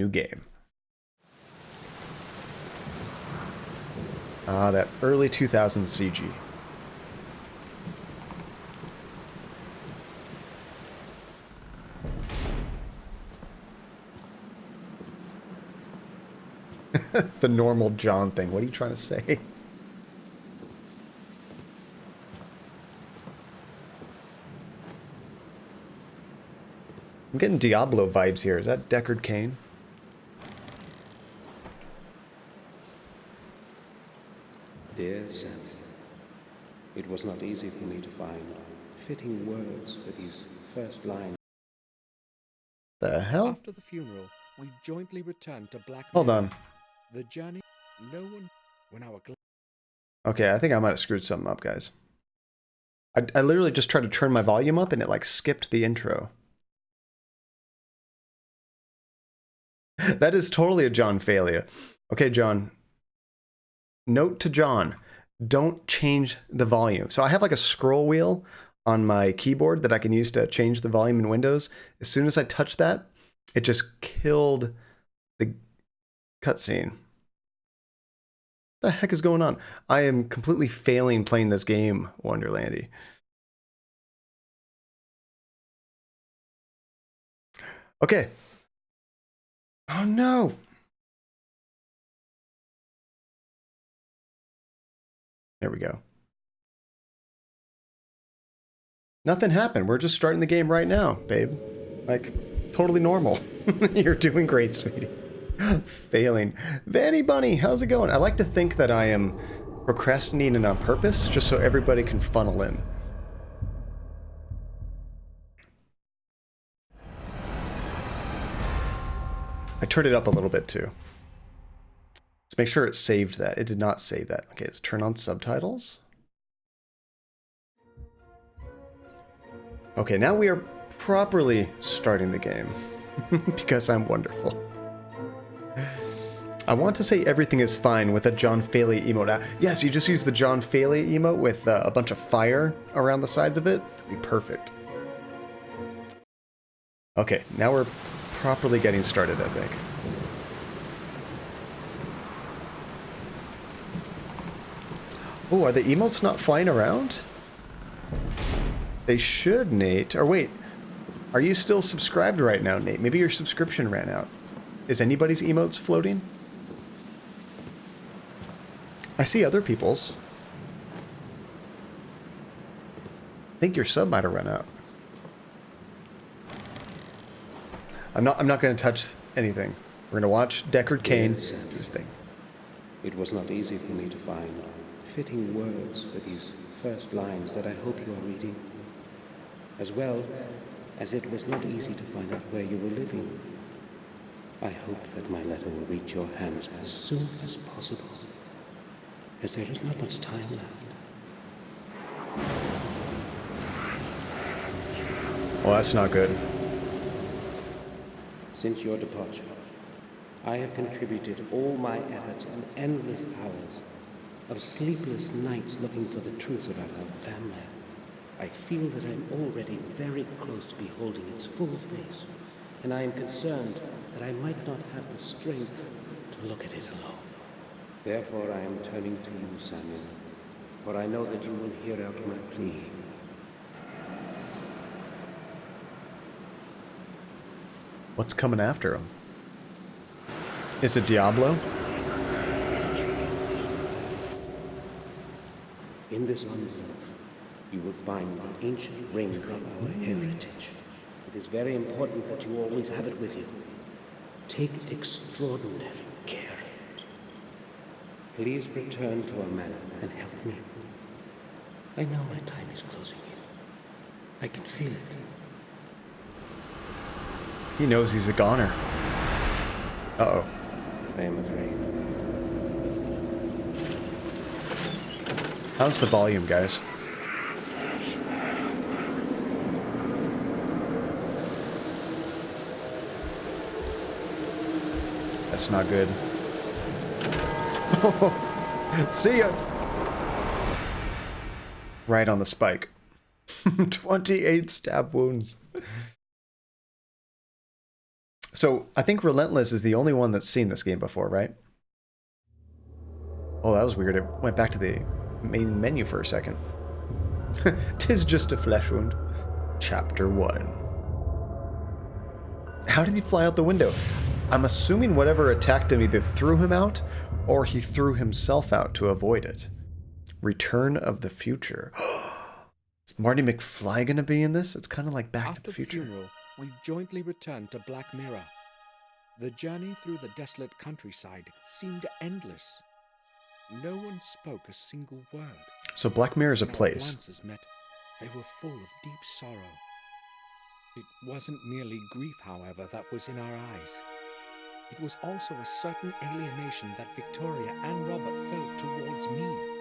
New game. Ah, that early 2000s CG. The normal John thing. What are you trying to say? I'm getting Diablo vibes here. Is that Deckard Cain? Dear Sam, it was not easy for me to find fitting words for these first lines. The hell? After the funeral, we jointly returned to Black Hold Mirror. on. The journey, no one, when our Okay, I think I might have screwed something up, guys. I literally just tried to turn my volume up and it like skipped the intro. That is totally a John failure. Okay, John. Note to John, don't change the volume. So I have like a scroll wheel on my keyboard that I can use to change the volume in Windows. As soon as I touch that, it just killed the cutscene. What the heck is going on? I am completely failing playing this game, Wonderlandy. Okay. Oh no! There we go. Nothing happened. We're just starting the game right now, babe. Like, totally normal. You're doing great, sweetie. Failing. Vanny Bunny, how's it going? I like to think that I am procrastinating on purpose, just so everybody can funnel in. I turned it up a little bit too. Let's make sure it saved that. It did not save that. Okay, let's turn on subtitles. Okay, now we are properly starting the game. Because I'm wonderful. I want to say everything is fine with a John Faley emote. Yes, you just use the John Faley emote with a bunch of fire around the sides of it. That'd be perfect. Okay, now we're properly getting started, I think. Oh, are the emotes not flying around? They should, Nate. Or wait, are you still subscribed right now, Nate? Maybe your subscription ran out. Is anybody's emotes floating? I see other people's. I think your sub might have run out. I'm not going to touch anything. We're going to watch Deckard Cain do his thing. It was not easy for me to find fitting words for these first lines that I hope you are reading, as well as it was not easy to find out where you were living. I hope that my letter will reach your hands as soon as possible, as there is not much time left. Well, that's not good. Since your departure, I have contributed all my efforts and endless hours of sleepless nights looking for the truth about our family. I feel that I'm already very close to beholding its full face, and I am concerned that I might not have the strength to look at it alone. Therefore, I am turning to you, Samuel, for I know that you will hear out my plea. What's coming after him? Is it Diablo? In this envelope, you will find the ancient ring of our heritage. It is very important that you always have it with you. Take extraordinary care of it. Please return to our manor and help me. I know my time is closing in. I can feel it. He knows he's a goner. Uh-oh. I am afraid. How's the volume, guys? That's not good. See ya! Right on the spike. 28 stab wounds. So I think Relentless is the only one that's seen this game before, right? Oh, that was weird. It went back to the main menu for a second. 'Tis just a flesh wound. Chapter 1. How did he fly out the window? I'm assuming whatever attacked him either threw him out or he threw himself out to avoid it. Return of the Future. Is Marty McFly gonna be in this? It's kind of like Back to After the the Future. funeral, we jointly returned to Black Mirror. The journey through the desolate countryside seemed endless. No one spoke a single word. So Black Mirror is a When our place. glances met, they were full of deep sorrow. It wasn't merely grief, however, that was in our eyes. It was also a certain alienation that Victoria and Robert felt towards me.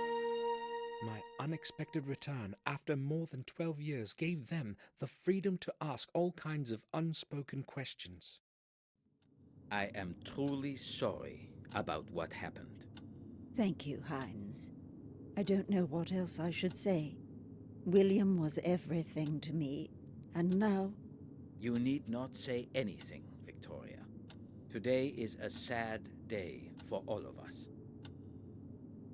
My unexpected return after more than 12 years gave them the freedom to ask all kinds of unspoken questions. I am truly sorry about what happened. Thank you, Hines. I don't know what else I should say. William was everything to me, and now... You need not say anything, Victoria. Today is a sad day for all of us.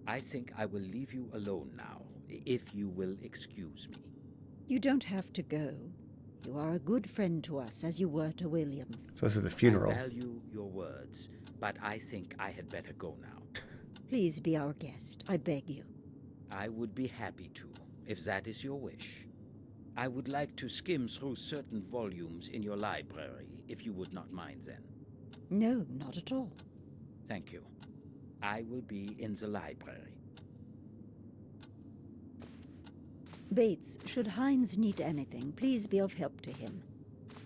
I think I will leave you alone now, if you will excuse me. You don't have to go. You are a good friend to us, as you were to William. So this is the funeral. I value your words, but I think I had better go now. Please be our guest, I beg you. I would be happy to, if that is your wish. I would like to skim through certain volumes in your library, if you would not mind then. No, not at all. Thank you. I will be in the library. Bates, should Hines need anything, please be of help to him.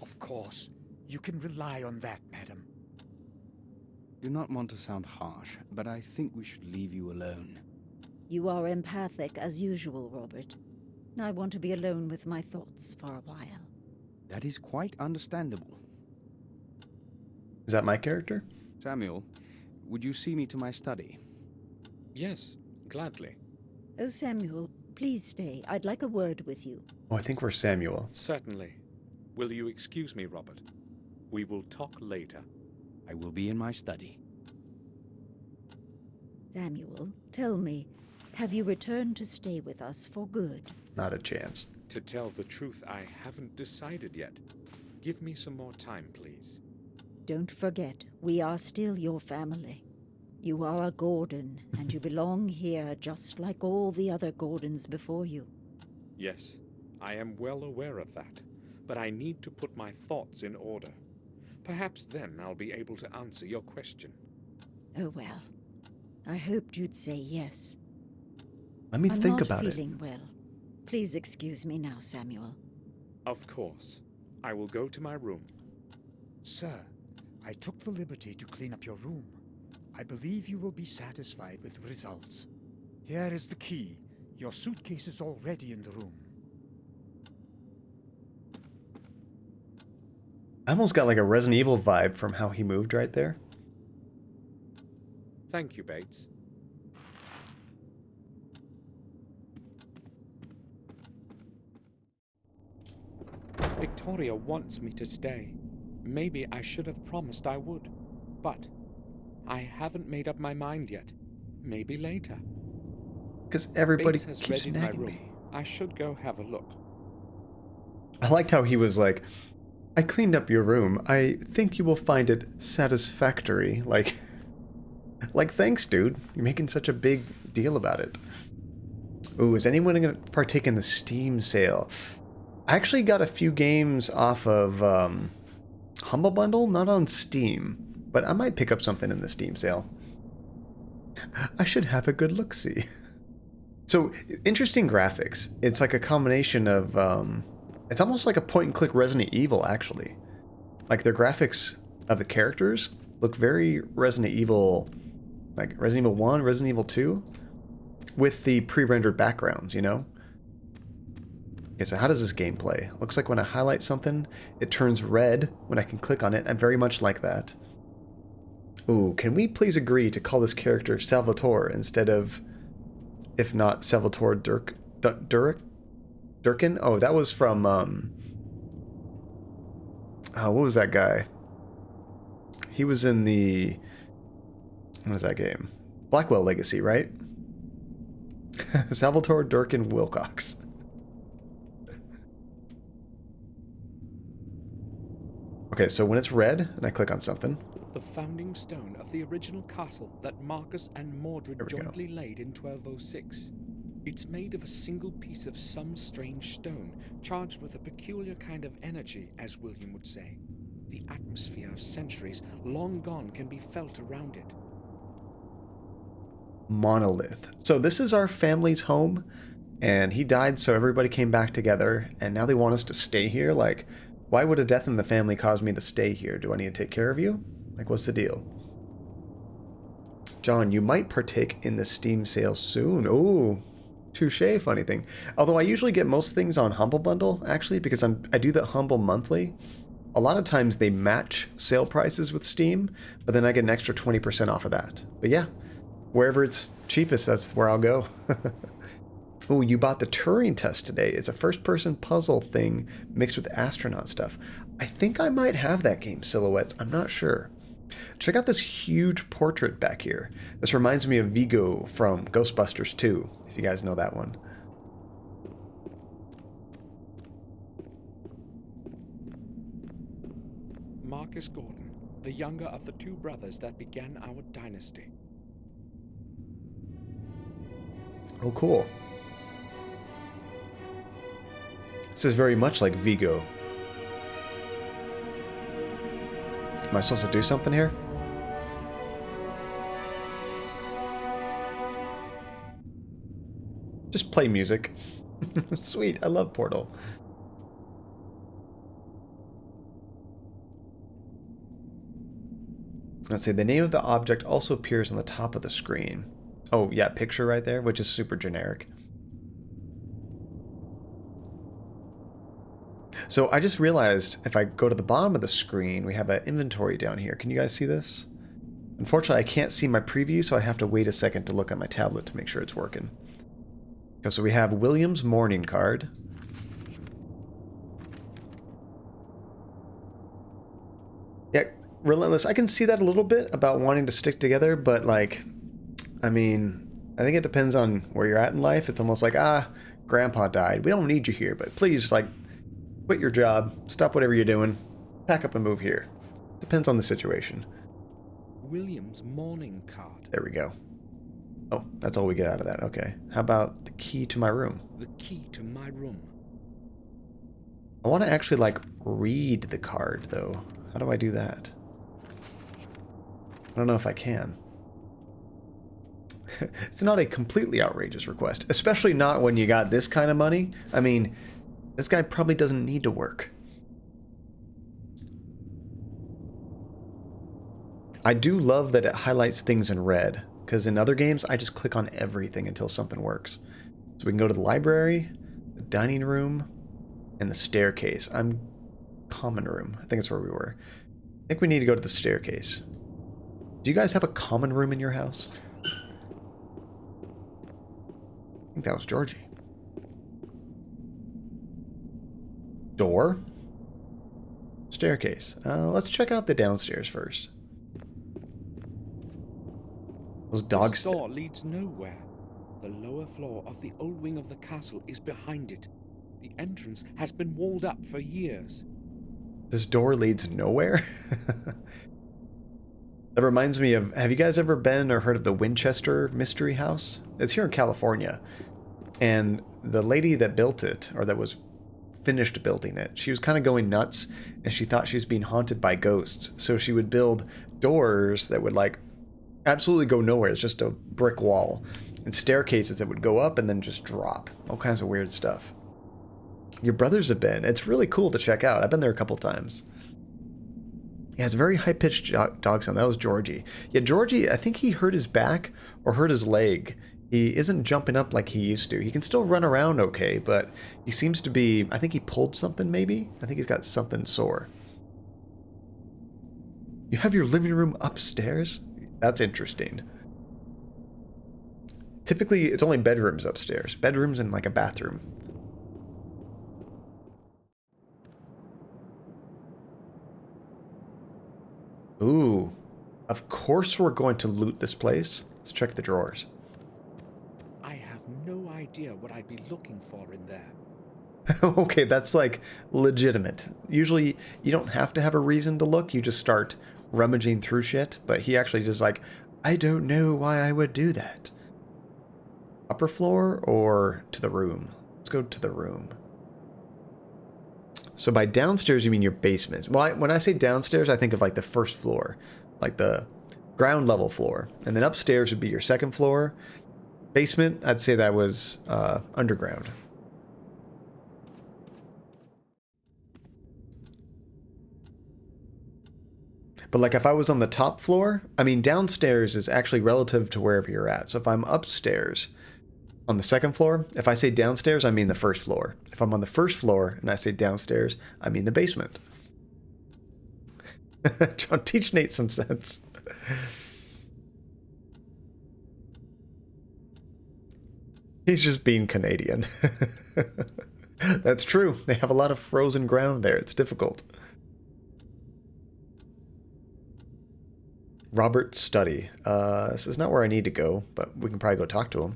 Of course. You can rely on that, madam. Do not want to sound harsh, but I think we should leave you alone. You are empathic as usual, Robert. I want to be alone with my thoughts for a while. That is quite understandable. Is that my character? Samuel, would you see me to my study? Yes, gladly. Oh, Samuel, please stay. I'd like a word with you. Oh, I think we're Samuel. Certainly. Will you excuse me, Robert? We will talk later. I will be in my study. Samuel, tell me, have you returned to stay with us for good? Not a chance. To tell the truth, I haven't decided yet. Give me some more time, please. Don't forget, we are still your family. You are a Gordon, and you belong here just like all the other Gordons before you. Yes, I am well aware of that, but I need to put my thoughts in order. Perhaps then I'll be able to answer your question. Oh well, I hoped you'd say yes. Let me I'm think not about it. feeling well. Please excuse me now, Samuel. Of course. I will go to my room. Sir, I took the liberty to clean up your room. I believe you will be satisfied with the results. Here is the key. Your suitcase is already in the room. I almost got like a Resident Evil vibe from how he moved right there. Thank you, Bates. Victoria wants me to stay. Maybe I should have promised I would. But I haven't made up my mind yet. Maybe later. Because everybody Bates has keeps read in my nagging room. me. I should go have a look. I liked how he was like, I cleaned up your room. I think you will find it satisfactory. Like, thanks, dude. You're making such a big deal about it. Ooh, is anyone going to partake in the Steam sale? I actually got a few games off of Humble Bundle, not on Steam, but I might pick up something in the Steam sale. I should have a good look-see. So, interesting graphics. It's like a combination of, it's almost like a point-and-click Resident Evil, actually. Like, the graphics of the characters look very Resident Evil, like Resident Evil 1, Resident Evil 2, with the pre-rendered backgrounds, you know? Okay, so how does this game play? Looks like when I highlight something, it turns red when I can click on it. I'm very much like that. Ooh, can we please agree to call this character Salvatore instead of, if not Salvatore Durkin? Oh, that was from, what was that guy? He was in the... What is that game? Blackwell Legacy, right? Salvatore Durkin Wilcox. Okay, so when it's red, and I click on something. The founding stone of the original castle that Marcus and Mordred jointly laid in 1206. It's made of a single piece of some strange stone, charged with a peculiar kind of energy, as William would say. The atmosphere of centuries long gone can be felt around it. Monolith. So this is our family's home, and he died so everybody came back together, and now they want us to stay here? Like, why would a death in the family cause me to stay here? Do I need to take care of you? Like, what's the deal? John, you might partake in the Steam sale soon. Ooh, touche, funny thing. Although I usually get most things on Humble Bundle, actually, because I do the Humble monthly. A lot of times they match sale prices with Steam, but then I get an extra 20% off of that. But yeah, wherever it's cheapest, that's where I'll go. Oh, you bought the Turing test today. It's a first-person puzzle thing mixed with astronaut stuff. I think I might have that game, Silhouettes. I'm not sure. Check out this huge portrait back here. This reminds me of Vigo from Ghostbusters 2, if you guys know that one. Marcus Gordon, the younger of the two brothers that began our dynasty. Oh, cool. This is very much like Vigo. Am I supposed to do something here? Just play music. Sweet, I love Portal. Let's see, the name of the object also appears on the top of the screen. Oh, yeah, picture right there, which is super generic. So I just realized if I go to the bottom of the screen, we have an inventory down here. Can you guys see this? Unfortunately, I can't see my preview, so I have to wait a second to look at my tablet to make sure it's working. Okay, so we have William's mourning card. Yeah, Relentless, I can see that a little bit about wanting to stick together, but like, I mean, I think it depends on where you're at in life. It's almost like, Grandpa died. We don't need you here, but please, like, quit your job, stop whatever you're doing, pack up and move here. Depends on the situation. William's mourning card. There we go. Oh, that's all we get out of that. Okay. How about the key to my room? The key to my room. I want to actually, like, read the card, though. How do I do that? I don't know if I can. It's not a completely outrageous request, especially not when you got this kind of money. I mean, this guy probably doesn't need to work. I do love that it highlights things in red, because in other games, I just click on everything until something works. So we can go to the library, the dining room, and the staircase. I'm common room. I think it's where we were. I think we need to go to the staircase. Do you guys have a common room in your house? I think that was Georgie. Door. Staircase. Let's check out the downstairs first. Those dogs. This door leads nowhere. The lower floor of the old wing of the castle is behind it. The entrance has been walled up for years. This door leads nowhere? That reminds me of, have you guys ever been or heard of the Winchester Mystery House? It's here in California. And the lady that built it, or that was finished building it, she was kind of going nuts, and she thought she was being haunted by ghosts. So she would build doors that would, like, absolutely go nowhere. It's just a brick wall. And staircases that would go up and then just drop. All kinds of weird stuff. Your brothers have been. It's really cool to check out. I've been there a couple times. Yeah, it's a very high-pitched dog sound. That was Georgie. Yeah, Georgie, I think he hurt his back or hurt his leg. He isn't jumping up like he used to. He can still run around okay, but he seems to be... I think he pulled something, maybe? I think he's got something sore. You have your living room upstairs? That's interesting. Typically, it's only bedrooms upstairs. Bedrooms and, like, a bathroom. Ooh. Of course we're going to loot this place. Let's check the drawers. I have no idea what I'd be looking for in there. Okay, that's like legitimate. Usually you don't have to have a reason to look, you just start rummaging through shit, but he actually just like, I don't know why I would do that. Upper floor or to the room? Let's go to the room. So by downstairs you mean your basement. Well, when I say downstairs, I think of like the first floor, like the ground level floor. And then upstairs would be your second floor. Basement, I'd say that was underground. But like if I was on the top floor, I mean downstairs is actually relative to wherever you're at. So if I'm upstairs on the second floor, if I say downstairs, I mean the first floor. If I'm on the first floor and I say downstairs, I mean the basement. John, teach Nate some sense. He's just being Canadian. That's true. They have a lot of frozen ground there. It's difficult. Robert's study. This is not where I need to go, but we can probably go talk to him.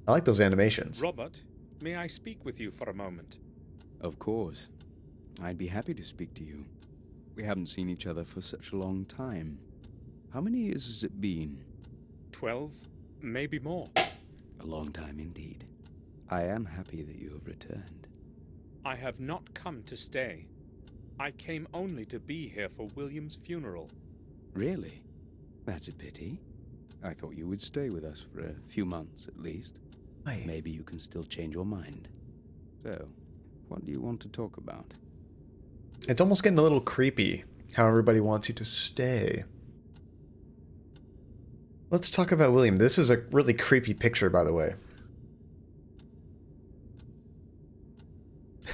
I like those animations. Robert, may I speak with you for a moment? Of course. I'd be happy to speak to you. We haven't seen each other for such a long time. How many years has it been? 12, maybe more. A long time indeed. I am happy that you have returned. I have not come to stay. I came only to be here for William's funeral. Really? That's a pity. I thought you would stay with us for a few months at least. Wait. Maybe you can still change your mind. So, what do you want to talk about? It's almost getting a little creepy how everybody wants you to stay. Let's talk about William. This is a really creepy picture, by the way.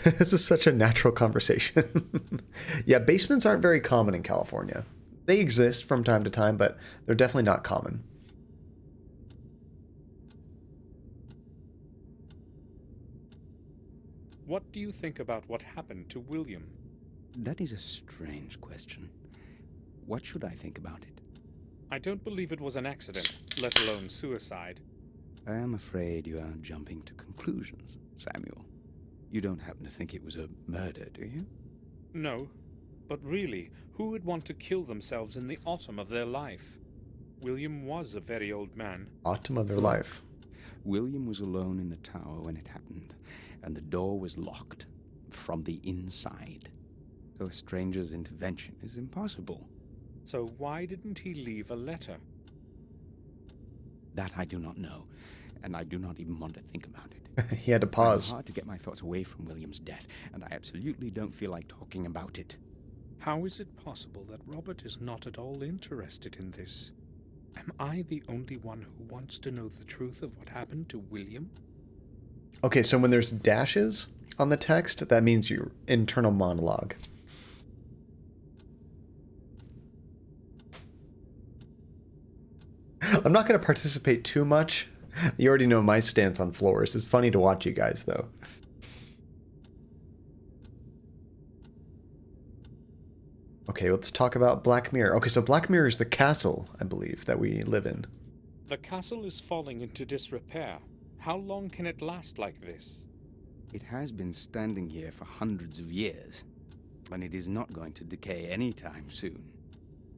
This is such a natural conversation. Yeah, basements aren't very common in California. They exist from time to time, but they're definitely not common. What do you think about what happened to William? That is a strange question. What should I think about it? I don't believe it was an accident, let alone suicide. I am afraid you are jumping to conclusions, Samuel. You don't happen to think it was a murder, do you? No, but really, who would want to kill themselves in the autumn of their life? William was a very old man. Autumn of their life. William was alone in the tower when it happened, and the door was locked from the inside. So a stranger's intervention is impossible. So why didn't he leave a letter? That I do not know, and I do not even want to think about it. He had to It's pause. hard to get my thoughts away from William's death, and I absolutely don't feel like talking about it. How is it possible that Robert is not at all interested in this? Am I the only one who wants to know the truth of what happened to William? Okay, so when there's dashes on the text, that means your internal monologue. I'm not going to participate too much. You already know my stance on floors. It's funny to watch you guys, though. Okay, let's talk about Black Mirror. Okay, so Black Mirror is the castle, I believe, that we live in. The castle is falling into disrepair. How long can it last like this? It has been standing here for hundreds of years, and it is not going to decay anytime soon.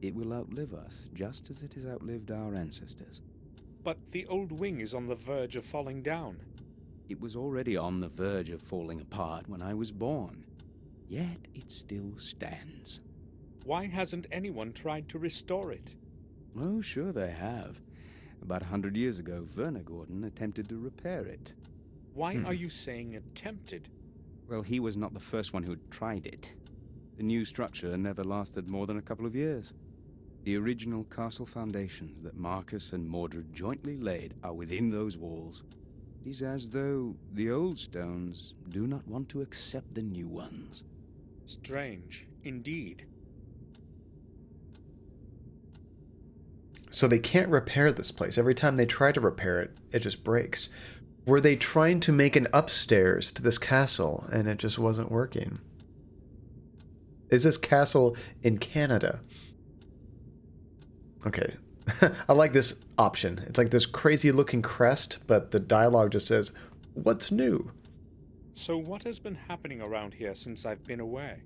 It will outlive us, just as it has outlived our ancestors. But the old wing is on the verge of falling down. It was already on the verge of falling apart when I was born. Yet it still stands. Why hasn't anyone tried to restore it? Oh, sure they have. About 100 years ago, Werner Gordon attempted to repair it. Why are you saying attempted? Well, he was not the first one who'd tried it. The new structure never lasted more than a couple of years. The original castle foundations that Marcus and Mordred jointly laid are within those walls. It is as though the old stones do not want to accept the new ones. Strange, indeed. So they can't repair this place. Every time they try to repair it, it just breaks. were they trying to make an upstairs to this castle and it just wasn't working? Is this castle in Canada? Okay. I like this option. It's like this crazy looking crest, but the dialogue just says, "What's new?" So what has been happening around here since I've been away?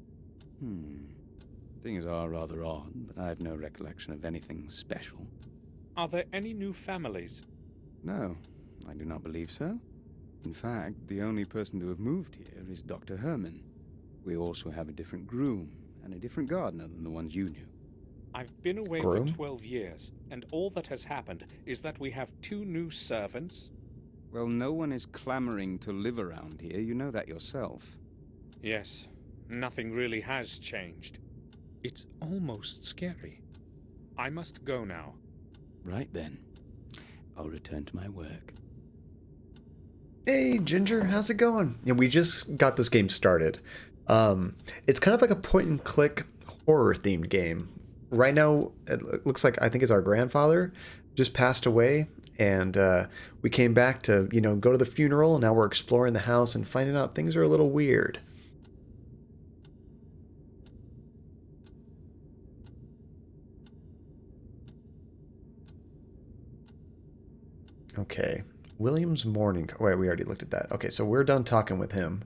Things are rather odd, but I have no recollection of anything special. Are there any new families? No, I do not believe so. In fact, the only person to have moved here is Dr. Herman. We also have a different groom and a different gardener than the ones you knew. I've been away Groom? for 12 years, and all that has happened is that we have 2 new servants. Well, no one is clamoring to live around here. You know that yourself. Yes, nothing really has changed. It's almost scary. I must go now. Right then. I'll return to my work. Hey, Ginger, how's it going? Yeah, we just got this game started. It's kind of like a point-and-click horror-themed game. Right now, it looks like I think it's our grandfather just passed away, and we came back to, go to the funeral. Now we're exploring the house and finding out things are a little weird. Okay, William's morning. Wait, we already looked at that. Okay, so we're done talking with him.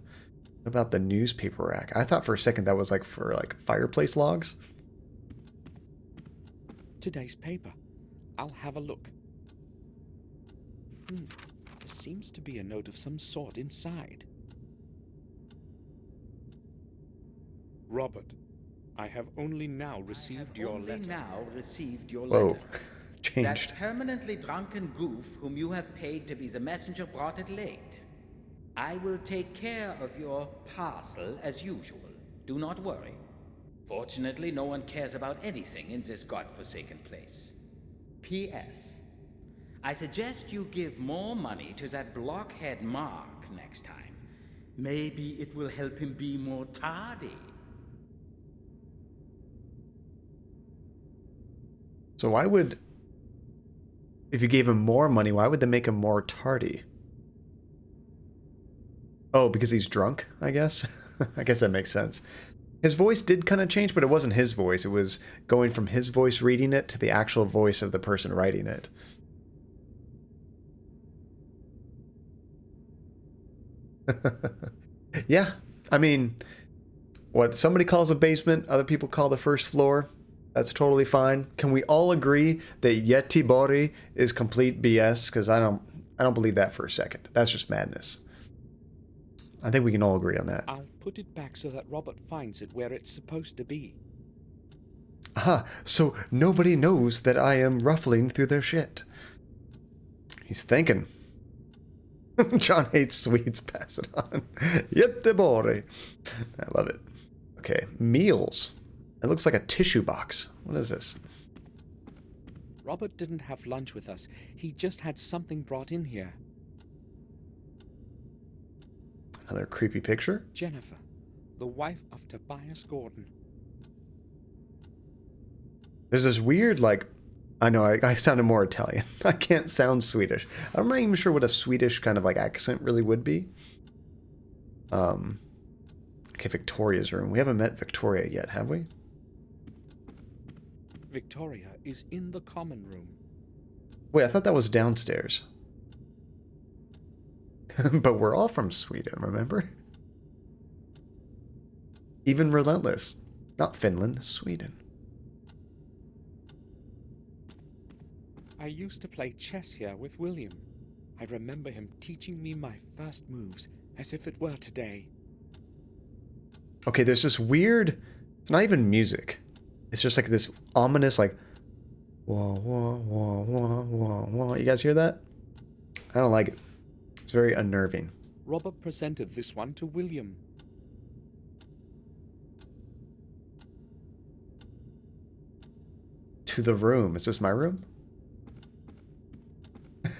What about the newspaper rack? I thought for a second that was like for like fireplace logs. Today's paper. I'll have a look. There seems to be a note of some sort inside. Robert, I have only now received your Only letter. now received your Whoa, letter. changed. That permanently drunken goof whom you have paid to be the messenger brought it late. I will take care of your parcel as usual. Do not worry. Fortunately, no one cares about anything in this godforsaken place. P.S. I suggest you give more money to that blockhead Mark next time. Maybe it will help him be more tardy. So why would, if you gave him more money, why would they make him more tardy? Oh, because he's drunk, I guess? I guess that makes sense. His voice did kind of change, but it wasn't his voice. It was going from his voice reading it to the actual voice of the person writing it. Yeah, I mean, what somebody calls a basement, other people call the first floor. That's totally fine. Can we all agree that Yeti Bori is complete BS? Because I don't believe that for a second. That's just madness. I think we can all agree on that. I'll put it back so that Robert finds it where it's supposed to be. Aha, so nobody knows that I am ruffling through their shit. He's thinking. John hates Swedes, pass it on. Yeti Bori. I love it. Okay, meals. It looks like a tissue box. What is this? Robert didn't have lunch with us. He just had something brought in here. Another creepy picture? Jennifer, the wife of Tobias Gordon. There's this weird, like, I know, I sounded more Italian. I can't sound Swedish. I'm not even sure what a Swedish kind of like accent really would be. Okay, Victoria's room. We haven't met Victoria yet, have we? Victoria is in the common room. Wait, I thought that was downstairs. But we're all from Sweden, remember? Even Relentless. Not Finland, Sweden. I used to play chess here with William. I remember him teaching me my first moves as if it were today. Okay, there's this weird... It's not even music. It's just like this ominous, like... Wah, wah, wah, wah, wah, wah. You guys hear that? I don't like it. It's very unnerving. Robert presented this one to William. To the room. Is this my room?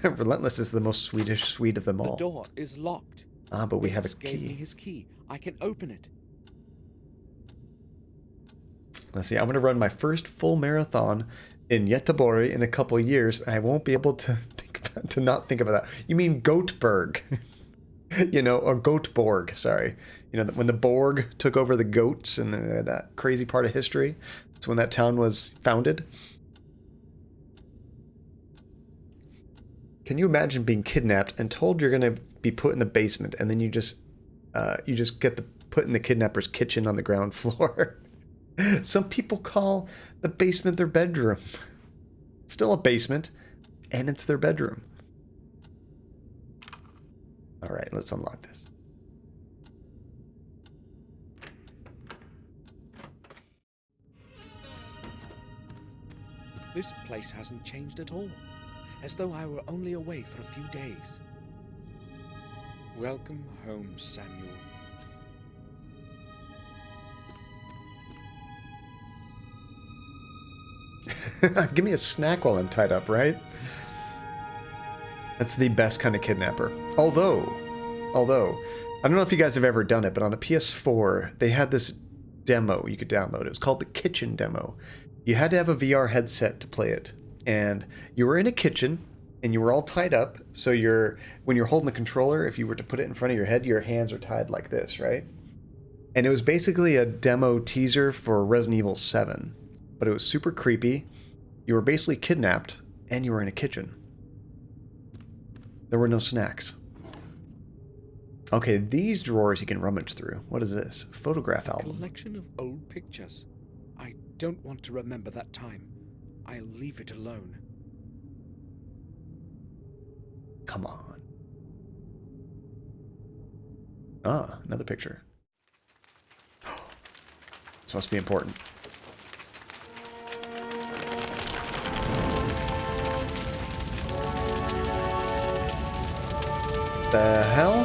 Relentless is the most Swedish Swede of them all. The door is locked. Ah, but we have a Willis gave me key. his key. I can open it. Let's see, I'm going to run my first full marathon in Göteborg in a couple years. I won't be able to think to not think about that. You mean Goatberg. You know, or Goatborg, sorry. You know, when the Borg took over the goats in that crazy part of history. That's when that town was founded. Can you imagine being kidnapped and told you're going to be put in the basement, and then you just get put in the kidnapper's kitchen on the ground floor? Some people call the basement their bedroom. It's still a basement, and it's their bedroom. All right, let's unlock this. This place hasn't changed at all, as though I were only away for a few days. Welcome home, Samuel. Give me a snack while I'm tied up, right? That's the best kind of kidnapper. Although, I don't know if you guys have ever done it, but on the PS4, they had this demo you could download. It was called the Kitchen Demo. You had to have a VR headset to play it. And you were in a kitchen, and you were all tied up. So when you're holding the controller, if you were to put it in front of your head, your hands are tied like this, right? And it was basically a demo teaser for Resident Evil 7. But it was super creepy. You were basically kidnapped, and you were in a kitchen. There were no snacks. Okay, these drawers you can rummage through. What is this? Photograph album. Collection of old pictures. I don't want to remember that time. I'll leave it alone. Come on. Ah, another picture. This must be important. The hell?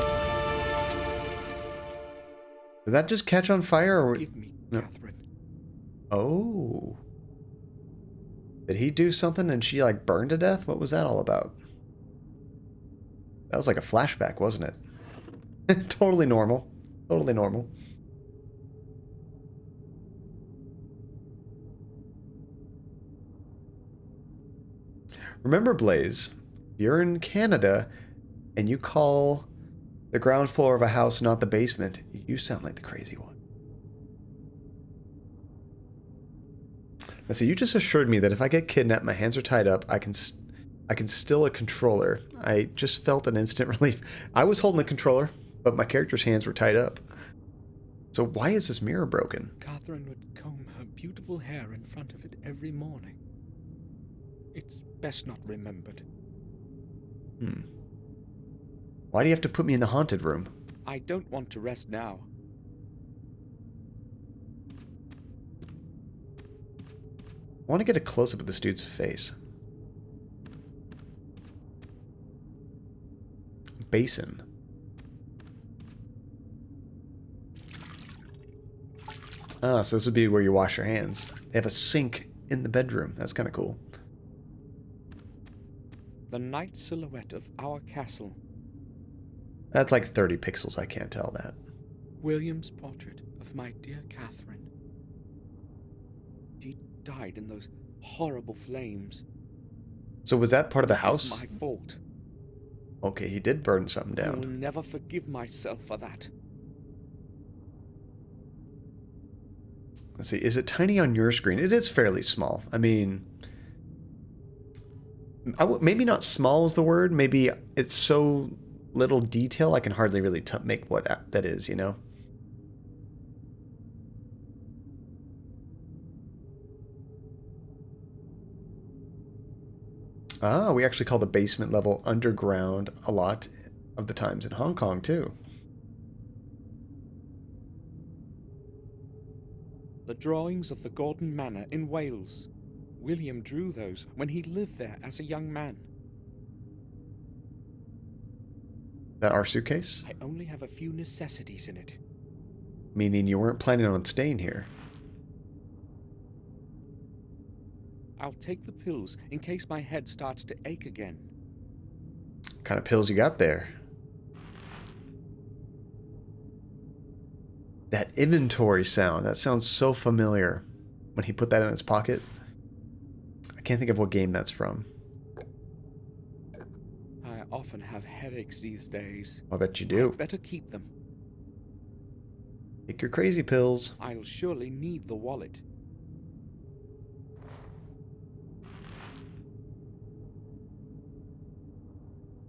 Did that just catch on fire? Or... Give me, no. Catherine. Oh. Did he do something and she like burned to death? What was that all about? That was like a flashback, wasn't it? Totally normal. Totally normal. Remember, Blaze, you're in Canada and you call the ground floor of a house not the basement, you sound like the crazy one. Now, see, you just assured me that if I get kidnapped, my hands are tied up, I can steal a controller. I just felt an instant relief. I was holding the controller, but my character's hands were tied up. So why is this mirror broken? Catherine would comb her beautiful hair in front of it every morning. It's best not remembered. Why do you have to put me in the haunted room? I don't want to rest now. I want to get a close-up of this dude's face. Basin. Ah, so this would be where you wash your hands. They have a sink in the bedroom. That's kind of cool. The night silhouette of our castle. That's like 30 pixels. I can't tell that. William's portrait of my dear Catherine. She died in those horrible flames. So was that part of the It house? was my fault. Okay, he did burn something I will down. never forgive myself for that. Let's see. Is it tiny on your screen? It is fairly small. I mean, maybe not small is the word. Maybe it's so little detail I can hardly really make what that is, you know? Ah, we actually call the basement level underground a lot of the times in Hong Kong, too. The drawings of the Gordon Manor in Wales. William drew those when he lived there as a young man. That our suitcase? I only have a few necessities in it. Meaning you weren't planning on staying here. I'll take the pills in case my head starts to ache again. What kind of pills you got there? That inventory sound, that sounds so familiar. When he put that in his pocket. I can't think of what game that's from. often have headaches these days. I bet you do. Better keep them. Take your crazy pills. I'll surely need the wallet.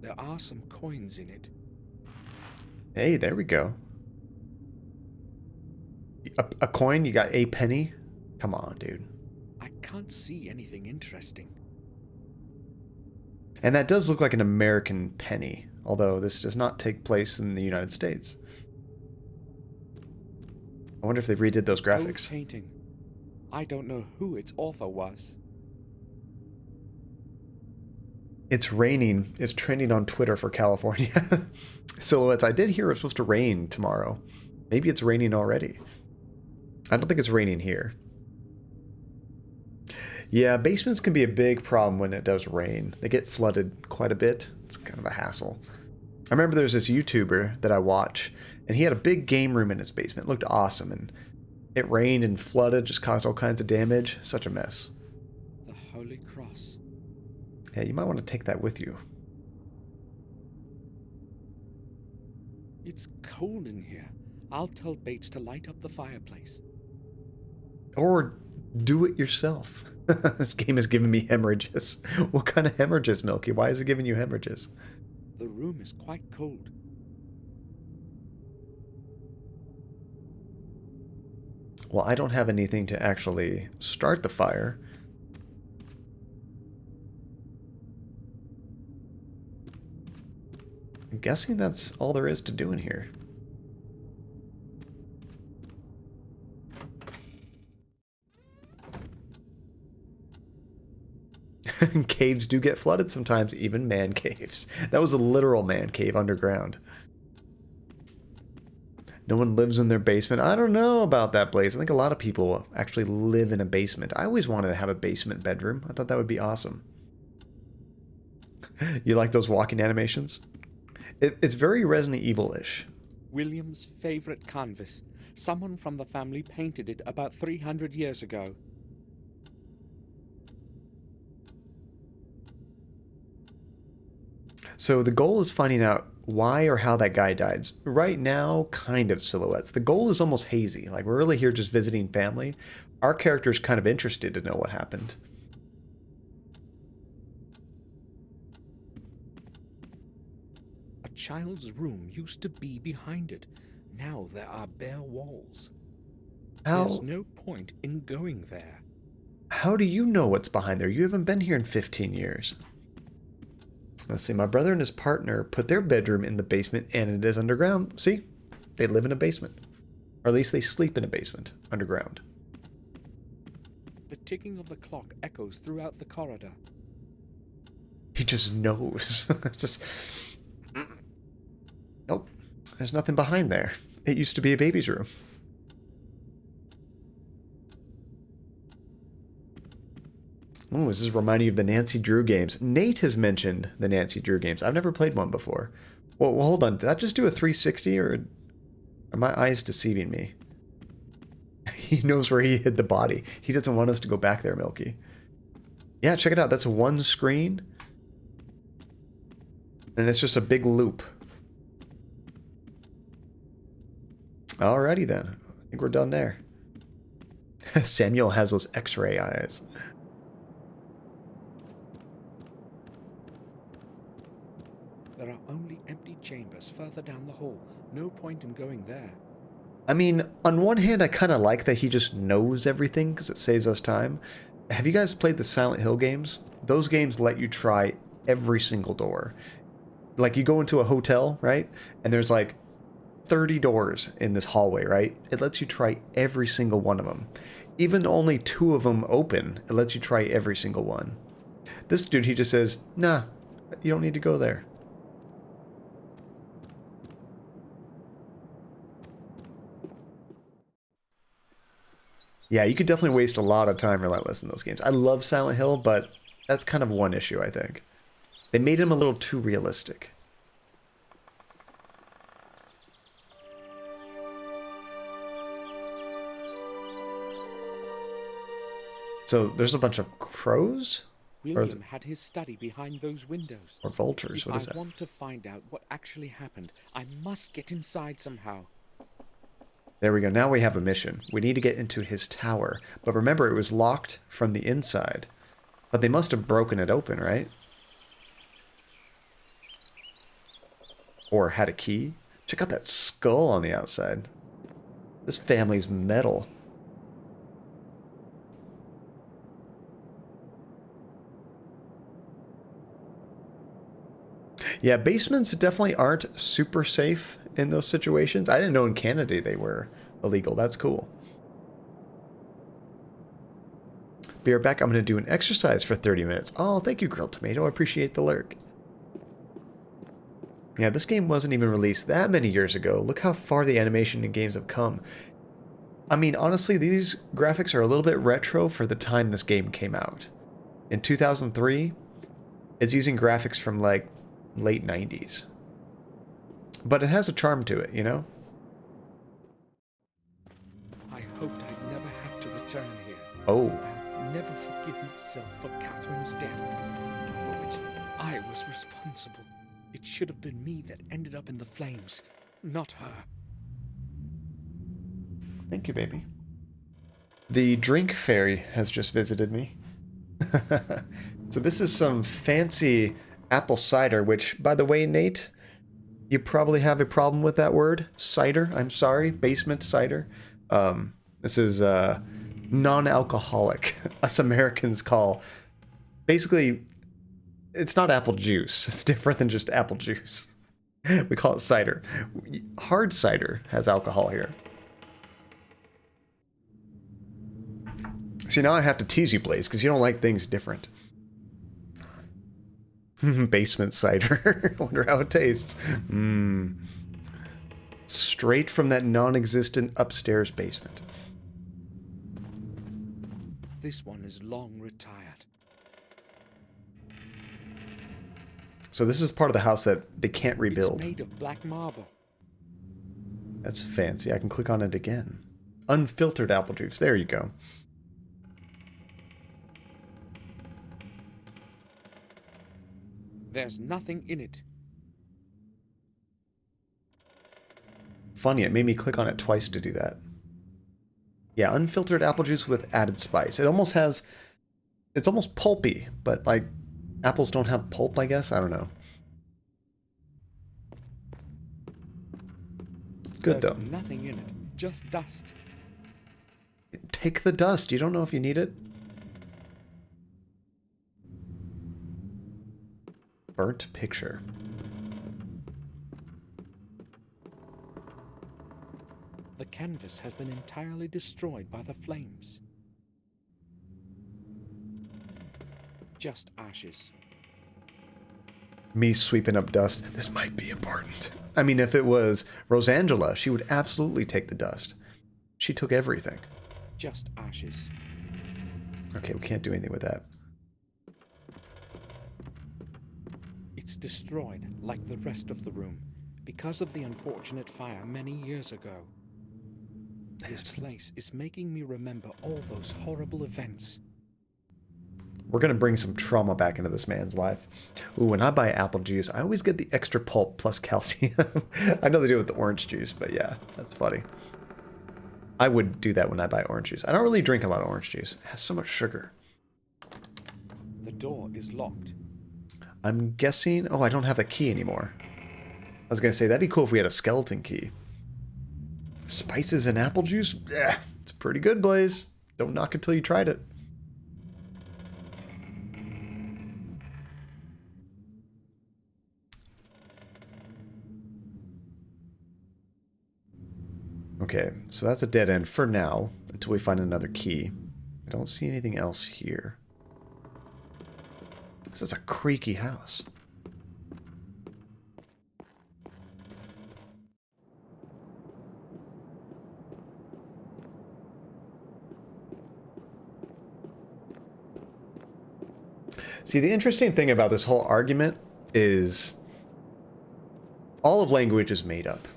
There are some coins in it. Hey, there we go. A coin? You got a penny? Come on, dude. I can't see anything interesting. And that does look like an American penny, although this does not take place in the United States. I wonder if they redid those graphics. Old painting. I don't know who its author was. It's raining. It's trending on Twitter for California. Silhouettes. I did hear it's supposed to rain tomorrow. Maybe it's raining already. I don't think it's raining here. Yeah, basements can be a big problem when it does rain. They get flooded quite a bit. It's kind of a hassle. I remember there's this YouTuber that I watch, and he had a big game room in his basement. It looked awesome, and it rained and flooded, just caused all kinds of damage. Such a mess. The Holy Cross. Yeah, you might want to take that with you. It's cold in here. I'll tell Bates to light up the fireplace. Or do it yourself. This game is giving me hemorrhages. What kind of hemorrhages, Milky? Why is it giving you hemorrhages? The room is quite cold. Well, I don't have anything to actually start the fire. I'm guessing that's all there is to do in here. Caves do get flooded sometimes, even man caves. That was a literal man cave underground. No one lives in their basement. I don't know about that place. I think a lot of people actually live in a basement. I always wanted to have a basement bedroom. I thought that would be awesome. You like those walking animations? It's very Resident Evil-ish. William's favorite canvas. Someone from the family painted it about 300 years ago. So the goal is finding out why or how that guy died. Right now, kind of silhouettes. The goal is almost hazy. Like, we're really here just visiting family. Our character's kind of interested to know what happened. A child's room used to be behind it. Now there are bare walls. There's no point in going there. How do you know what's behind there? You haven't been here in 15 years. Let's see, my brother and his partner put their bedroom in the basement, and it is underground. See? They live in a basement. Or at least they sleep in a basement, underground. The ticking of the clock echoes throughout the corridor. He just knows. Just... Nope. There's nothing behind there. It used to be a baby's room. Oh, this is reminding you of the Nancy Drew games. Nate has mentioned the Nancy Drew games. I've never played one before. Well, hold on. Did that just do a 360 or are my eyes deceiving me? He knows where he hid the body. He doesn't want us to go back there, Milky. Yeah, check it out. That's one screen. And it's just a big loop. Alrighty then. I think we're done there. Samuel has those X-ray eyes. There are only empty chambers further down the hall. No point in going there. I mean, on one hand, I kind of like that he just knows everything because it saves us time. Have you guys played the Silent Hill games? Those games let you try every single door. Like, you go into a hotel, right? And there's like 30 doors in this hallway, right? It lets you try every single one of them. Even only 2 of them open, it lets you try every single one. This dude, he just says, nah, you don't need to go there. Yeah, you could definitely waste a lot of time relentless in those games. I love Silent Hill, but that's kind of one issue, I think. They made him a little too realistic. So there's a bunch of crows? Or is William had his study behind those windows. Or vultures, If what is I that? want to find out what actually happened, I must get inside somehow. There we go. Now we have a mission. We need to get into his tower. But remember, it was locked from the inside. But they must have broken it open, right? Or had a key. Check out that skull on the outside. This family's metal. Yeah, basements definitely aren't super safe in those situations. I didn't know in Canada they were illegal. That's cool. Be right back. I'm going to do an exercise for 30 minutes. Oh, thank you, Grilled Tomato. I appreciate the lurk. Yeah, this game wasn't even released that many years ago. Look how far the animation in games have come. I mean, honestly, these graphics are a little bit retro for the time this game came out. In 2003, it's using graphics from, like, late 90s. But it has a charm to it, you know? I hoped I'd never have to return here. Oh. I'll never forgive myself for Catherine's death, for which I was responsible. It should have been me that ended up in the flames, not her. Thank you, baby. The drink fairy has just visited me. So this is some fancy apple cider, which, by the way, Nate, you probably have a problem with that word. Cider, I'm sorry. Basement cider. This is non-alcoholic. Us Americans call... Basically, it's not apple juice. It's different than just apple juice. We call it cider. Hard cider has alcohol here. See, now I have to tease you, Blaze, because you don't like things different. Basement cider. I wonder how it tastes. Straight from that non-existent upstairs basement. This one is long retired. So this is part of the house that they can't rebuild. It's made of black marble. That's fancy. I can click on it again. Unfiltered apple juice. There you go. There's nothing in it. Funny, it made me click on it twice to do that. Yeah, unfiltered apple juice with added spice. It almost has... It's almost pulpy, but like... Apples don't have pulp, I guess? I don't know. Good, There's though. nothing in it, just dust. Take the dust. You don't know if you need it. Burnt picture. The canvas has been entirely destroyed by the flames. Just ashes. Me sweeping up dust. This might be important. I mean, if it was Rosangela, she would absolutely take the dust. She took everything. Just ashes. Okay, we can't do anything with that. It's destroyed like the rest of the room because of the unfortunate fire many years ago. This place is making me remember all those horrible events. We're going to bring some trauma back into this man's life. Ooh, when I buy apple juice, I always get the extra pulp plus calcium. I know they do it with the orange juice, but yeah, that's funny. I would do that when I buy orange juice. I don't really drink a lot of orange juice. It has so much sugar. The door is locked. I'm guessing... Oh, I don't have a key anymore. I was going to say, that'd be cool if we had a skeleton key. Spices and apple juice? Yeah, it's pretty good, Blaze. Don't knock it till you tried it. Okay, so that's a dead end for now, until we find another key. I don't see anything else here. This is a creaky house. See, the interesting thing about this whole argument is all of language is made up,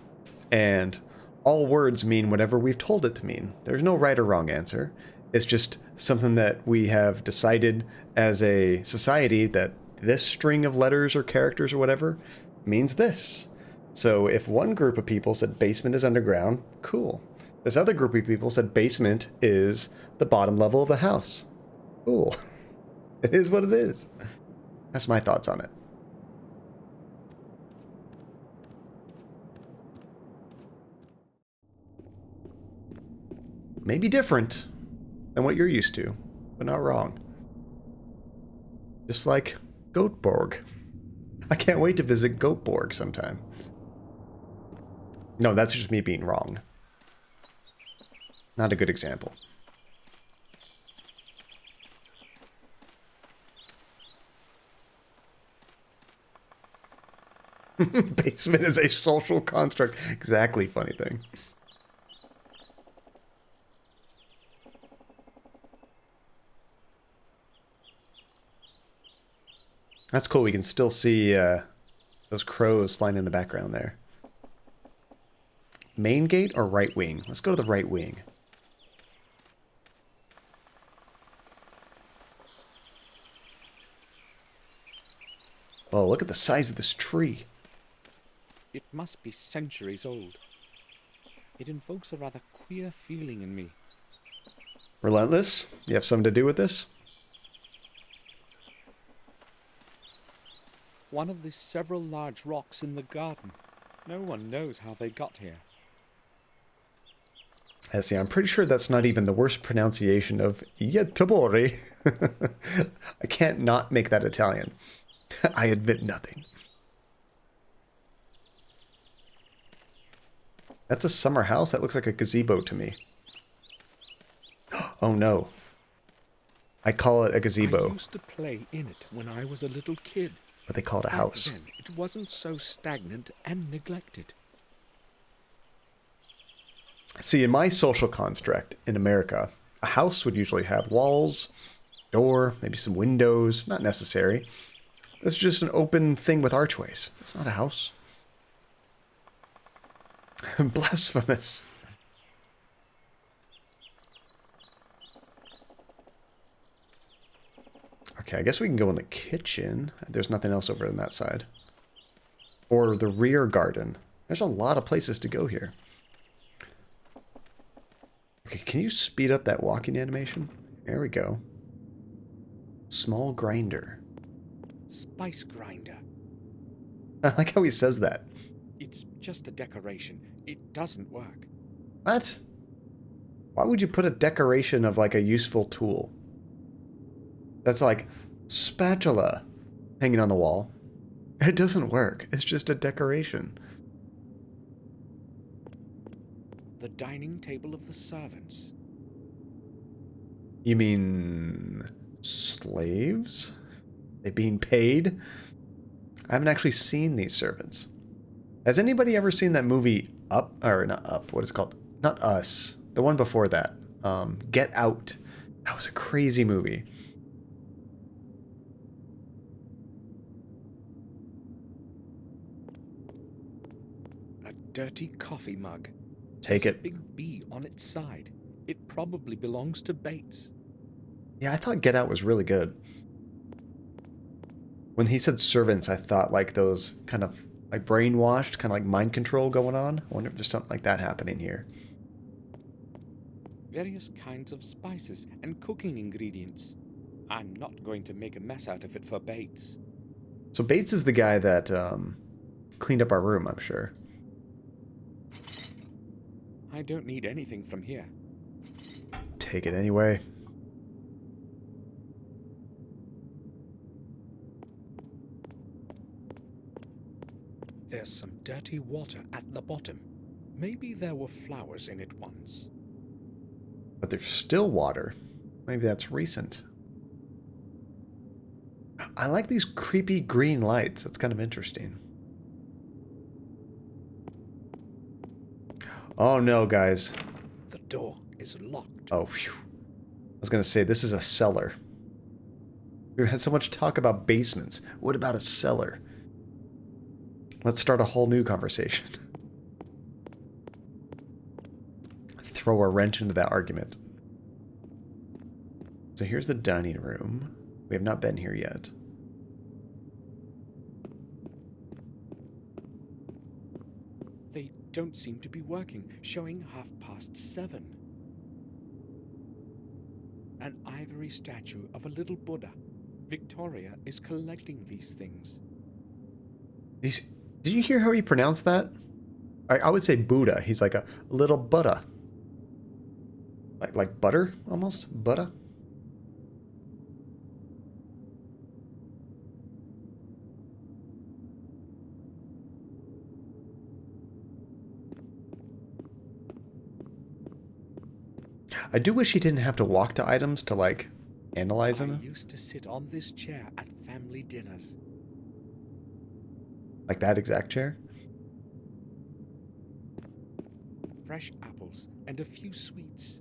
and all words mean whatever we've told it to mean. There's no right or wrong answer. It's just something that we have decided as a society that this string of letters or characters or whatever means this. So if one group of people said basement is underground, cool. This other group of people said basement is the bottom level of the house. Cool. It is what it is. That's my thoughts on it. Maybe different than what you're used to, but not wrong. Just like Goatborg. I can't wait to visit Goatborg sometime. No, that's just me being wrong. Not a good example. Basement is a social construct. Exactly, funny thing. That's cool. We can still see those crows flying in the background there. Main gate or right wing? Let's go to the right wing. Oh, look at the size of this tree. It must be centuries old. It invokes a rather queer feeling in me. Relentless? You have something to do with this? One of the several large rocks in the garden. No one knows how they got here. I see, I'm pretty sure that's not even the worst pronunciation of Yatabori. I can't not make that Italian. I admit nothing. That's a summer house? That looks like a gazebo to me. Oh no. I call it a gazebo. I used to play in it when I was a little kid. But they call it a Back house. then, it wasn't so stagnant and neglected. See, in my social construct in America, a house would usually have walls, door, maybe some windows. Not necessary. It's just an open thing with archways. It's not a house. Blasphemous. Okay, I guess we can go in the kitchen. There's nothing else over on that side. Or the rear garden. There's a lot of places to go here. Okay, can you speed up that walking animation? There we go. Small grinder. Spice grinder. I like how he says that. It's just a decoration. It doesn't work. What? Why would you put a decoration of like a useful tool? That's like spatula hanging on the wall. It doesn't work. It's just a decoration. The dining table of the servants. You mean slaves? They being paid? I haven't actually seen these servants. Has anybody ever seen that movie Up? Or not Up, what is it called? Not Us. The one before that. Get Out. That was a crazy movie. A dirty coffee mug. Take There's it. a big B on its side. It probably belongs to Bates. Yeah, I thought Get Out was really good. When he said servants, I thought like those kind of like brainwashed, kind of like mind control going on. I wonder if there's something like that happening here. Various kinds of spices and cooking ingredients. I'm not going to make a mess out of it for Bates. So Bates is the guy that cleaned up our room, I'm sure. I don't need anything from here. Take it anyway. There's some dirty water at the bottom. Maybe there were flowers in it once. But there's still water. Maybe that's recent. I like these creepy green lights. That's kind of interesting. Oh no, guys. The door is locked. Oh, phew. I was going to say, this is a cellar. We've had so much talk about basements. What about a cellar? Let's start a whole new conversation. Throw a wrench into that argument. So here's the dining room. We have not been here yet. They don't seem to be working, showing 7:30. An ivory statue of a little Buddha. Victoria is collecting these things. He's, did you hear how he pronounced that? I would say Buddha. He's like a little Buddha. Like butter, almost? Buddha? I do wish he didn't have to walk to items to, like, analyze I them. used to sit on this chair at family dinners. Like that exact chair. Fresh apples and a few sweets.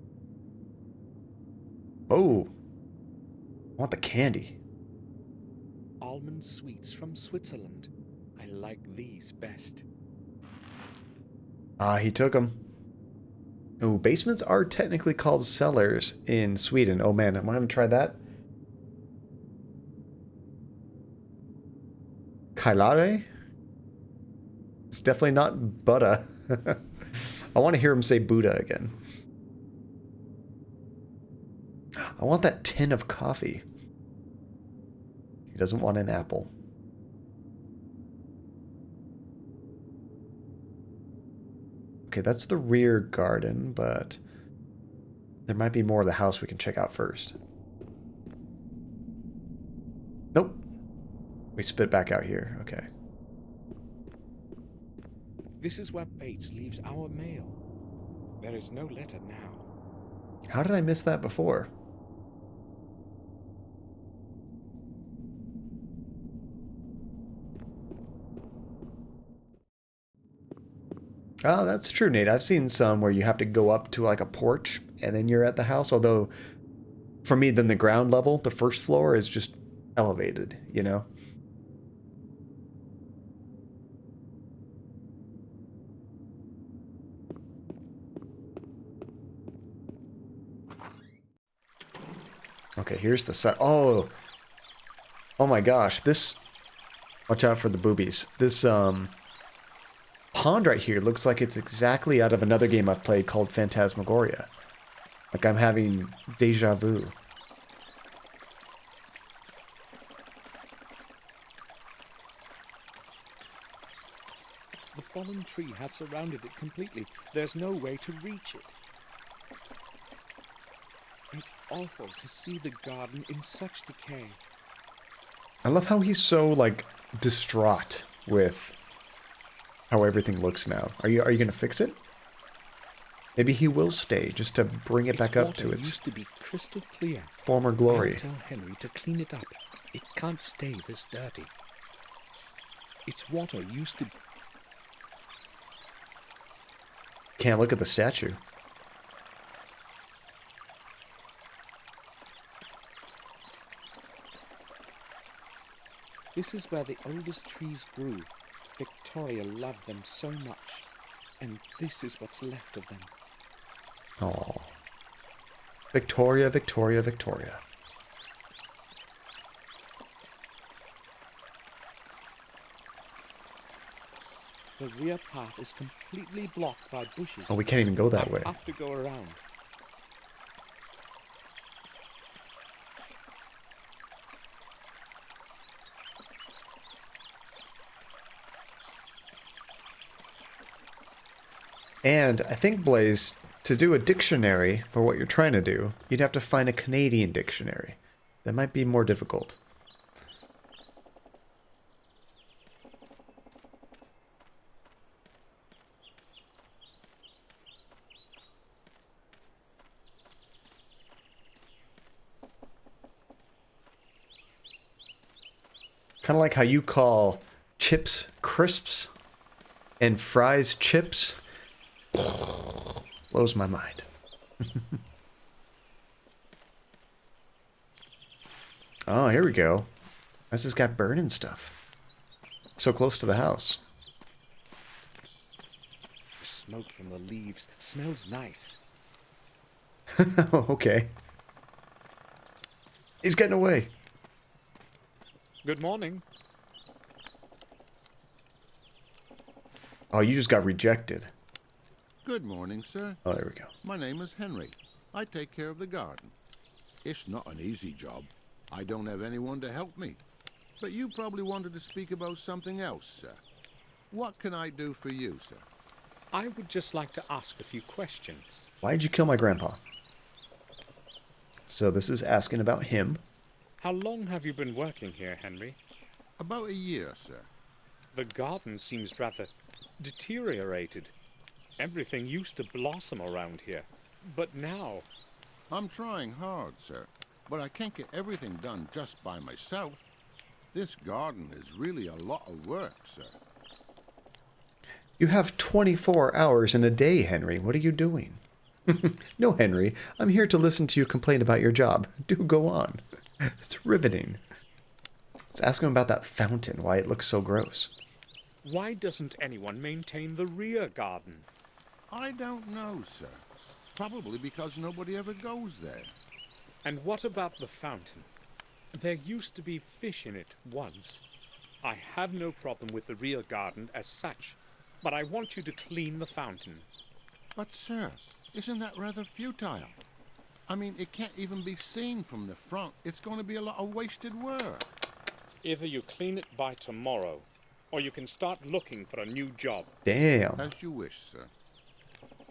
Oh. I want the candy. Almond sweets from Switzerland. I like these best. Ah, he took them. Oh, basements are technically called cellars in Sweden. Oh man, am I going to try that? Kailare? It's definitely not Buddha. I want to hear him say Buddha again. I want that tin of coffee. He doesn't want an apple. Okay, that's the rear garden, but there might be more of the house we can check out first. Nope. We spit back out here. Okay. This is where Bates leaves our mail. There is no letter now. How did I miss that before? Oh, that's true, Nate. I've seen some where you have to go up to like a porch and then you're at the house. Although, for me, then the ground level, the first floor is just elevated, you know? Okay, here's the side. Oh, oh my gosh. This, watch out for the boobies. This, pond right here looks like it's exactly out of another game I've played called Phantasmagoria. Like I'm having deja vu. The fallen tree has surrounded it completely. There's no way to reach it. It's awful to see the garden in such decay. I love how he's so, like, distraught with how everything looks now. Are you gonna fix it? Maybe he will stay just to bring it back up to its used to be crystal clear. former glory. I'll tell Henry to clean it up. It can't stay this dirty. Its water used to... Can't look at the statue. This is where the oldest trees grew. Victoria loved them so much. And this is what's left of them. Oh, Victoria, Victoria, Victoria. The rear path is completely blocked by bushes. Oh, we can't even go that way. I have to go around. And I think, Blaze, to do a dictionary for what you're trying to do, you'd have to find a Canadian dictionary. That might be more difficult. Kind of like how you call chips crisps and fries chips. Blows my mind. Oh, here we go. This has got burning stuff. So close to the house. The smoke from the leaves smells nice. Okay. He's getting away. Good morning. Oh, you just got rejected. Good morning, sir. Oh, there we go. My name is Henry. I take care of the garden. It's not an easy job. I don't have anyone to help me. But you probably wanted to speak about something else, sir. What can I do for you, sir? I would just like to ask a few questions. Why did you kill my grandpa? So this is asking about him. How long have you been working here, Henry? About a year, sir. The garden seems rather deteriorated. Everything used to blossom around here, but now... I'm trying hard, sir, but I can't get everything done just by myself. This garden is really a lot of work, sir. You have 24 hours in a day, Henry. What are you doing? No, Henry. I'm here to listen to you complain about your job. Do go on. It's riveting. Let's ask him about that fountain, why it looks so gross. Why doesn't anyone maintain the rear garden? I don't know, sir. Probably because nobody ever goes there. And what about the fountain? There used to be fish in it once. I have no problem with the rear garden as such, but I want you to clean the fountain. But, sir, isn't that rather futile? I mean, it can't even be seen from the front. It's going to be a lot of wasted work. Either you clean it by tomorrow, or you can start looking for a new job. Damn. As you wish, sir.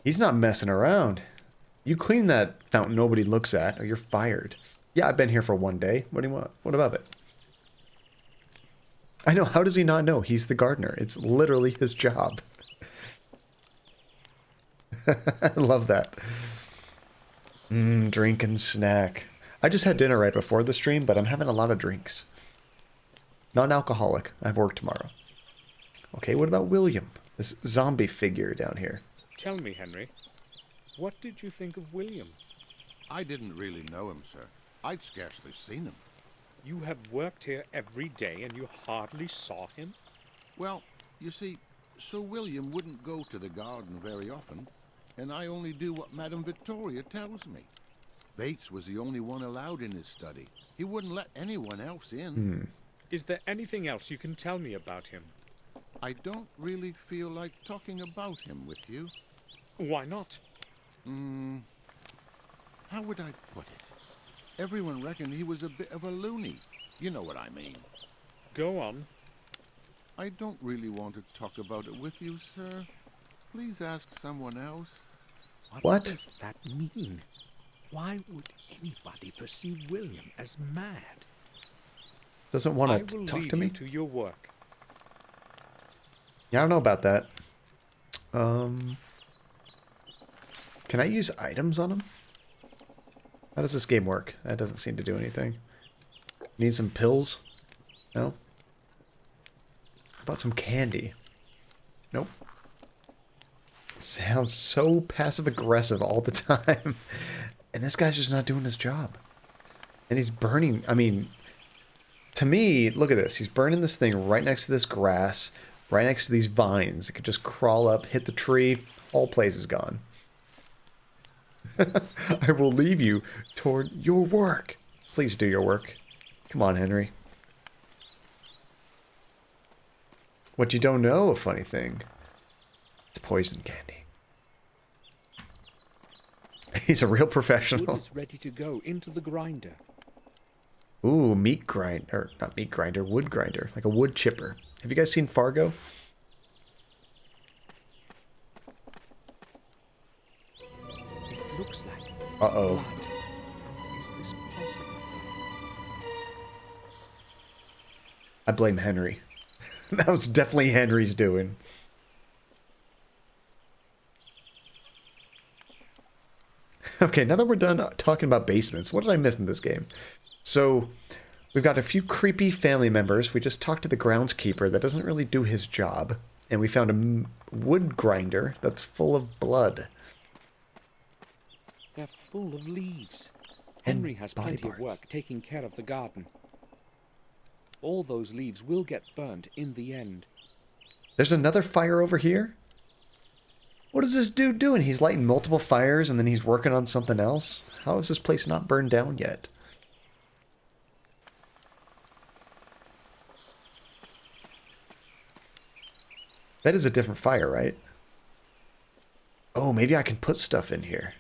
He's not messing around. You clean that fountain nobody looks at, or you're fired. Yeah, I've been here for one day. What do you want? What about it? I know, how does he not know? He's the gardener. It's literally his job. I love that. Drink and snack. I just had dinner right before the stream, but I'm having a lot of drinks. Non-alcoholic. I have work tomorrow. Okay, what about William? This zombie figure down here. Tell me, Henry, what did you think of William? I didn't really know him, sir. I'd scarcely seen him. You have worked here every day and you hardly saw him? Well, you see, Sir William wouldn't go to the garden very often, and I only do what Madame Victoria tells me. Bates was the only one allowed in his study. He wouldn't let anyone else in. Is there anything else you can tell me about him? I don't really feel like talking about him with you. Why not? How would I put it? Everyone reckoned he was a bit of a loony. You know what I mean. Go on. I don't really want to talk about it with you, sir. Please ask someone else. What? Does that mean? Why would anybody perceive William as mad? Doesn't I want will to talk leave to me? you to your work. Yeah, I don't know about that. Can I use items on him? How does this game work? That doesn't seem to do anything. Need some pills? No? How about some candy? Nope. Sounds so passive-aggressive all the time. And this guy's just not doing his job. And he's burning, I mean, to me, look at this. He's burning this thing right next to this grass, right next to these vines. It could just crawl up, hit the tree, whole place is gone. I will leave you toward your work. Please do your work. Come on, Henry. What you don't know, a funny thing. It's poison candy. He's a real Wood professional. is ready to go into the grinder. Ooh, meat grind, or not meat grinder, wood grinder, like a wood chipper. Have you guys seen Fargo? It looks like Uh-oh. blood. How is this possible? I blame Henry. That was definitely Henry's doing. Okay, now that we're done talking about basements, what did I miss in this game? So, we've got a few creepy family members. We just talked to the groundskeeper that doesn't really do his job. And we found a wood grinder that's full of blood. They're full of leaves. And Henry has body plenty of parts. work taking care of the garden. All those leaves will get burned in the end. There's another fire over here? What is this dude doing? He's lighting multiple fires and then he's working on something else? How is this place not burned down yet? That is a different fire, right? Oh, maybe I can put stuff in here.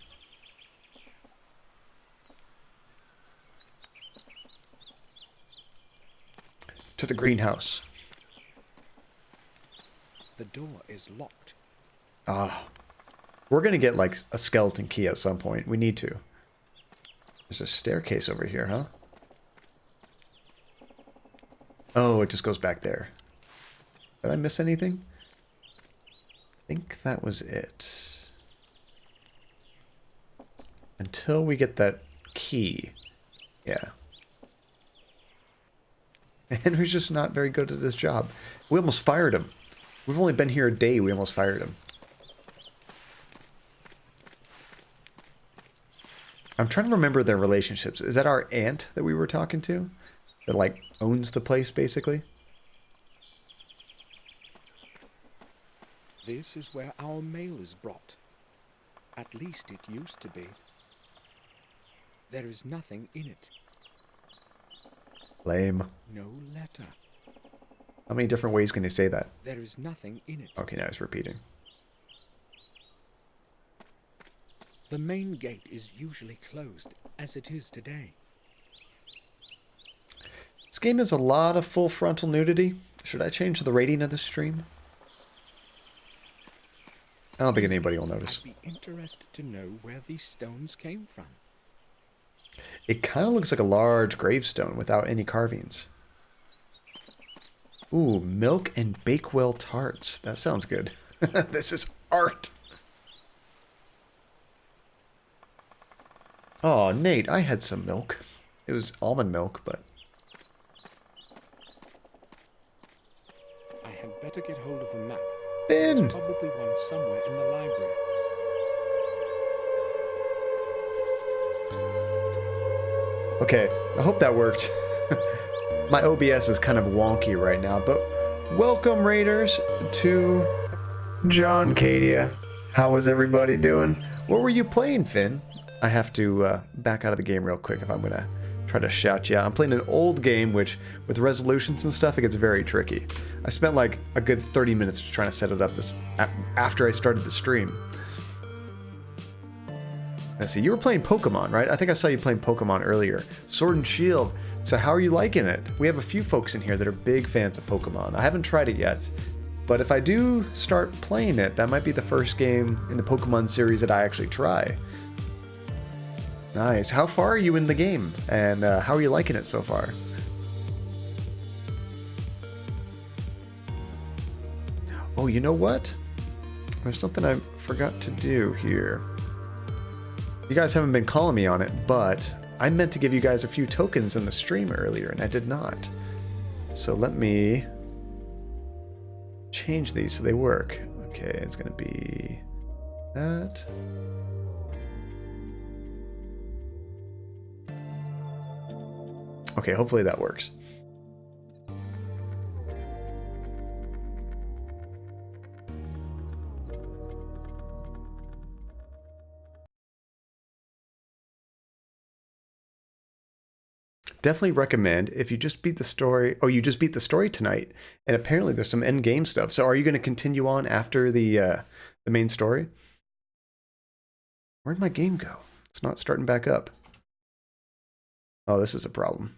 To the greenhouse. The door is locked. Ah. We're going to get, like, a skeleton key at some point. We need to. There's a staircase over here, huh? Oh, it just goes back there. Did I miss anything? I think that was it. Until we get that key. Yeah. Henry's just not very good at his job. We almost fired him. We've only been here a day, we almost fired him. I'm trying to remember their relationships. Is that our aunt that we were talking to? That, like, owns the place, basically? This is where our mail is brought. At least it used to be. There is nothing in it. Lame. No letter. How many different ways can they say that? There is nothing in it. Okay, now it's repeating. The main gate is usually closed, as it is today. This game has a lot of full frontal nudity. Should I change the rating of the stream? I don't think anybody will notice. I'd be interested to know where these stones came from. It kind of looks like a large gravestone without any carvings. Ooh, milk and Bakewell tarts. That sounds good. This is art. Oh, Nate, I had some milk. It was almond milk, but... I had better get hold of a map. Ben! There's probably one somewhere in the library. Okay, I hope that worked. My OBS is kind of wonky right now, but welcome, Raiders, to John Cadia. How was everybody doing? What were you playing, Finn? I have to back out of the game real quick if I'm going to try to shout you out. I'm playing an old game, which, with resolutions and stuff, it gets very tricky. I spent like a good 30 minutes just trying to set it up after I started the stream. Let's see, you were playing Pokemon, right? I think I saw you playing Pokemon earlier. Sword and Shield. So how are you liking it? We have a few folks in here that are big fans of Pokemon. I haven't tried it yet, but if I do start playing it, that might be the first game in the Pokemon series that I actually try. Nice. How far are you in the game? And how are you liking it so far? Oh, you know what? There's something I forgot to do here. You guys haven't been calling me on it, but I meant to give you guys a few tokens in the stream earlier, and I did not. So let me change these so they work. Okay, it's going to be that. Okay, hopefully that works. Definitely recommend if you just beat the story. Oh, you just beat the story tonight, and apparently there's some end game stuff. So are you going to continue on after the main story? Where'd my game go? It's not starting back up. Oh, this is a problem.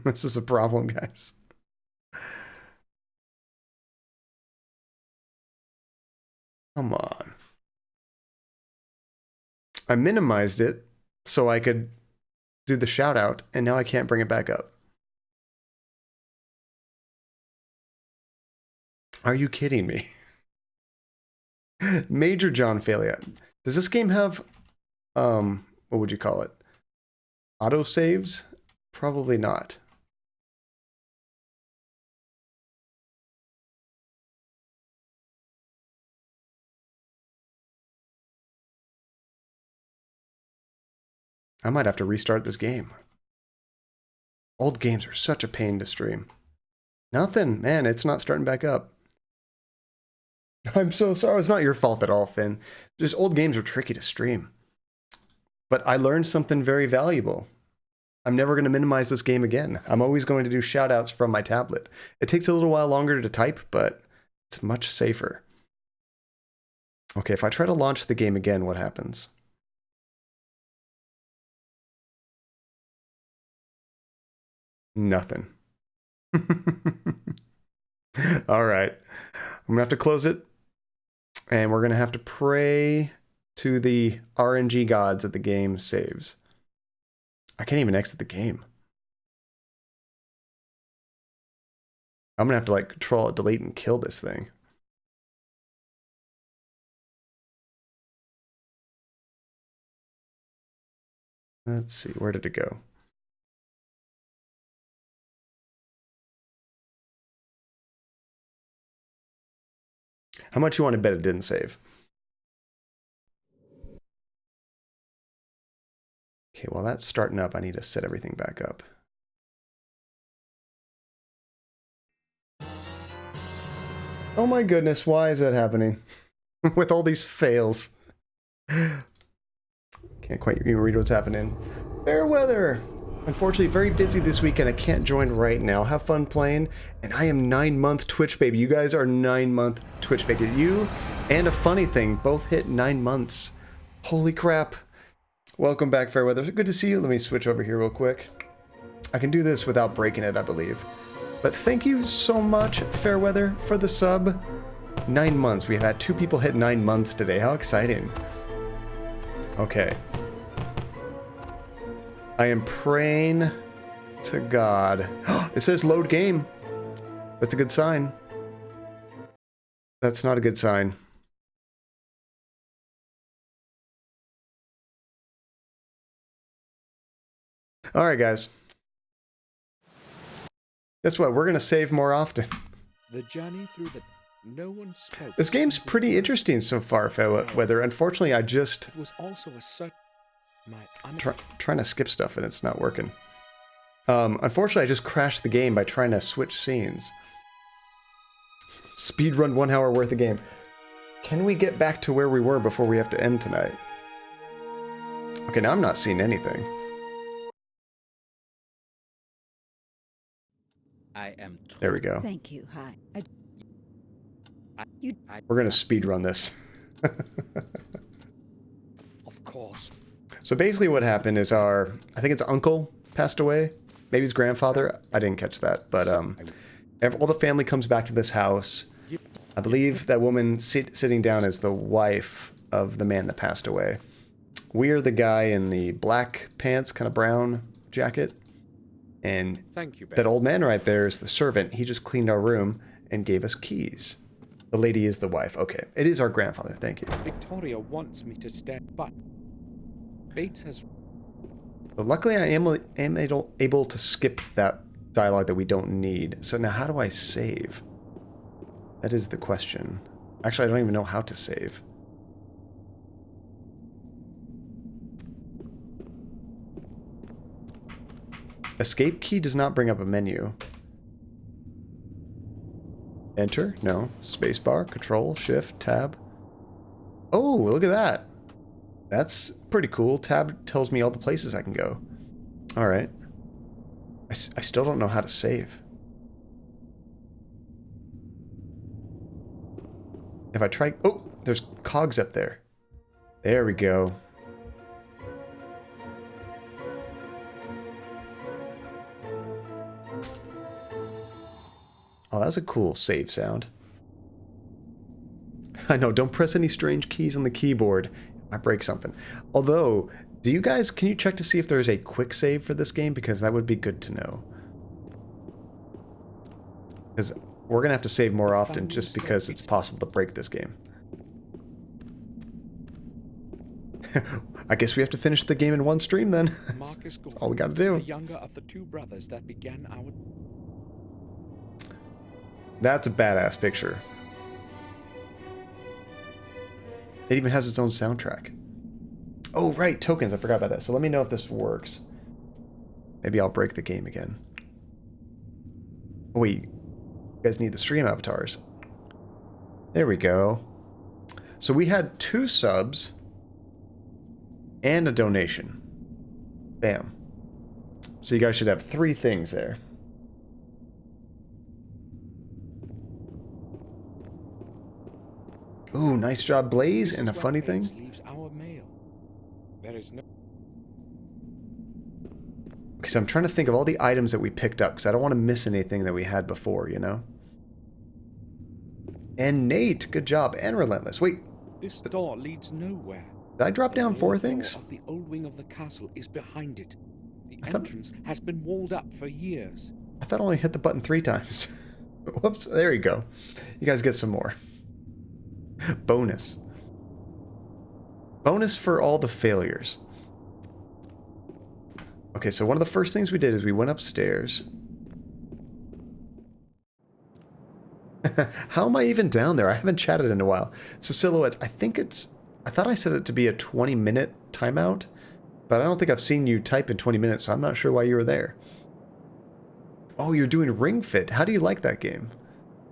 This is a problem, guys. Come on. I minimized it so I could do the shout out, and now I can't bring it back up. Are you kidding me? Major John failure. Does this game have what would you call it? Auto saves? Probably not. I might have to restart this game. Old games are such a pain to stream. Nothing, man, it's not starting back up. I'm so sorry. It's not your fault at all, Finn. Just old games are tricky to stream. But I learned something very valuable. I'm never going to minimize this game again. I'm always going to do shoutouts from my tablet. It takes a little while longer to type, but it's much safer. Okay, if I try to launch the game again, what happens? Nothing. All right. I'm going to have to close it. And we're going to have to pray to the RNG gods that the game saves. I can't even exit the game. I'm going to have to like Control, Delete, and kill this thing. Let's see, where did it go? How much you want to bet it didn't save? Okay, while that's starting up, I need to set everything back up. Oh my goodness, why is that happening? With all these fails. Can't quite even read what's happening. Fair weather! Unfortunately, very busy this weekend. I can't join right now. Have fun playing. And I am 9-month Twitch baby. You guys are 9-month Twitch baby. You and a funny thing both hit 9 months. Holy crap. Welcome back, Fairweather. Good to see you. Let me switch over here real quick. I can do this without breaking it, I believe. But thank you so much, Fairweather, for the sub. 9 months. We've had 2 people hit 9 months today. How exciting. Okay. I am praying to God. It says load game. That's a good sign. That's not a good sign. All right, guys. Guess what? We're going to save more often. The journey through the... No one spoke. This game's pretty interesting so far, Fairweather. Unfortunately, I just... It was also a certain... trying to skip stuff and it's not working. Unfortunately, I just crashed the game by trying to switch scenes. Speedrun 1 hour worth of game. Can we get back to where we were before we have to end tonight? Okay, now I'm not seeing anything. I am. There we go. Thank you. Hi. We're gonna speedrun this. Of course. So basically what happened is I think it's uncle passed away. Maybe his grandfather. I didn't catch that. But all the family comes back to this house. I believe that woman sitting down is the wife of the man that passed away. We're the guy in the black pants, kind of brown jacket. And Thank you, Ben. that old man right there is the servant. He just cleaned our room and gave us keys. The lady is the wife. Okay. It is our grandfather. Thank you. Victoria wants me to stay, but Bates has... But luckily, I am able to skip that dialogue that we don't need. So now how do I save? That is the question. Actually, I don't even know how to save. Escape key does not bring up a menu. Enter? No. Spacebar, Control, Shift, Tab. Oh, look at that. That's pretty cool. Tab tells me all the places I can go. Alright. I still don't know how to save. If I try... Oh, there's cogs up there. There we go. Oh, that's a cool save sound. I know, don't press any strange keys on the keyboard. I break something. Although, can you check to see if there's a quick save for this game? Because that would be good to know. Because we're going to have to save more often just because it's possible to break this game. I guess we have to finish the game in one stream then. That's all we got to do. The younger of the 2 brothers that began our... That's a badass picture. It even has its own soundtrack. Oh, right, tokens. I forgot about that. So let me know if this works. Maybe I'll break the game again. Oh, wait, you guys need the stream avatars. There we go. So we had 2 subs and a donation. Bam. So you guys should have 3 things there. Ooh, nice job, Blaze. This And a is where funny Bates thing. leaves our mail. There is no... Because I'm trying to think of all the items that we picked up, because I don't want to miss anything that we had before, you know? And Nate, good job. And Relentless. Wait, This door leads nowhere. did I drop down The 4 lower floor things? of the old wing of the castle is behind it. The I thought- entrance has been walled up for years. I thought I only hit the button 3 times. Whoops, there you go. You guys get some more. Bonus. Bonus for all the failures. Okay, so one of the first things we did is we went upstairs. How am I even down there? I haven't chatted in a while. So Silhouettes, I think it's... I thought I set it to be a 20-minute timeout, but I don't think I've seen you type in 20 minutes, so I'm not sure why you were there. Oh, you're doing Ring Fit. How do you like that game?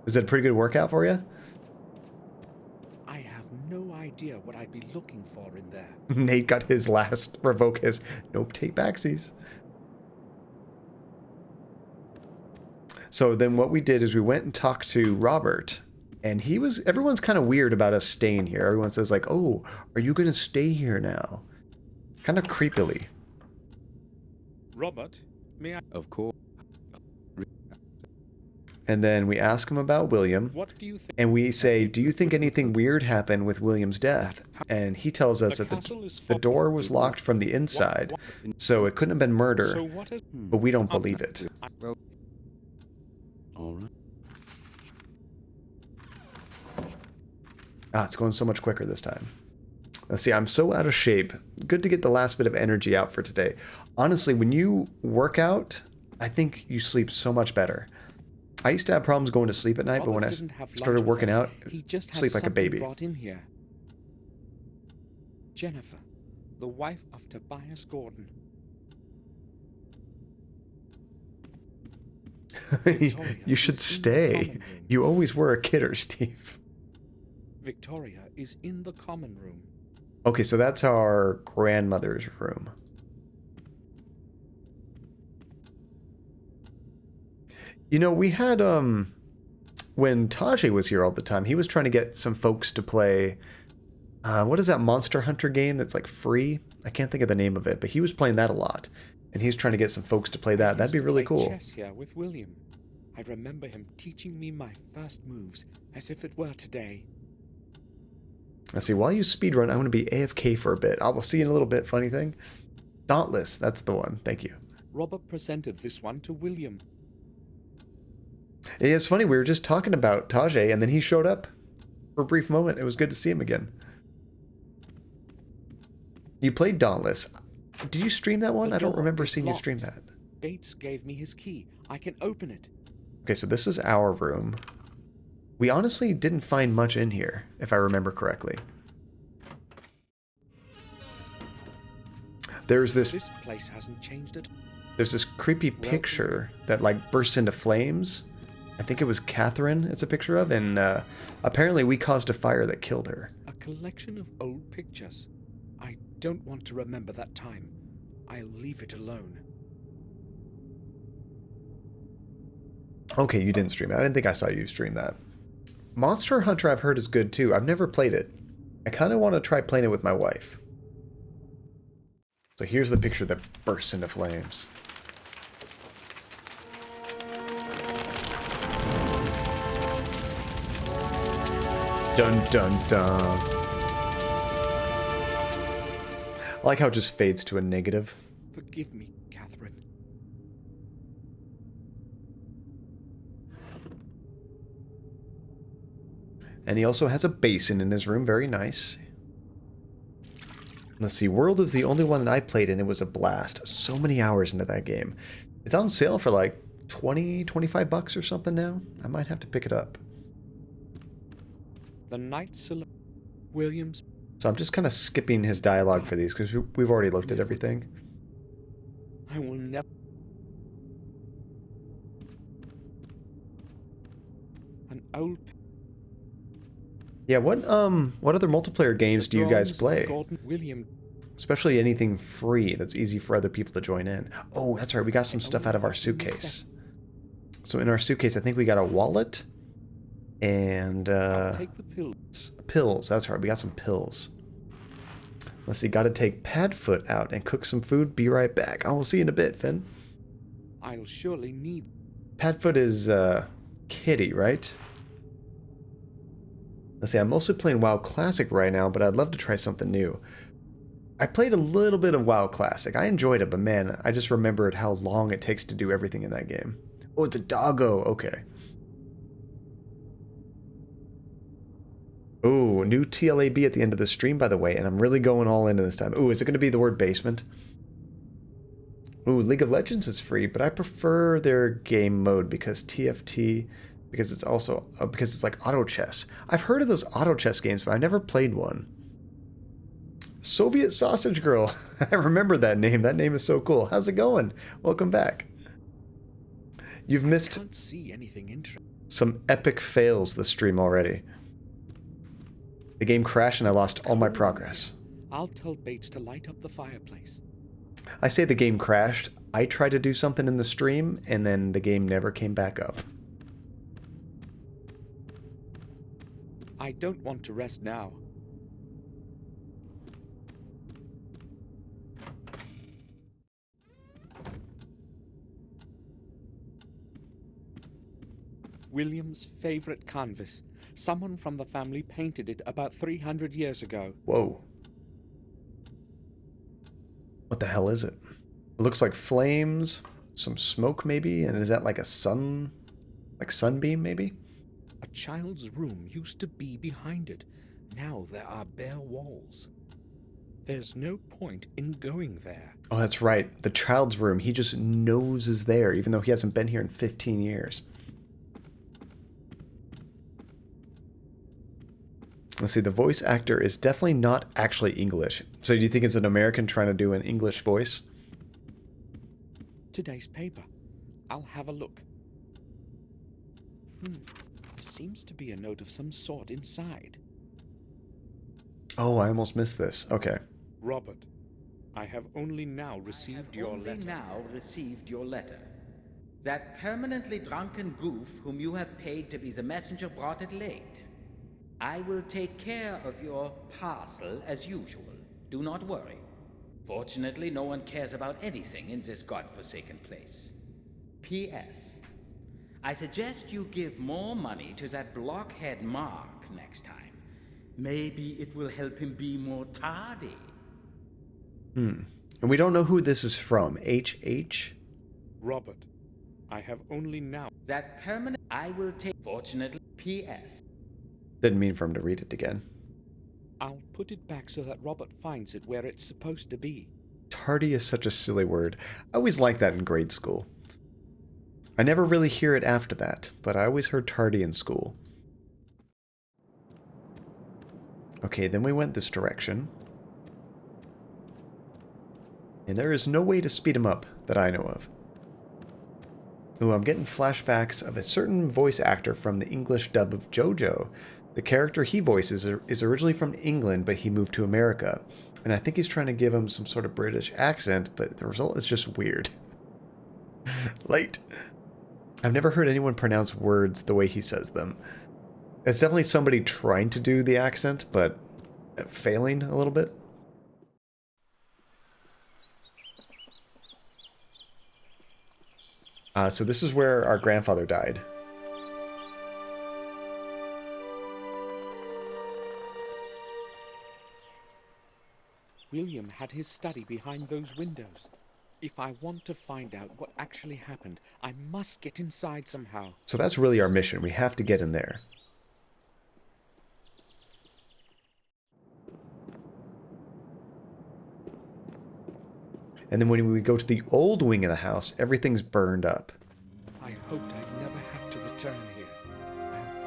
Is it a pretty good workout for you? I have no idea what I'd be looking for in there. Nate got his last revoke his nope, take backsies. So then what we did is we went and talked to Robert, and everyone's kind of weird about us staying here. Everyone says like, "Oh, are you going to stay here now?" Kind of creepily. Robert, may I... Of course. And then we ask him about William, What do you think? and we say, "Do you think anything weird happened with William's death?" And he tells us that the door was locked from the inside, so it couldn't have been So murder, what is... but we don't believe it. Well, all right. Ah, it's going so much quicker this time. Let's see, I'm so out of shape. Good to get the last bit of energy out for today. Honestly, when you work out, I think you sleep so much better. I used to have problems going to sleep at night, but when I didn't have lunch started with working us. out, He just had sleep like a something baby. brought in here. Jennifer, the wife of Tobias Gordon. Victoria You should is in the stay. common room. You always were a kidder, Steve. Victoria is in the common room. Okay, so that's our grandmother's room. You know, we had, when Tajay was here all the time, he was trying to get some folks to play, what is that Monster Hunter game that's like free? I can't think of the name of it, but he was playing that a lot. And he was trying to get some folks to play that. That'd be used to really play cool. Chess here with William. I remember him teaching me my first moves as if it were today. Let's see, while you speedrun, I'm going to be AFK for a bit. I will see you in a little bit, funny thing. Dauntless, that's the one. Thank you. Robert presented this one to William. Yeah, it's funny, we were just talking about Tajay, and then he showed up for a brief moment. It was good to see him again. You played Dauntless. Did you stream that one? The I don't door remember is seeing you locked. stream that. Bates gave me his key. I can open it. Okay, so this is our room. We honestly didn't find much in here, if I remember correctly. There's this place hasn't changed at all. There's this creepy picture that like bursts into flames. I think it was Catherine it's a picture of, and apparently we caused a fire that killed her. A collection of old pictures. I don't want to remember that time. I'll leave it alone. Okay, you didn't stream it. I didn't think I saw you stream that. Monster Hunter I've heard is good too. I've never played it. I kind of want to try playing it with my wife. So here's the picture that bursts into flames. Dun dun dun. I like how it just fades to a negative. Forgive me, Catherine. And he also has a basin in his room, very nice. Let's see, World is the only one that I played and it was a blast. So many hours into that game. It's on sale for like 20, 25 bucks or something now. I might have to pick it up. The Night Williams. So I'm just kind of skipping his dialogue for these because we've already looked at everything. I will never. An old. Yeah, what other multiplayer games do you guys drawings of play? Gordon William. Especially anything free that's easy for other people to join in. Oh, that's right. We got some stuff out of our suitcase. So in our suitcase, I think we got a wallet and Take the pill. pills. That's right. We got some pills. Let's see. Got to take Padfoot out and cook some food. Be right back. I will see you in a bit, Finn. I'll surely need. Padfoot is Kitty, right? Let's see. I'm mostly playing WoW Classic right now, but I'd love to try something new. I played a little bit of WoW Classic. I enjoyed it, but man, I just remembered how long it takes to do everything in that game. Oh, it's a doggo. Okay. Ooh, new TLAB at the end of the stream, by the way, and I'm really going all in this time. Ooh, is it going to be the word basement? Ooh, League of Legends is free, but I prefer their game mode because TFT, because it's also, because it's like auto chess. I've heard of those auto chess games, but I've never played one. Soviet Sausage Girl. I remember that name. That name is so cool. How's it going? Welcome back. You've missed Can't see anything interesting. some epic fails this stream already. The game crashed and I lost all my progress. I'll tell Bates to light up the fireplace. I say the game crashed. I tried to do something in the stream and then the game never came back up. I don't want to rest now. William's favorite canvas. Someone from the family painted it about 300 years ago. Whoa. What the hell is it? It looks like flames, some smoke maybe, and is that like a sun, like sunbeam maybe? A child's room used to be behind it. Now there are bare walls. There's no point in going there. Oh, that's right. The child's room, he just knows is there, even though he hasn't been here in 15 years. Let's see, the voice actor is definitely not actually English. So do you think it's an American trying to do an English voice? Today's paper. I'll have a look. Seems to be a note of some sort inside. Oh, I almost missed this. Okay. Robert, I have only now received your letter. Now received your letter. That permanently drunken goof whom you have paid to be the messenger brought it late. I will take care of your parcel as usual. Do not worry. Fortunately, no one cares about anything in this godforsaken place. P.S. I suggest you give more money to that blockhead Mark next time. Maybe it will help him be more tardy. And we don't know who this is from. H.H.? Robert, I have only now. That permanent I will take. Fortunately, P.S. Didn't mean for him to read it again. I'll put it back so that Robert finds it where it's supposed to be. Tardy is such a silly word. I always liked that in grade school. I never really hear it after that, but I always heard tardy in school. Okay, then we went this direction. And there is no way to speed him up that I know of. Ooh, I'm getting flashbacks of a certain voice actor from the English dub of JoJo. The character he voices is originally from England, but he moved to America. And I think he's trying to give him some sort of British accent, but the result is just weird. Late. I've never heard anyone pronounce words the way he says them. It's definitely somebody trying to do the accent, but failing a little bit. So this is where our grandfather died. William had his study behind those windows. If I want to find out what actually happened, I must get inside somehow. So that's really our mission. We have to get in there. And then when we go to the old wing of the house, everything's burned up. I hoped I'd never have to return here.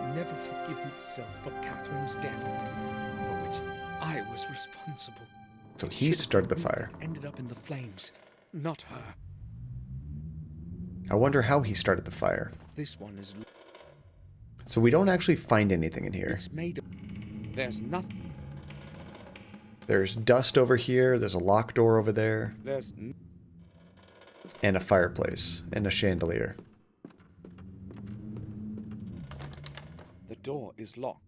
I'll never forgive myself for Catherine's death, for which I was responsible. So he started the fire. Ended up in the flames, not her. I wonder how he started the fire. This one is. So we don't actually find anything in here. It's made of. There's nothing. There's dust over here. There's a locked door over there. There's And a fireplace. And a chandelier. the door is locked.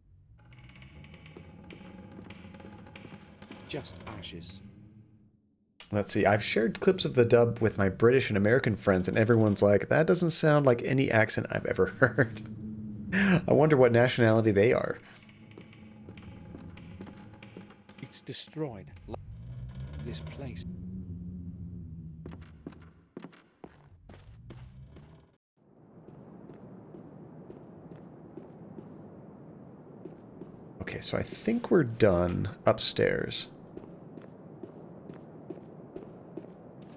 Just ashes. Let's see. I've shared clips of the dub with my British and American friends, and everyone's like, that doesn't sound like any accent I've ever heard. I wonder what nationality they are. It's destroyed. This place. Okay, so I think we're done upstairs.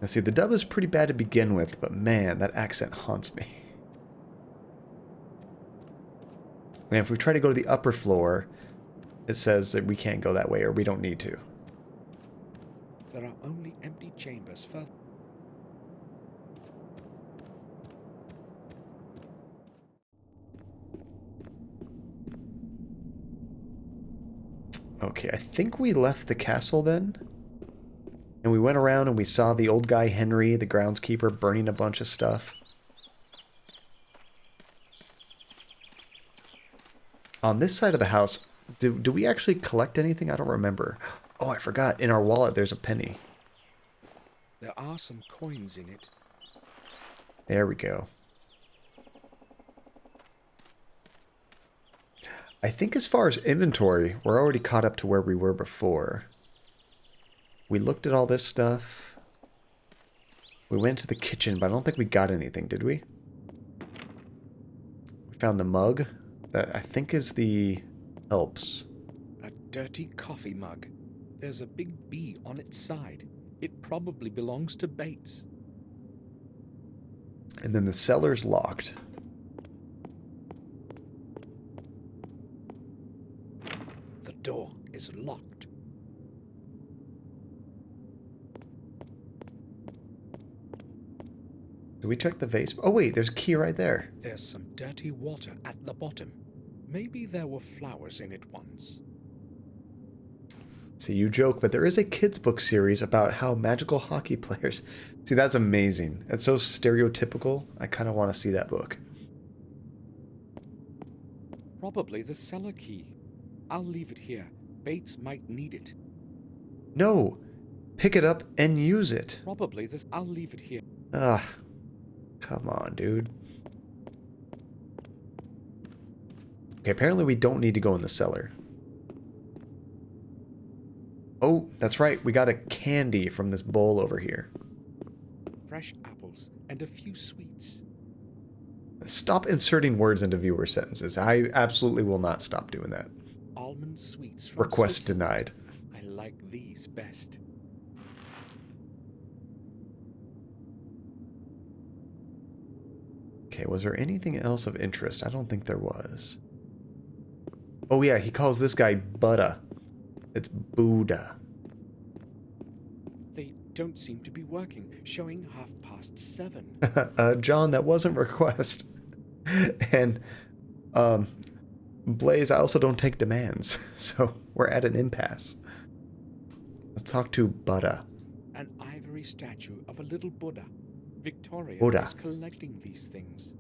Let's see, the dub is pretty bad to begin with, but man, that accent haunts me. And if we try to go to the upper floor, it says that we can't go that way, or we don't need to. There are only empty chambers further. Okay, I think we left the castle then. And we went around and we saw the old guy Henry, the groundskeeper, burning a bunch of stuff. On this side of the house, do we actually collect anything? I don't remember. Oh, I forgot. In our wallet, there's a penny. There are some coins in it. There we go. I think as far as inventory, we're already caught up to where we were before. We looked at all this stuff. We went to the kitchen, but I don't think we got anything, did we? We found the mug. That I think is the helps. A dirty coffee mug. There's a big B on its side. It probably belongs to Bates. And then the cellar's locked. The door is locked. Do we check the vase? Oh wait, there's a key right there. There's some dirty water at the bottom. Maybe there were flowers in it once. See, you joke, but there is a kids' book series about how magical hockey players... See, that's amazing. That's so stereotypical. I kind of want to see that book. Probably the cellar key. I'll leave it here. Bates might need it. No! Pick it up and use it. Probably this. I'll leave it here. Ugh. Come on, dude. Okay, apparently we don't need to go in the cellar. Oh, that's right. We got a candy from this bowl over here. Fresh apples and a few sweets. Stop inserting words into viewer sentences. I absolutely will not stop doing that. Almond sweets from Request Switzerland. denied. I like these best. Okay, was there anything else of interest? I don't think there was. Oh yeah, he calls this guy Buddha. It's Buddha. They don't seem to be working, showing 7:30. John, that wasn't request. And, Blaze, I also don't take demands. So, we're at an impasse. Let's talk to Buddha. An ivory statue of a little Buddha. Victoria Buddha. is collecting these things.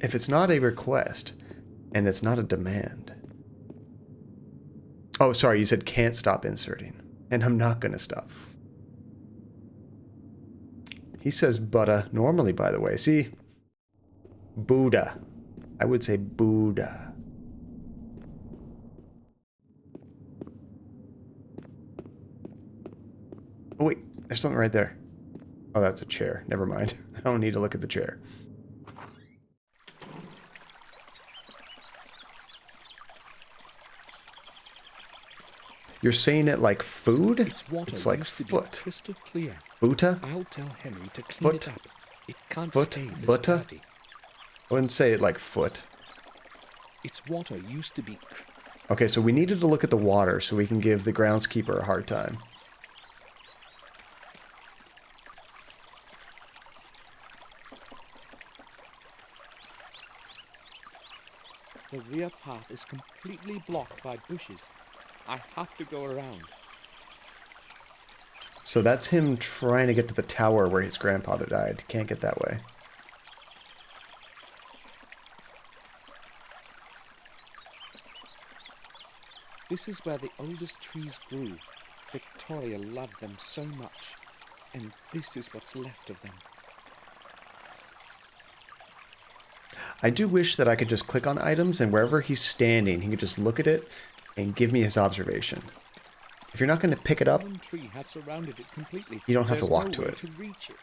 If it's not a request, and it's not a demand... Oh, sorry, you said can't stop inserting. And I'm not gonna stop. He says Buddha normally, by the way. See? Buddha. I would say Buddha. Oh, wait. There's something right there. Oh, that's a chair. Never mind. I don't need to look at the chair. You're saying it like food? Its water It's like used to be foot. crystal clear. Buddha? I'll tell Henry to clean Foot? it up. It can't Foot? stay this Butter? dirty. I wouldn't say it like foot. Its water used to be... Okay, so we needed to look at the water so we can give the groundskeeper a hard time. The The rear path is completely blocked by bushes. I have to go around. So that's him trying to get to the tower where his grandfather died. Can't get that way. This is where the oldest trees grew. Victoria loved them so much, and this is what's left of them. I do wish that I could just click on items and wherever he's standing, he could just look at it and give me his observation. If you're not going to pick it up, One tree has surrounded it completely. you don't have to There's walk no to way it. to reach it.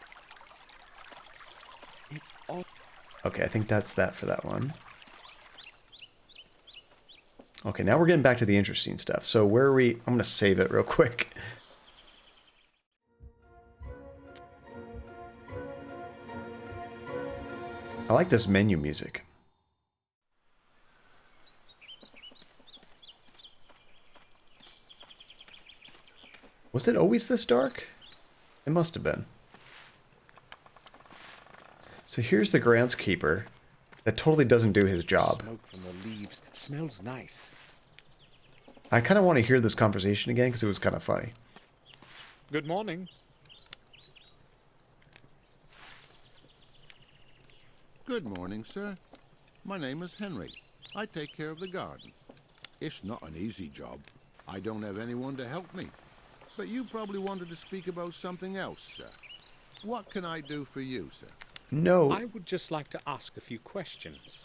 It's odd. Okay, I think that's that for that one. Okay, now we're getting back to the interesting stuff. So where are we? I'm going to save it real quick. I like this menu music. Was it always this dark? It must have been. So here's the groundskeeper that totally doesn't do his job. Smoke from the leaves smells nice. I kind of want to hear this conversation again because it was kind of funny. Good morning. Good morning, sir. My name is Henry. I take care of the garden. It's not an easy job. I don't have anyone to help me. But you probably wanted to speak about something else, sir. What can I do for you, sir? No, I would just like to ask a few questions.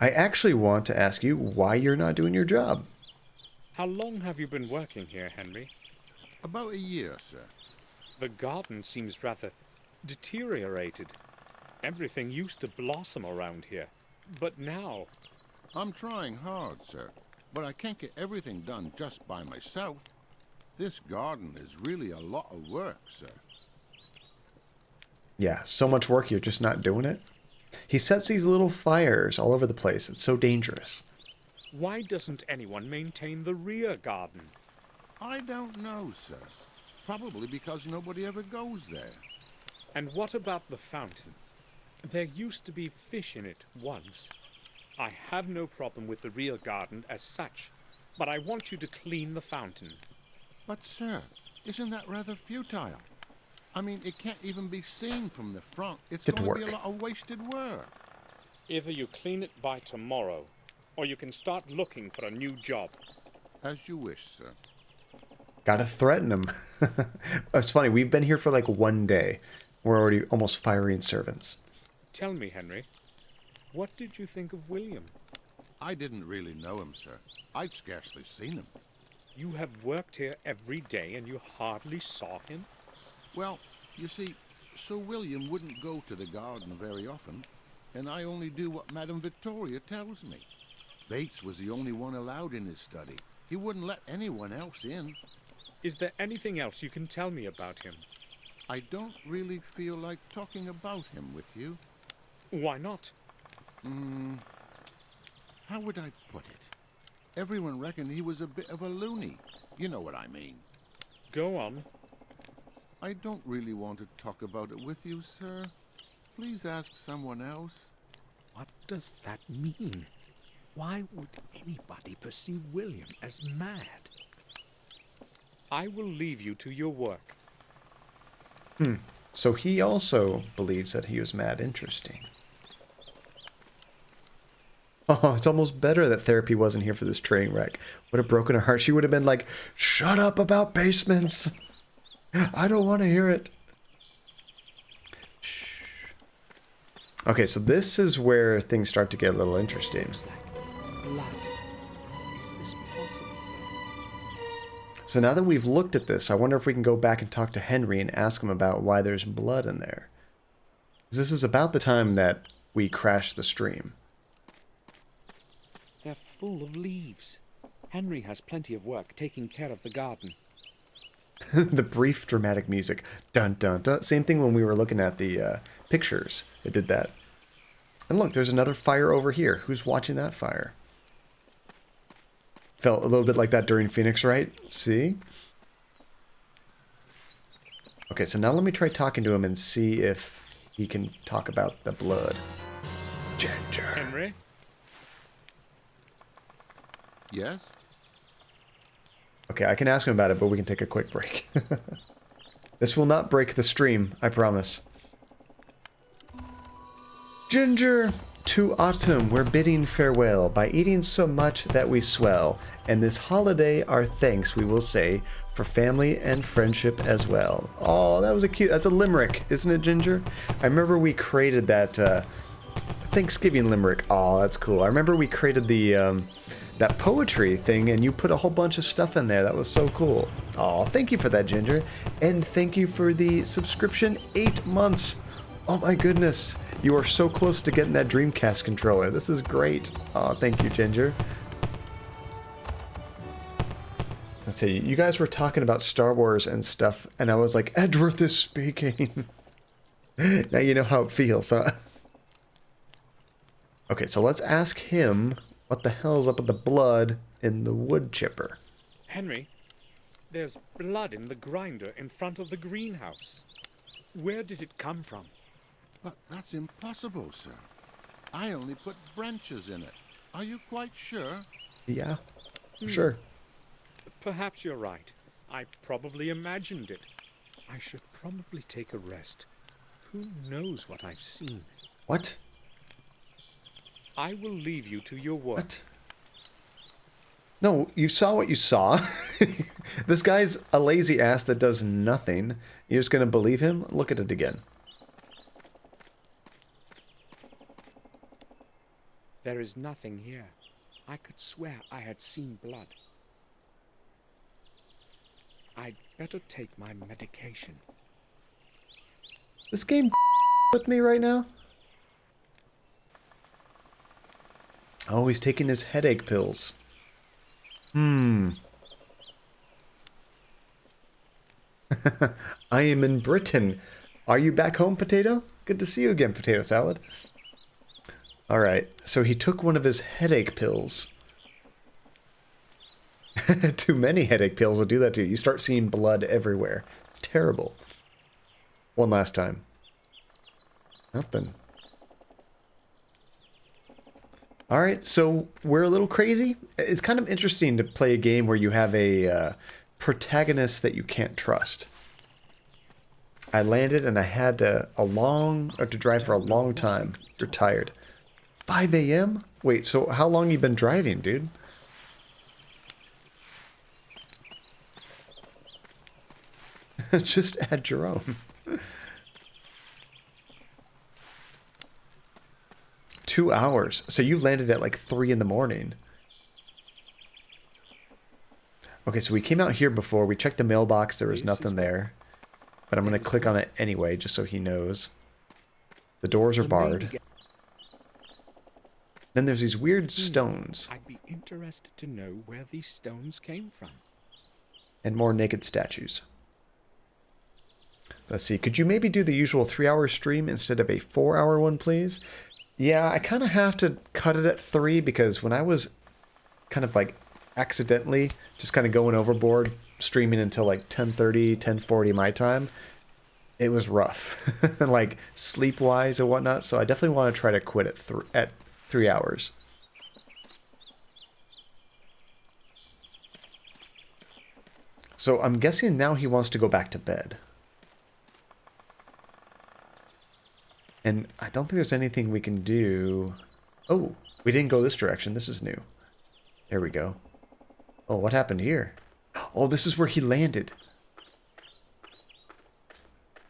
I actually want to ask you why you're not doing your job. How long have you been working here, Henry? About a year, sir. The garden seems rather deteriorated. Everything used to blossom around here, but now... I'm trying hard, sir. But I can't get everything done just by myself. This garden is really a lot of work, sir. Yeah, so much work, you're just not doing it. He sets these little fires all over the place. It's so dangerous. Why doesn't anyone maintain the rear garden? I don't know, sir. Probably because nobody ever goes there. And what about the fountain? There used to be fish in it once. I have no problem with the rear garden as such, but I want you to clean the fountain. But, sir, isn't that rather futile? I mean, it can't even be seen from the front. It's Get to going to be work. a lot of wasted work. Either you clean it by tomorrow, or you can start looking for a new job. As you wish, sir. Gotta threaten him. It's funny, we've been here for like one day. We're already almost firing servants. Tell me, Henry, what did you think of William? I didn't really know him, sir. I'd scarcely seen him. You have worked here every day and you hardly saw him? Well, you see, Sir William wouldn't go to the garden very often, and I only do what Madame Victoria tells me. Bates was the only one allowed in his study. He wouldn't let anyone else in. Is there anything else you can tell me about him? I don't really feel like talking about him with you. Why not? How would I put it? Everyone reckoned he was a bit of a loony. You know what I mean. Go on. I don't really want to talk about it with you, sir. Please ask someone else. What does that mean? Why would anybody perceive William as mad? I will leave you to your work. So he also believes that he was mad. Interesting. Oh, it's almost better that therapy wasn't here for this train wreck. Would have broken her heart. She would have been like, shut up about basements. I don't want to hear it. Shh. Okay, so this is where things start to get a little interesting. Looks like blood. Is this possible? So now that we've looked at this, I wonder if we can go back and talk to Henry and ask him about why there's blood in there. 'Cause this is about the time that we crashed the stream. They're full of leaves. Henry has plenty of work taking care of the garden. The brief dramatic music. Dun dun dun. Same thing when we were looking at the pictures. It did that. And look, there's another fire over here. Who's watching that fire? Felt a little bit like that during Phoenix, right? See? Okay, so now let me try talking to him and see if he can talk about the blood. Ginger. Henry, Yes? Okay, I can ask him about it, but we can take a quick break. This will not break the stream, I promise. Ginger, to autumn we're bidding farewell by eating so much that we swell, and this holiday our thanks we will say for family and friendship as well. Oh, that was that's a limerick, isn't it, Ginger? I remember we created that Thanksgiving limerick. Oh, that's cool. I remember we created the that poetry thing, and you put a whole bunch of stuff in there. That was so cool. Oh, thank you for that, Ginger, and thank you for the subscription. 8 months. Oh my goodness. You are so close to getting that Dreamcast controller. This is great. Oh, thank you, Ginger. Let's see. You guys were talking about Star Wars and stuff, and I was like, Edgeworth is speaking. Now you know how it feels, huh? Okay, so let's ask him what the hell is up with the blood in the wood chipper. Henry, there's blood in the grinder in front of the greenhouse. Where did it come from? But that's impossible, sir. I only put branches in it. Are you quite sure? Yeah, sure. Perhaps you're right. I probably imagined it. I should probably take a rest. Who knows what I've seen? What? I will leave you to your work. What? No, you saw what you saw. This guy's a lazy ass that does nothing. You're just gonna believe him? Look at it again. There is nothing here. I could swear I had seen blood. I'd better take my medication. This game with me right now? Oh, he's taking his headache pills. I am in Britain. Are you back home, Potato? Good to see you again, Potato Salad. Alright, so he took one of his headache pills. Too many headache pills will do that to you. You start seeing blood everywhere. It's terrible. One last time. Nothing. Alright, so we're a little crazy. It's kind of interesting to play a game where you have a protagonist that you can't trust. I landed and I had to drive for a long time. You're tired. 5 a.m.? Wait, so how long you been driving, dude? Just add your own. 2 hours. So you landed at like 3 in the morning. Okay, so we came out here before. We checked the mailbox. There was nothing there. But I'm going to click on it anyway, just so he knows. The doors are barred. Then there's these weird stones. I'd be interested to know where these stones came from. And more naked statues. Let's see. Could you maybe do the usual 3-hour stream instead of a 4-hour one, please? Yeah, I kind of have to cut it at 3 because when I was kind of like accidentally just kind of going overboard, streaming until like 10:30, 10:40 my time, it was rough. Like sleep-wise and whatnot, so I definitely want to try to quit at 3 hours. So I'm guessing now he wants to go back to bed. And I don't think there's anything we can do. Oh, we didn't go this direction. This is new. There we go. Oh, what happened here? Oh, this is where he landed.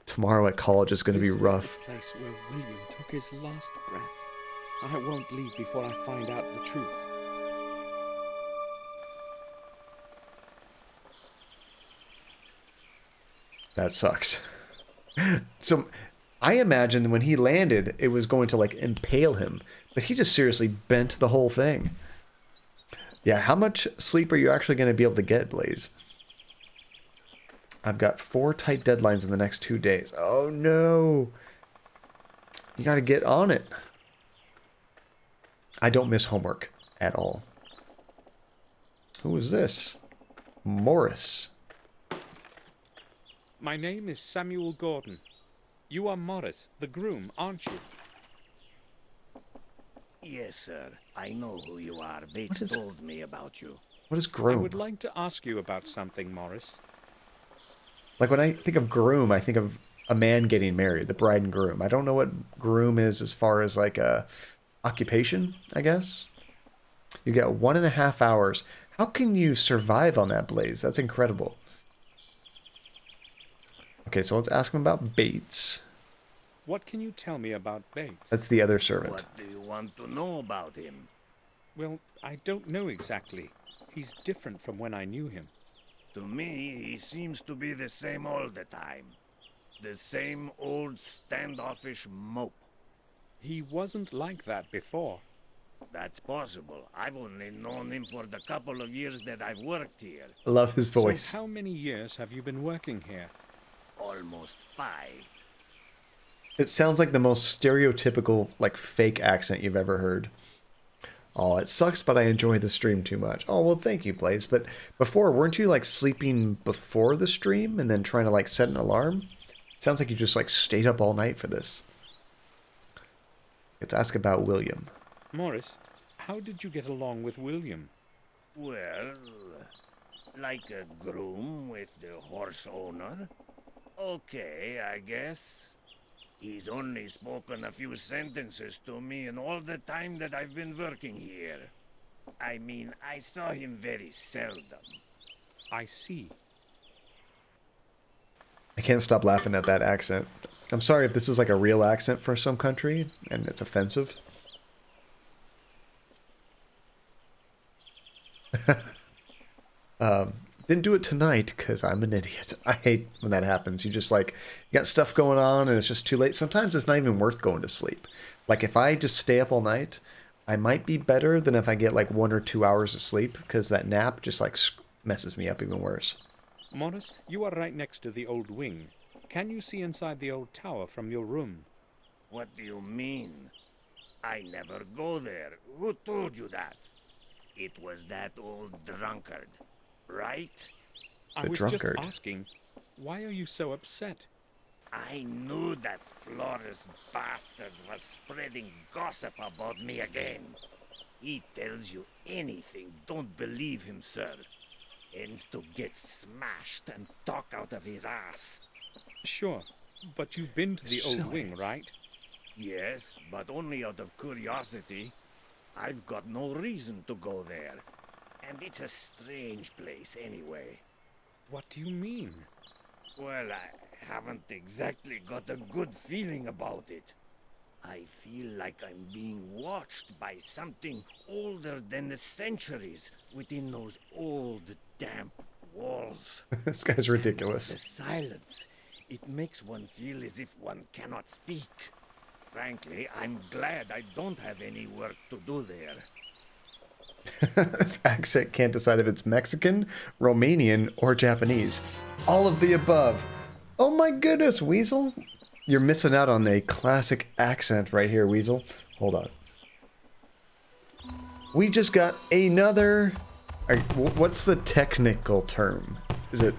Tomorrow at college is going to be rough. This is the place where William took his last breath. I won't leave before I find out the truth. That sucks. So I imagined when he landed, it was going to like impale him, but he just seriously bent the whole thing. Yeah, how much sleep are you actually going to be able to get, Blaze? I've got 4 tight deadlines in the next 2 days. Oh no! You got to get on it. I don't miss homework at all. Who is this? Morris. My name is Samuel Gordon. You are Morris, the groom, aren't you? Yes, sir. I know who you are. Bates told me about you. What is I groom? would like to ask you about something, Morris. Like when I think of groom, I think of a man getting married, the bride and groom. I don't know what groom is as far as like a occupation, I guess. You get 1.5 hours. How can you survive on that blaze? That's incredible. Okay, so let's ask him about Bates. What can you tell me about Bates? That's the other servant. What do you want to know about him? Well, I don't know exactly. He's different from when I knew him. To me, he seems to be the same all the time. The same old standoffish mope. He wasn't like that before. That's possible. I've only known him for the couple of years that I've worked here. I love his voice. So how many years have you been working here? Almost 5. It sounds like the most stereotypical, like, fake accent you've ever heard. Oh, it sucks, but I enjoy the stream too much. Oh, well, thank you, Blaze. But before, weren't you, like, sleeping before the stream and then trying to, like, set an alarm? Sounds like you just, like, stayed up all night for this. Let's ask about William. Morris, how did you get along with William? Well, like a groom with the horse owner. Okay, I guess. He's only spoken a few sentences to me in all the time that I've been working here. I mean, I saw him very seldom. I see. I can't stop laughing at that accent. I'm sorry if this is like a real accent for some country and it's offensive. Didn't do it tonight because I'm an idiot. I hate when that happens. You just like, you got stuff going on and it's just too late. Sometimes it's not even worth going to sleep. Like if I just stay up all night, I might be better than if I get like 1 or 2 hours of sleep because that nap just like messes me up even worse. Morris, you are right next to the old wing. Can you see inside the old tower from your room? What do you mean? I never go there. Who told you that? It was that old drunkard, right? I was just asking, why are you so upset? I knew that Flores bastard was spreading gossip about me again. He tells you anything, don't believe him, sir. Ends to get smashed and talk out of his ass. Sure, but you've been to the old wing, right? Yes, but only out of curiosity. I've got no reason to go there. And it's a strange place anyway. What do you mean? Well, I haven't exactly got a good feeling about it. I feel like I'm being watched by something older than the centuries within those old, damp walls. This guy's ridiculous. The silence, it makes one feel as if one cannot speak. Frankly, I'm glad I don't have any work to do there. This accent can't decide if it's Mexican, Romanian, or Japanese. All of the above. Oh my goodness, Weasel. You're missing out on a classic accent right here, Weasel. Hold on. We just got another... What's the technical term? Is it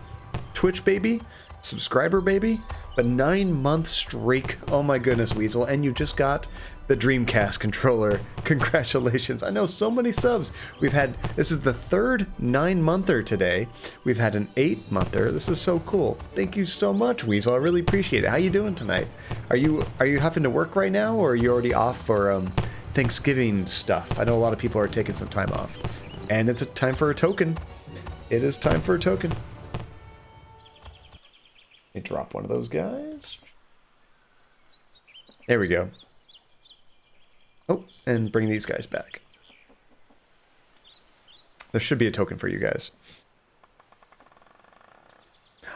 Twitch baby? Subscriber baby? But 9-month streak. Oh my goodness, Weasel. And you just got the Dreamcast controller. Congratulations. I know, so many subs. We've had, this is the third 9-monther today. We've had an 8-monther. This is so cool. Thank you so much, Weasel. I really appreciate it. How you doing tonight? Are you having to work right now, or are you already off for Thanksgiving stuff? I know a lot of people are taking some time off. And it's a time for a token. It is time for a token. Let me drop one of those guys. There we go. Oh, and bring these guys back. There should be a token for you guys.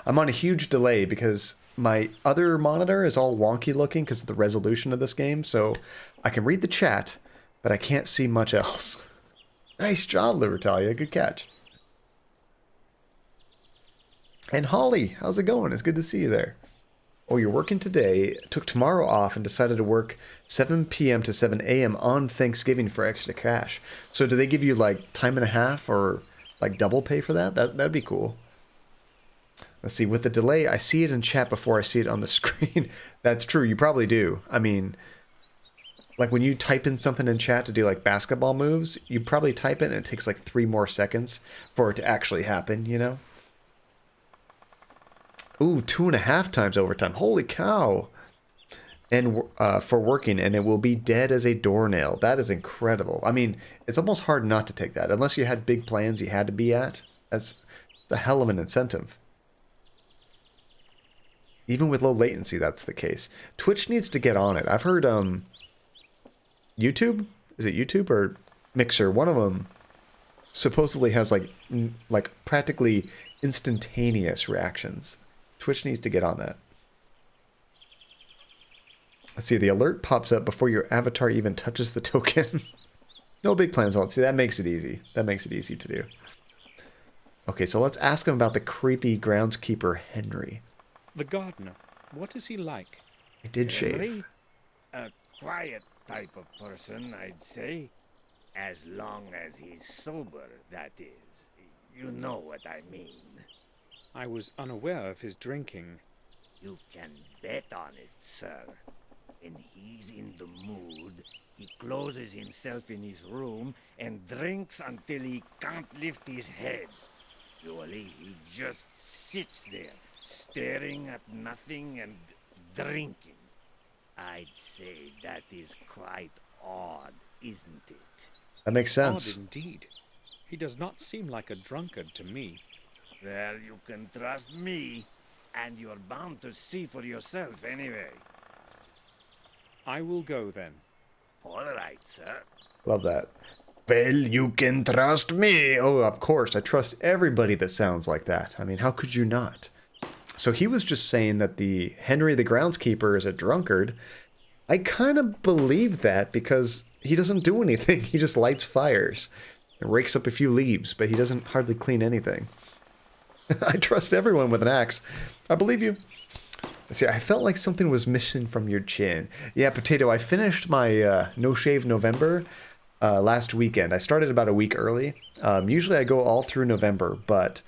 I'm on a huge delay because my other monitor is all wonky looking because of the resolution of this game, so I can read the chat, but I can't see much else. Nice job, Libertalia. Good catch. And Holly, how's it going? It's good to see you there. Oh, you're working today, took tomorrow off, and decided to work 7 p.m. to 7 a.m. on Thanksgiving for extra cash. So do they give you, like, time and a half or, like, double pay for that? That'd be cool. Let's see, with the delay, I see it in chat before I see it on the screen. That's true, you probably do. I mean, Like when you type in something in chat to do like basketball moves, you probably type it and it takes like 3 more seconds for it to actually happen, you know? Ooh, 2.5 times overtime. Holy cow. And for working, and it will be dead as a doornail. That is incredible. I mean, it's almost hard not to take that. Unless you had big plans you had to be at. That's a hell of an incentive. Even with low latency, that's the case. Twitch needs to get on it. I've heard, YouTube? Is it YouTube or Mixer? One of them supposedly has like practically instantaneous reactions. Twitch needs to get on that. Let's see, the alert pops up before your avatar even touches the token. No big plans on it. See, that makes it easy. That makes it easy to do. Okay, so let's ask him about the creepy groundskeeper, Henry. The gardener. What is he like? I did shave. Henry? A quiet type of person, I'd say. As long as he's sober, that is. You know what I mean. I was unaware of his drinking. You can bet on it, sir. When he's in the mood, he closes himself in his room and drinks until he can't lift his head. Usually he just sits there, staring at nothing and drinking. I'd say that is quite odd, isn't it? That makes sense. Odd indeed. He does not seem like a drunkard to me. Well, you can trust me, and you're bound to see for yourself anyway. I will go then. All right, sir. Love that. Well, you can trust me. Oh, of course. I trust everybody that sounds like that. I mean, how could you not? So he was just saying that the Henry the groundskeeper is a drunkard. I kind of believe that because he doesn't do anything. He just lights fires and rakes up a few leaves, but he doesn't hardly clean anything. I trust everyone with an axe. I believe you. See, I felt like something was missing from your chin. Yeah, Potato, I finished my No Shave November last weekend. I started about a week early. Usually I go all through November, but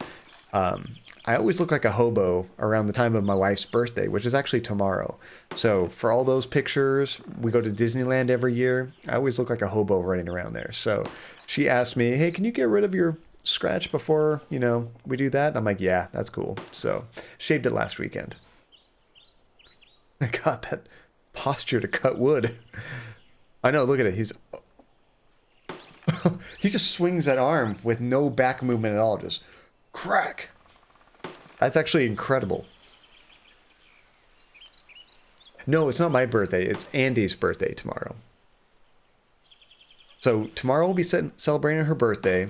I always look like a hobo around the time of my wife's birthday, which is actually tomorrow. So for all those pictures, we go to Disneyland every year. I always look like a hobo running around there. So she asked me, hey, can you get rid of your scratch before, you know, we do that? And I'm like, yeah, that's cool. So shaved it last weekend. I got that posture to cut wood. I know, look at it. He just swings that arm with no back movement at all. Just crack. That's actually incredible. No, it's not my birthday. It's Andy's birthday tomorrow. So tomorrow we'll be celebrating her birthday.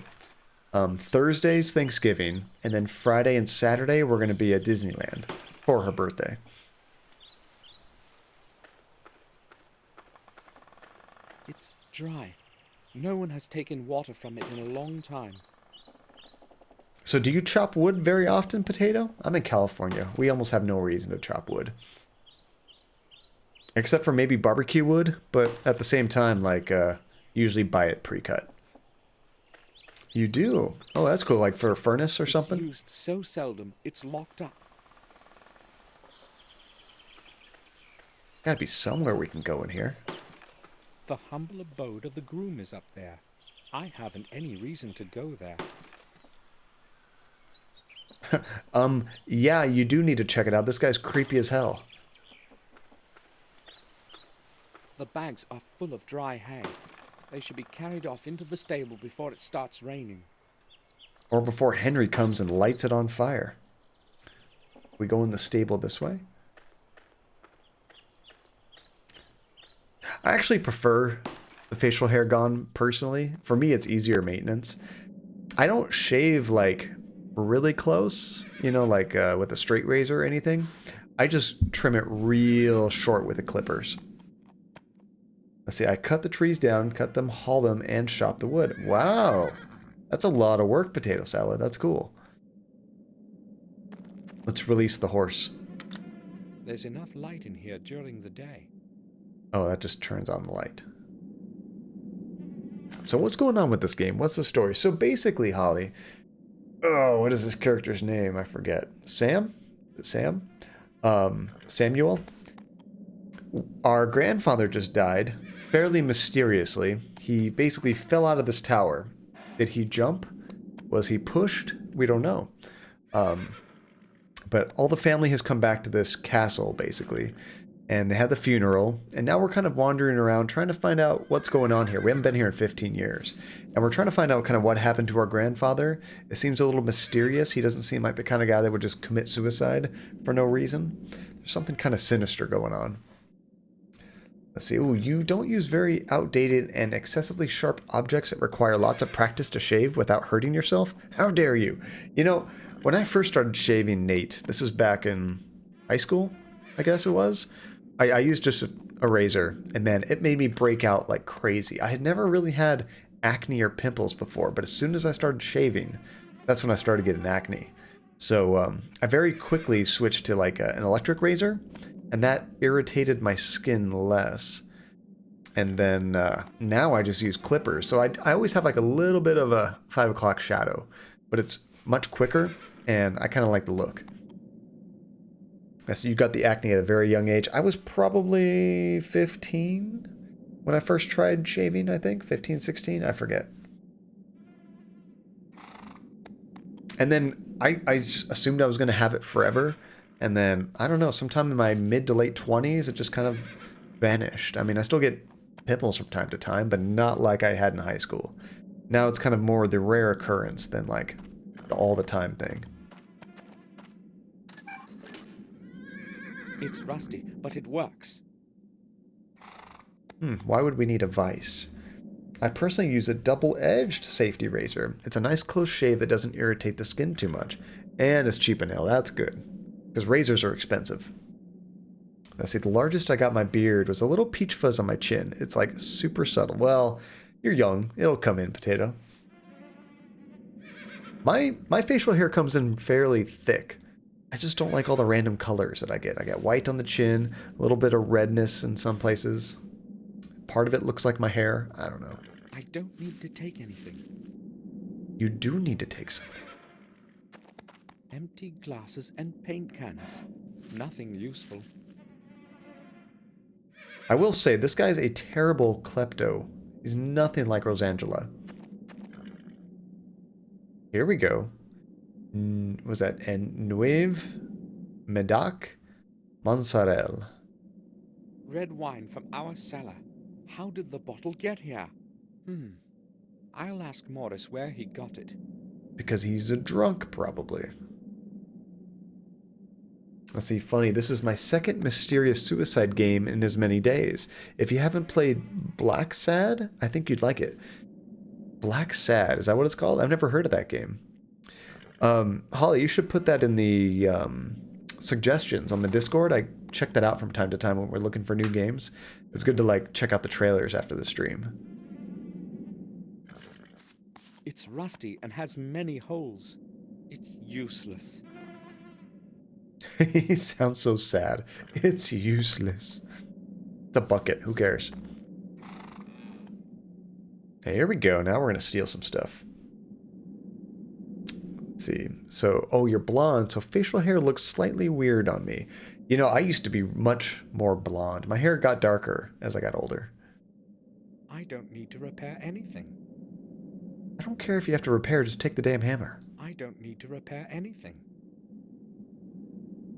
Thursday's Thanksgiving. And then Friday and Saturday we're going to be at Disneyland for her birthday. It's dry. No one has taken water from it in a long time. So do you chop wood very often, Potato? I'm in California. We almost have no reason to chop wood. Except for maybe barbecue wood, but at the same time, like, usually buy it pre-cut. You do? Oh, that's cool. Like for a furnace or something? It's used so seldom, it's locked up. Gotta be somewhere we can go in here. The humble abode of the groom is up there. I haven't any reason to go there. Yeah, you do need to check it out. This guy's creepy as hell. The bags are full of dry hay. They should be carried off into the stable before it starts raining. Or before Henry comes and lights it on fire. We go in the stable this way. I actually prefer the facial hair gone personally. For me, it's easier maintenance. I don't shave like really close, you know, like with a straight razor or anything. I just trim it real short with the clippers. Let's see, I cut the trees down, cut them, haul them, and chop the wood. Wow, that's a lot of work, Potato Salad. That's cool. Let's release the horse. There's enough light in here during the day. Oh, that just turns on the light. So what's going on with this game? What's the story? So basically, Holly... Oh, what is this character's name? I forget. Sam? Sam? Samuel? Our grandfather just died fairly mysteriously, he basically fell out of this tower. Did he jump? Was he pushed? We don't know. But all the family has come back to this castle, basically. And they had the funeral, and now we're kind of wandering around trying to find out what's going on here. We haven't been here in 15 years. And we're trying to find out kind of what happened to our grandfather. It seems a little mysterious. He doesn't seem like the kind of guy that would just commit suicide for no reason. There's something kind of sinister going on. Let's see. Ooh, you don't use very outdated and excessively sharp objects that require lots of practice to shave without hurting yourself. How dare you? You know, when I first started shaving Nate, this was back in high school, I guess it was. I used just a razor, and man, it made me break out like crazy. I had never really had acne or pimples before, but as soon as I started shaving, that's when I started getting acne. So I very quickly switched to like an electric razor, and that irritated my skin less. And then now I just use clippers. So I always have like a little bit of a 5 o'clock shadow, but it's much quicker, and I kind of like the look. So you got the acne at a very young age. I was probably 15 when I first tried shaving, I think. 15, 16, I forget. And then I just assumed I was going to have it forever. And then, I don't know, sometime in my mid to late 20s, it just kind of vanished. I mean, I still get pimples from time to time, but not like I had in high school. Now it's kind of more the rare occurrence than like the all the time thing. It's rusty, but it works. Why would we need a vise? I personally use a double-edged safety razor. It's a nice close shave that doesn't irritate the skin too much. And it's cheap and hell, that's good. Because razors are expensive. Let's see, the largest I got my beard was a little peach fuzz on my chin. It's like super subtle. Well, you're young. It'll come in, potato. My facial hair comes in fairly thick. I just don't like all the random colors that I get. I get white on the chin, a little bit of redness in some places. Part of it looks like my hair. I don't know. I don't need to take anything. You do need to take something. Empty glasses and paint cans. Nothing useful. I will say, this guy's a terrible klepto. He's nothing like Rosangela. Here we go. Was that Nueve Medak Montserrat? Red wine from our cellar. How did the bottle get here? I'll ask Morris where he got it. Because he's a drunk, probably. Let's see, funny, this is my second mysterious suicide game in as many days. If you haven't played Black Sad, I think you'd like it. Black Sad, is that what it's called? I've never heard of that game. Holly, you should put that in the suggestions on the Discord. I check that out from time to time when we're looking for new games. It's good to like check out the trailers after the stream. It's rusty and has many holes. It's useless. He sounds so sad. It's useless. It's a bucket. Who cares? Hey, here we go. Now we're going to steal some stuff. Let's see. So, oh, you're blonde. So facial hair looks slightly weird on me. You know, I used to be much more blonde. My hair got darker as I got older. I don't need to repair anything. I don't care if you have to repair. Just take the damn hammer. I don't need to repair anything.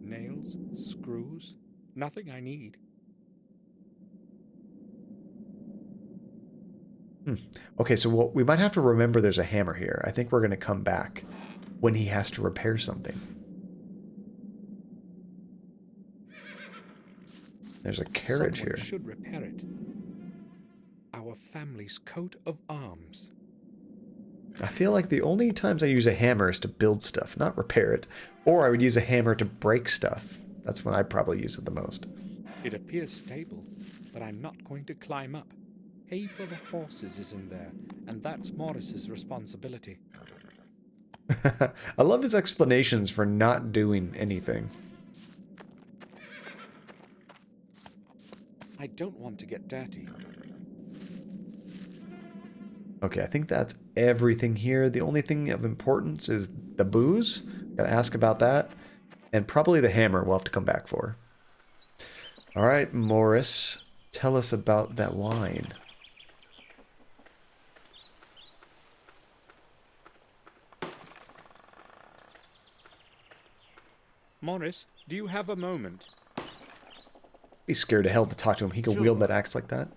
Nails, screws, nothing I need. Okay, so we might have to remember there's a hammer here. I think we're going to come back when he has to repair something. There's a carriage Someone here. should repair it. Our family's coat of arms. I feel like the only times I use a hammer is to build stuff, not repair it. Or I would use a hammer to break stuff. That's when I'd probably use it the most. It appears stable, but I'm not going to climb up. Hay for the horses is in there, and that's Morris's responsibility. I love his explanations for not doing anything. I don't want to get dirty. Okay, I think that's everything here. The only thing of importance is the booze. Gotta ask about that. And probably the hammer we'll have to come back for. Alright, Morris. Tell us about that wine. Morris, do you have a moment? Be scared to hell to talk to him. He can wield that axe like that.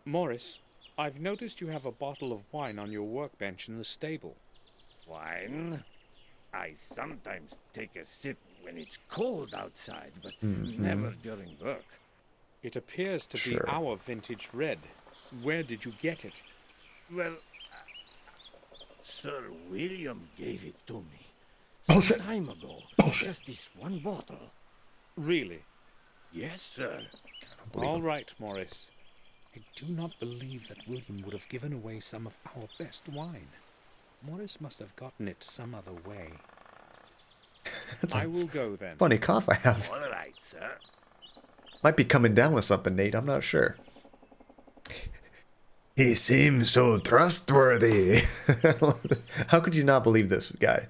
Morris, I've noticed you have a bottle of wine on your workbench in the stable. Wine? I sometimes take a sip when it's cold outside, but Mm-hmm. never during work. It appears to be Sure. our vintage red. Where did you get it? Well, Sir William gave it to me Bullshit. some time ago. Bullshit. Just this one bottle. Really? Yes, sir. All right, Morris. I do not believe that William would have given away some of our best wine. Morris must have gotten it some other way. I will go then. Funny cough I have. All right, sir. Might be coming down with something, Nate. I'm not sure. He seems so trustworthy. How could you not believe this guy?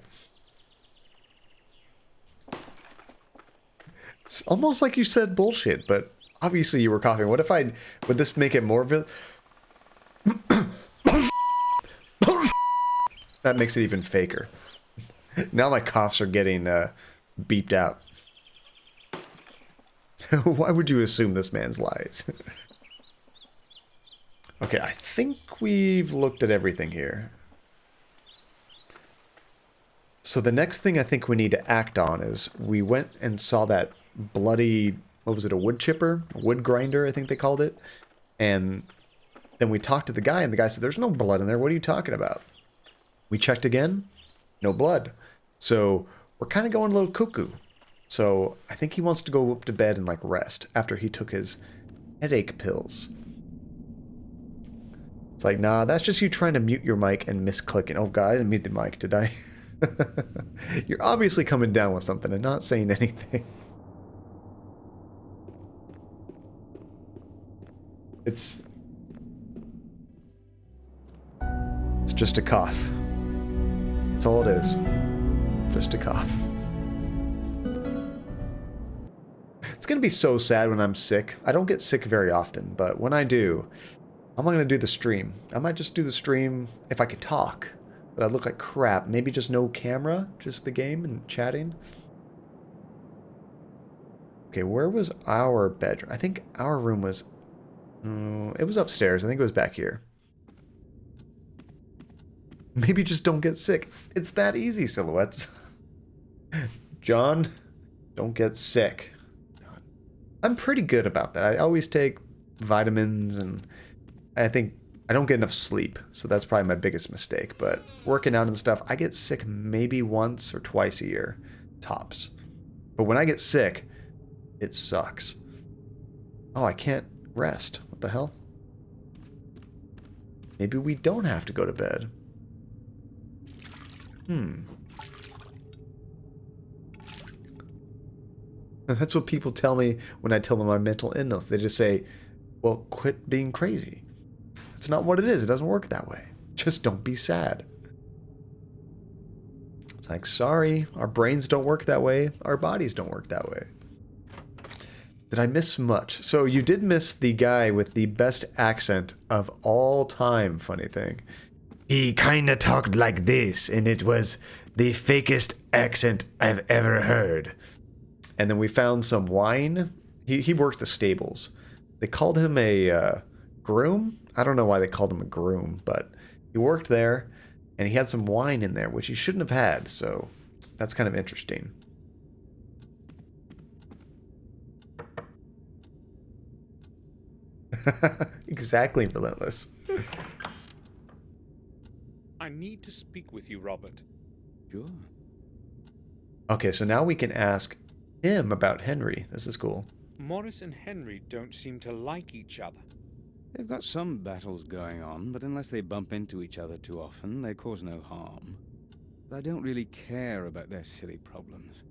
It's almost like you said bullshit, but obviously you were coughing. What if I... Would this make it more... That makes it even faker. Now my coughs are getting beeped out. Why would you assume this man's lies? Okay, I think we've looked at everything here. So the next thing I think we need to act on is we went and saw that bloody, what was it, a wood chipper? A wood grinder, I think they called it. And then we talked to the guy, and the guy said, there's no blood in there. What are you talking about? We checked again, no blood. So we're kind of going a little cuckoo. So I think he wants to go up to bed and like rest after he took his headache pills. It's like, nah, that's just you trying to mute your mic and misclicking. Oh god, I didn't mute the mic, did I? You're obviously coming down with something and not saying anything. It's just a cough. That's all it is. Just a cough. It's gonna be so sad when I'm sick. I don't get sick very often, but when I do, I'm not gonna do the stream. I might just do the stream if I could talk. But I look like crap. Maybe just no camera, just the game and chatting. Okay, where was our bedroom? I think our room was... it was upstairs. I think it was back here. Maybe just don't get sick. It's that easy, Silhouettes. John, don't get sick. I'm pretty good about that. I always take vitamins, and I think I don't get enough sleep, so that's probably my biggest mistake. But working out and stuff, I get sick maybe once or twice a year, tops. But when I get sick, it sucks. Oh, I can't rest. What the hell? Maybe we don't have to go to bed. That's what people tell me when I tell them my mental illness. They just say, well, quit being crazy. It's not what it is. It doesn't work that way. Just don't be sad. It's like, sorry, our brains don't work that way. Our bodies don't work that way. Did I miss much? So you did miss the guy with the best accent of all time, funny thing. He kinda talked like this, and it was the fakest accent I've ever heard. And then we found some wine. He worked the stables. They called him a groom. I don't know why they called him a groom, but he worked there, and he had some wine in there, which he shouldn't have had, so that's kind of interesting. Exactly, relentless. I need to speak with you, Robert. Sure. Okay, so now we can ask him about Henry. This is cool. Morris and Henry don't seem to like each other. They've got some battles going on, but unless they bump into each other too often, they cause no harm. I don't really care about their silly problems.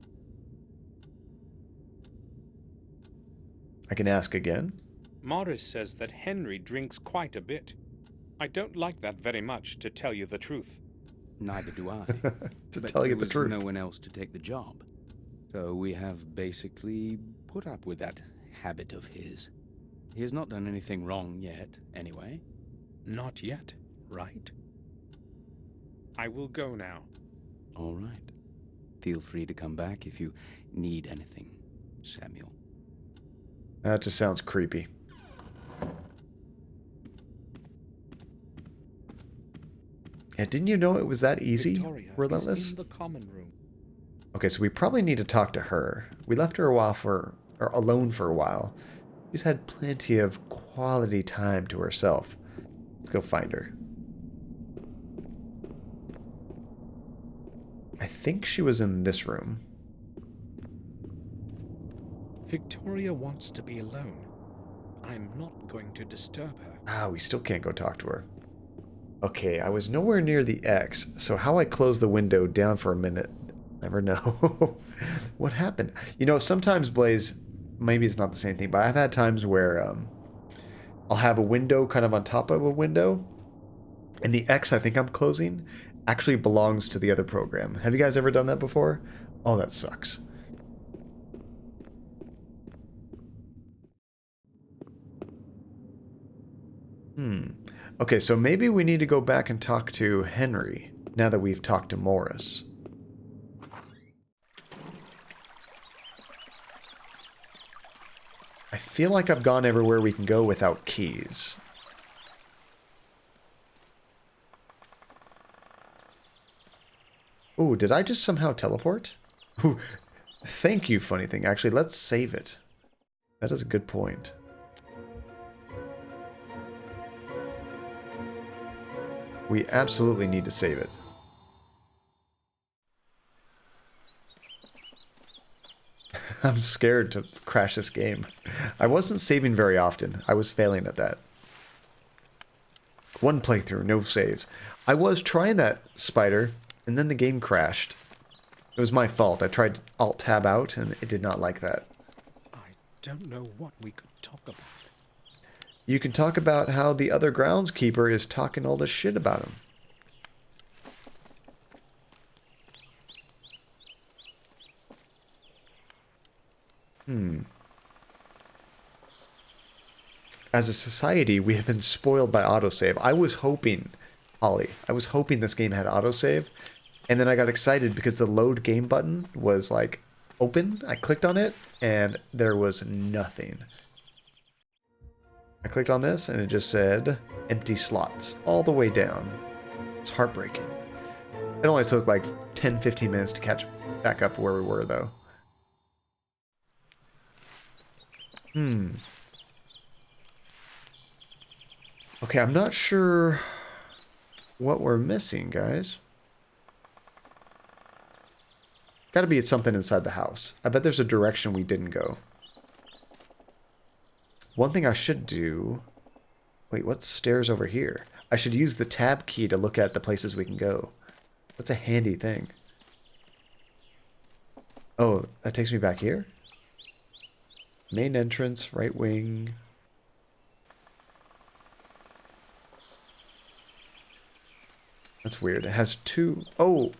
I can ask again. Morris says that Henry drinks quite a bit. I don't like that very much, to tell you the truth. Neither do I. To But tell you there the was truth. no one else to take the job. So we have basically put up with that habit of his. He has not done anything wrong yet, anyway. Not yet, right? I will go now. All right. Feel free to come back if you need anything, Samuel. That just sounds creepy. Yeah, didn't you know it was that easy? Victoria Relentless? is in the common room. Okay, so we probably need to talk to her. We left her alone for a while. She's had plenty of quality time to herself. Let's go find her. I think she was in this room. Victoria wants to be alone. I'm not going to disturb her. Ah, we still can't go talk to her. Okay, I was nowhere near the X, so how I closed the window down for a minute, never know. What happened? You know, sometimes, Blaze, maybe it's not the same thing, but I've had times where I'll have a window kind of on top of a window, and the X I think I'm closing actually belongs to the other program. Have you guys ever done that before? Oh, that sucks. Okay, so maybe we need to go back and talk to Henry, now that we've talked to Morris. I feel like I've gone everywhere we can go without keys. Ooh, did I just somehow teleport? Ooh, thank you, funny thing. Actually, let's save it. That is a good point. We absolutely need to save it. I'm scared to crash this game. I wasn't saving very often. I was failing at that. One playthrough, no saves. I was trying that, Spider, and then the game crashed. It was my fault. I tried Alt-Tab out, and it did not like that. I don't know what we could talk about. You can talk about how the other groundskeeper is talking all this shit about him. As a society, we have been spoiled by autosave. I was hoping, Holly, I was hoping this game had autosave, and then I got excited because the load game button was like open. I clicked on it, and there was nothing. I clicked on this, and it just said empty slots all the way down. It's heartbreaking. It only took like 10-15 minutes to catch back up where we were, though. Okay, I'm not sure what we're missing, guys. Gotta be something inside the house. I bet there's a direction we didn't go. One thing I should do... Wait, what's stairs over here? I should use the tab key to look at the places we can go. That's a handy thing. Oh, that takes me back here? Main entrance, right wing. That's weird. It has two... Oh!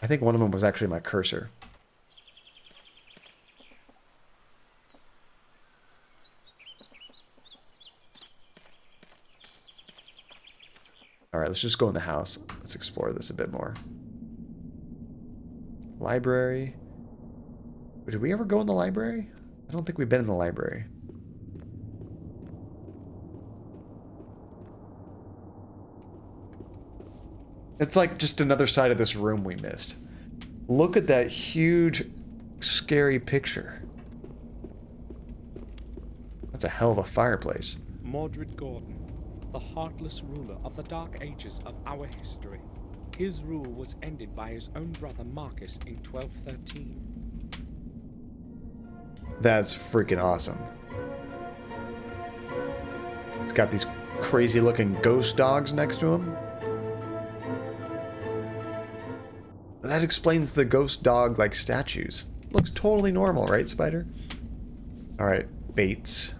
I think one of them was actually my cursor. Alright, let's just go in the house. Let's explore this a bit more. Library. Did we ever go in the library? I don't think we've been in the library. It's like just another side of this room we missed. Look at that huge, scary picture. That's a hell of a fireplace. Mordred Gordon, the heartless ruler of the dark ages of our history. His rule was ended by his own brother Marcus in 1213. That's freaking awesome. It's got these crazy looking ghost dogs next to him. That explains the ghost dog like statues. Looks totally normal, right, Spider? Alright, Bates.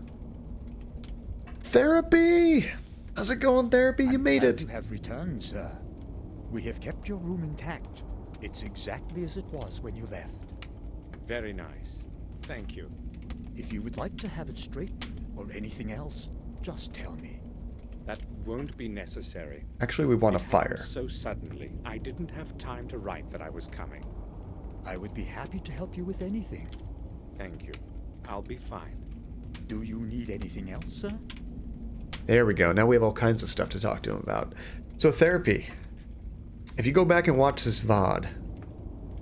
Therapy! How's it going, Therapy? You made it. You have returned, sir. We have kept your room intact. It's exactly as it was when you left. Very nice. Thank you. If you would like to have it straightened or anything else, just tell me. That won't be necessary. Actually, we want a It happened fire. so suddenly, I didn't have time to write that I was coming. I would be happy to help you with anything. Thank you. I'll be fine. Do you need anything else, sir? There we go. Now we have all kinds of stuff to talk to him about. So therapy. If you go back and watch this VOD,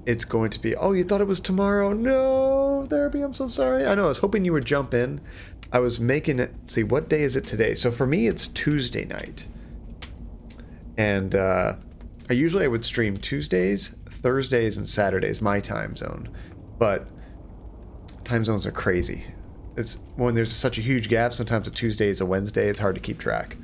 it's going to be, oh, you thought it was tomorrow? No, therapy, I'm so sorry. I know, I was hoping you would jump in. I was making it, see, what day is it today? So for me, it's Tuesday night. And I would stream Tuesdays, Thursdays, and Saturdays, my time zone. But time zones are crazy. It's when there's such a huge gap, sometimes a Tuesday is a Wednesday, it's hard to keep track.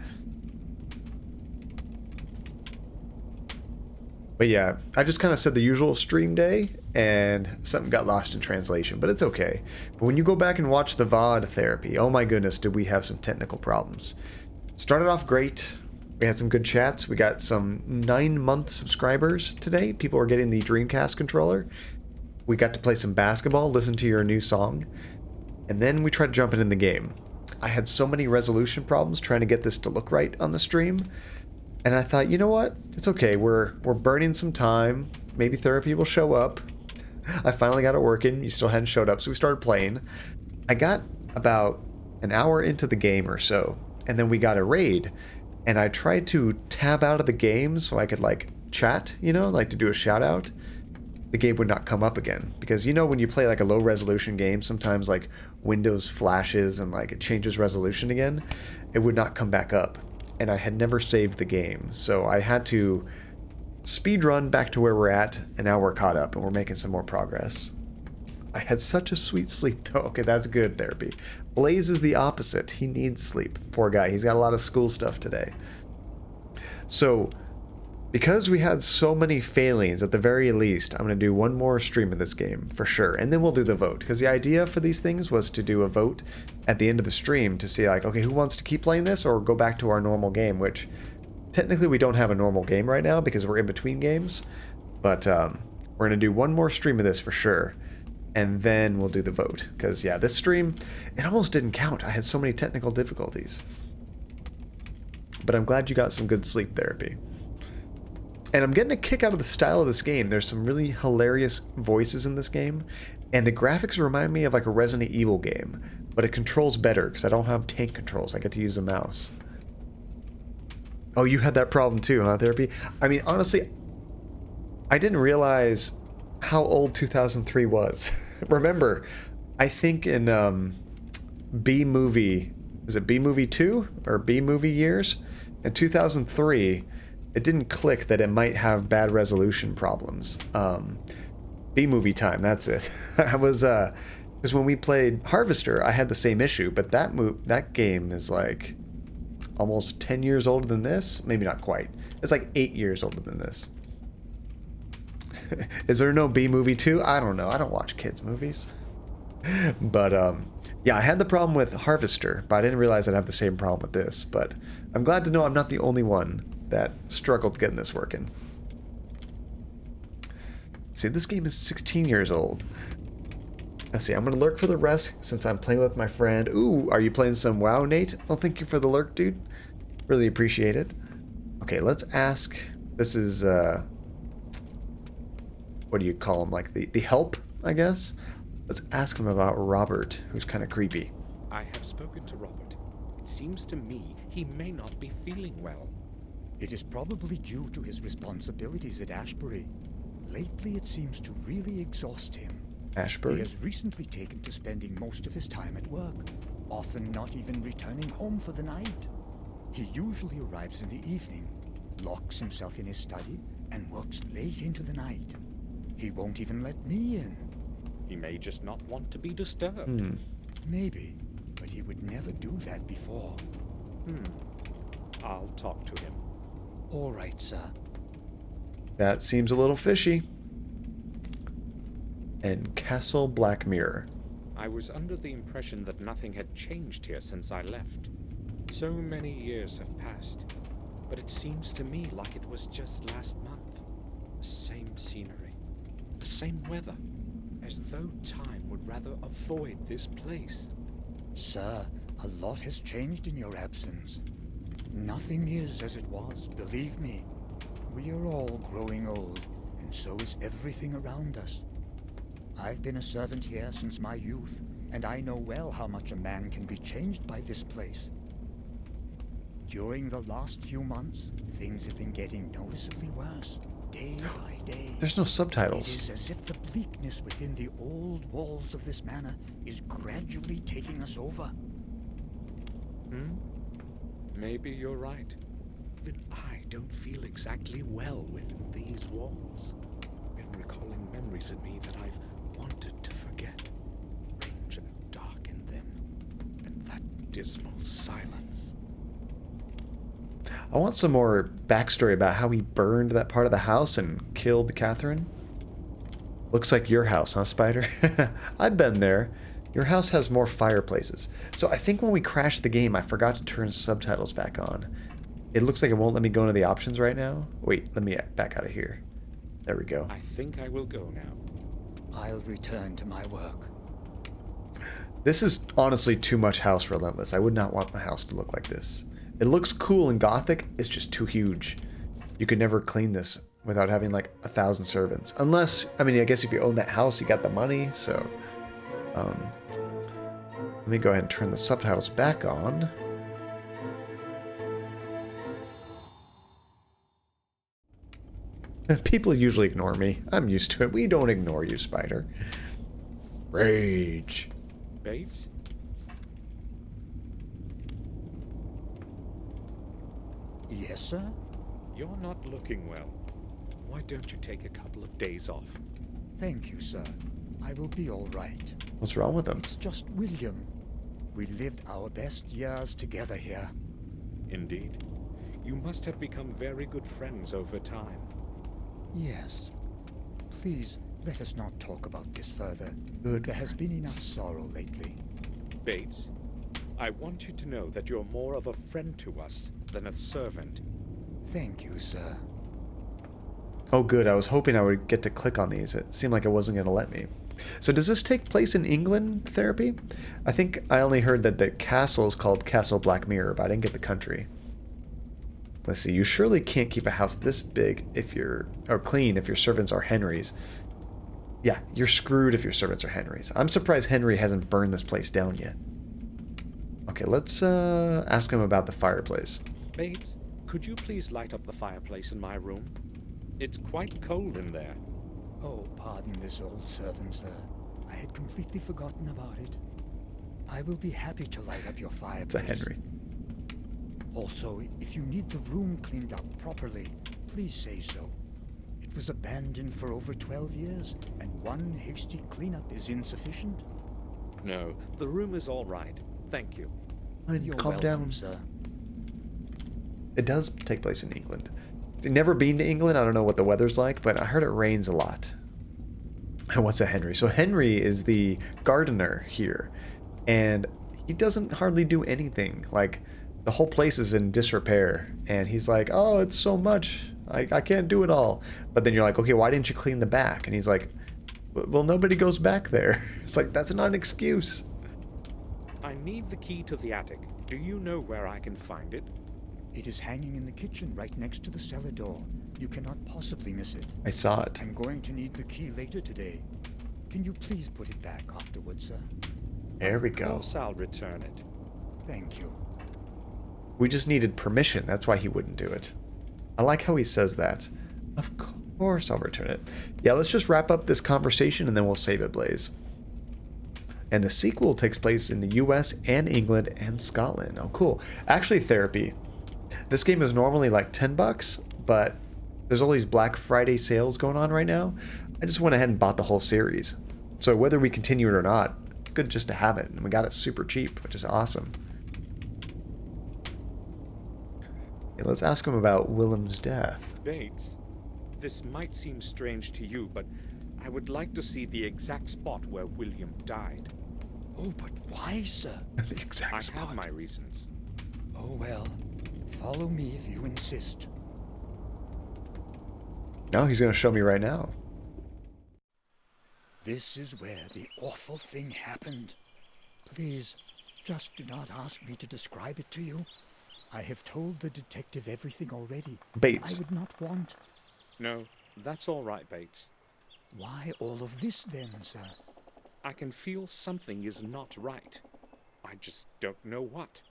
But yeah, I just kind of said the usual stream day, and something got lost in translation, but it's okay. But when you go back and watch the VOD therapy, oh my goodness, did we have some technical problems. Started off great. We had some good chats. We got some 9-month subscribers today. People are getting the Dreamcast controller. We got to play some basketball, listen to your new song. And then we tried jumping in the game. I had so many resolution problems trying to get this to look right on the stream. And I thought, you know what? It's okay. We're burning some time. Maybe therapy will show up. I finally got it working. You still hadn't showed up, so we started playing. I got about an hour into the game or so, and then we got a raid. And I tried to tab out of the game so I could, like, chat, you know, like to do a shout out. The game would not come up again. Because, you know, when you play, like, a low resolution game, sometimes, like, Windows flashes and, like, it changes resolution again. It would not come back up. And I had never saved the game. So I had to speed run back to where we're at, and now we're caught up and we're making some more progress. I had such a sweet sleep though. Okay, that's good therapy. Blaze is the opposite. He needs sleep. Poor guy. He's got a lot of school stuff today. So, because we had so many failings, at the very least, I'm going to do one more stream of this game for sure. And then we'll do the vote. Because the idea for these things was to do a vote at the end of the stream to see, like, okay, who wants to keep playing this or go back to our normal game, which technically we don't have a normal game right now because we're in between games. But we're going to do one more stream of this for sure. And then we'll do the vote. Because, yeah, this stream, it almost didn't count. I had so many technical difficulties. But I'm glad you got some good sleep therapy. And I'm getting a kick out of the style of this game. There's some really hilarious voices in this game. And the graphics remind me of like a Resident Evil game. But it controls better because I don't have tank controls. I get to use a mouse. Oh, you had that problem too, huh, Therapy? I mean, honestly, I didn't realize how old 2003 was. Remember, I think in B-Movie, is it B-Movie 2 or B-Movie years? In 2003, it didn't click that it might have bad resolution problems. B-Movie time, that's it. I was, because when we played Harvester, I had the same issue, but that game is like almost 10 years older than this. Maybe not quite. It's like 8 years older than this. Is there no B-Movie 2? I don't know. I don't watch kids' movies. But, yeah, I had the problem with Harvester, but I didn't realize I'd have the same problem with this. But I'm glad to know I'm not the only one that struggled getting this working. See, this game is 16 years old. Let's see, I'm going to lurk for the rest since I'm playing with my friend. Ooh, are you playing some WoW, Nate? Well, thank you for the lurk, dude. Really appreciate it. Okay, let's ask. This is, what do you call him? Like the help, I guess? Let's ask him about Robert, who's kind of creepy. I have spoken to Robert. It seems to me he may not be feeling well. It is probably due to his responsibilities at Ashbury. Lately, it seems to really exhaust him. Ashbury? He has recently taken to spending most of his time at work, often not even returning home for the night. He usually arrives in the evening, locks himself in his study, and works late into the night. He won't even let me in. He may just not want to be disturbed. Maybe, but he would never do that before. I'll talk to him. All right, sir. That seems a little fishy. And Castle Black Mirror. I was under the impression that nothing had changed here since I left. So many years have passed, but it seems to me like it was just last month. The same scenery, the same weather, As though time would rather avoid this place. Sir, a lot has changed in your absence. Nothing is as it was, believe me. We are all growing old, and so is everything around us. I've been a servant here since my youth, and I know well how much a man can be changed by this place. During the last few months, things have been getting noticeably worse, day by day. There's no subtitles. It is as if the bleakness within the old walls of this manor is gradually taking us over. Maybe you're right. Even I don't feel exactly well within these walls. Been recalling memories of me that I've wanted to forget. Strange and dark in them. And that dismal silence. I want some more backstory about how he burned that part of the house and killed Catherine. Looks like your house, huh, Spider? I've been there. Your house has more fireplaces. So I think when we crashed the game, I forgot to turn subtitles back on. It looks like it won't let me go into the options right now. Wait, let me back out of here. There we go. I think I will go now. I'll return to my work. This is honestly too much House Relentless. I would not want my house to look like this. It looks cool and gothic. It's just too huge. You could never clean this without having like 1,000 servants. Unless, I mean, I guess if you own that house, you got the money, so... let me go ahead and turn the subtitles back on. People usually ignore me. I'm used to it. We don't ignore you, Spider. Rage. Bates? Yes, sir? You're not looking well. Why don't you take a couple of days off? Thank you, sir. I will be all right. What's wrong with him? It's just William. We lived our best years together here. Indeed. You must have become very good friends over time. Yes. Please, let us not talk about this further. Good There has been enough sorrow lately. Bates, I want you to know that you're more of a friend to us than a servant. Thank you, sir. Oh, good. I was hoping I would get to click on these. It seemed like it wasn't going to let me. So does this take place in England, Therapy? I think I only heard that the castle is called Castle Black Mirror, but I didn't get the country. Let's see. You surely can't keep a house this big if you're... or clean if your servants are Henry's. Yeah, you're screwed if your servants are Henry's. I'm surprised Henry hasn't burned this place down yet. Okay, let's ask him about the fireplace. Bates, could you please light up the fireplace in my room? It's quite cold in there. Oh, pardon this old servant, sir. I had completely forgotten about it. I will be happy to light up your fireplace. It's a Henry. Also, if you need the room cleaned up properly, please say so. It was abandoned for over 12 years, and one hasty cleanup is insufficient. No, the room is all right. Thank you. You're Calm welcome, down. sir. It does take place in England. I've never been to England. I don't know what the weather's like, but I heard it rains a lot. And what's a Henry? So Henry is the gardener here, and he doesn't hardly do anything. Like, the whole place is in disrepair, and he's like, oh, it's so much. I can't do it all. But then you're like, okay, why didn't you clean the back? And he's like, well, nobody goes back there. It's like, that's not an excuse. I need the key to the attic. Do you know where I can find it? It is hanging in the kitchen right next to the cellar door. You cannot possibly miss it. I saw it. I'm going to need the key later today. Can you please put it back afterwards, sir? There we Of go. course I'll return it. Thank you. We just needed permission. That's why he wouldn't do it. I like how he says that. Of course I'll return it. Yeah, let's just wrap up this conversation and then we'll save it, Blaze. And the sequel takes place in the US and England and Scotland. Oh, cool. Actually, Therapy. This game is normally like $10, but there's all these Black Friday sales going on right now. I just went ahead and bought the whole series. So whether we continue it or not, it's good just to have it. And we got it super cheap, which is awesome. Okay, let's ask him about Willem's death. Bates, this might seem strange to you, but I would like to see the exact spot where William died. Oh, but why, sir? The exact I spot. have my reasons. Oh, well. Follow me if you insist. No, he's going to show me right now. This is where the awful thing happened. Please, just do not ask me to describe it to you. I have told the detective everything already. Bates. I would not want. No, that's all right, Bates. Why all of this then, sir? I can feel something is not right. I just don't know what.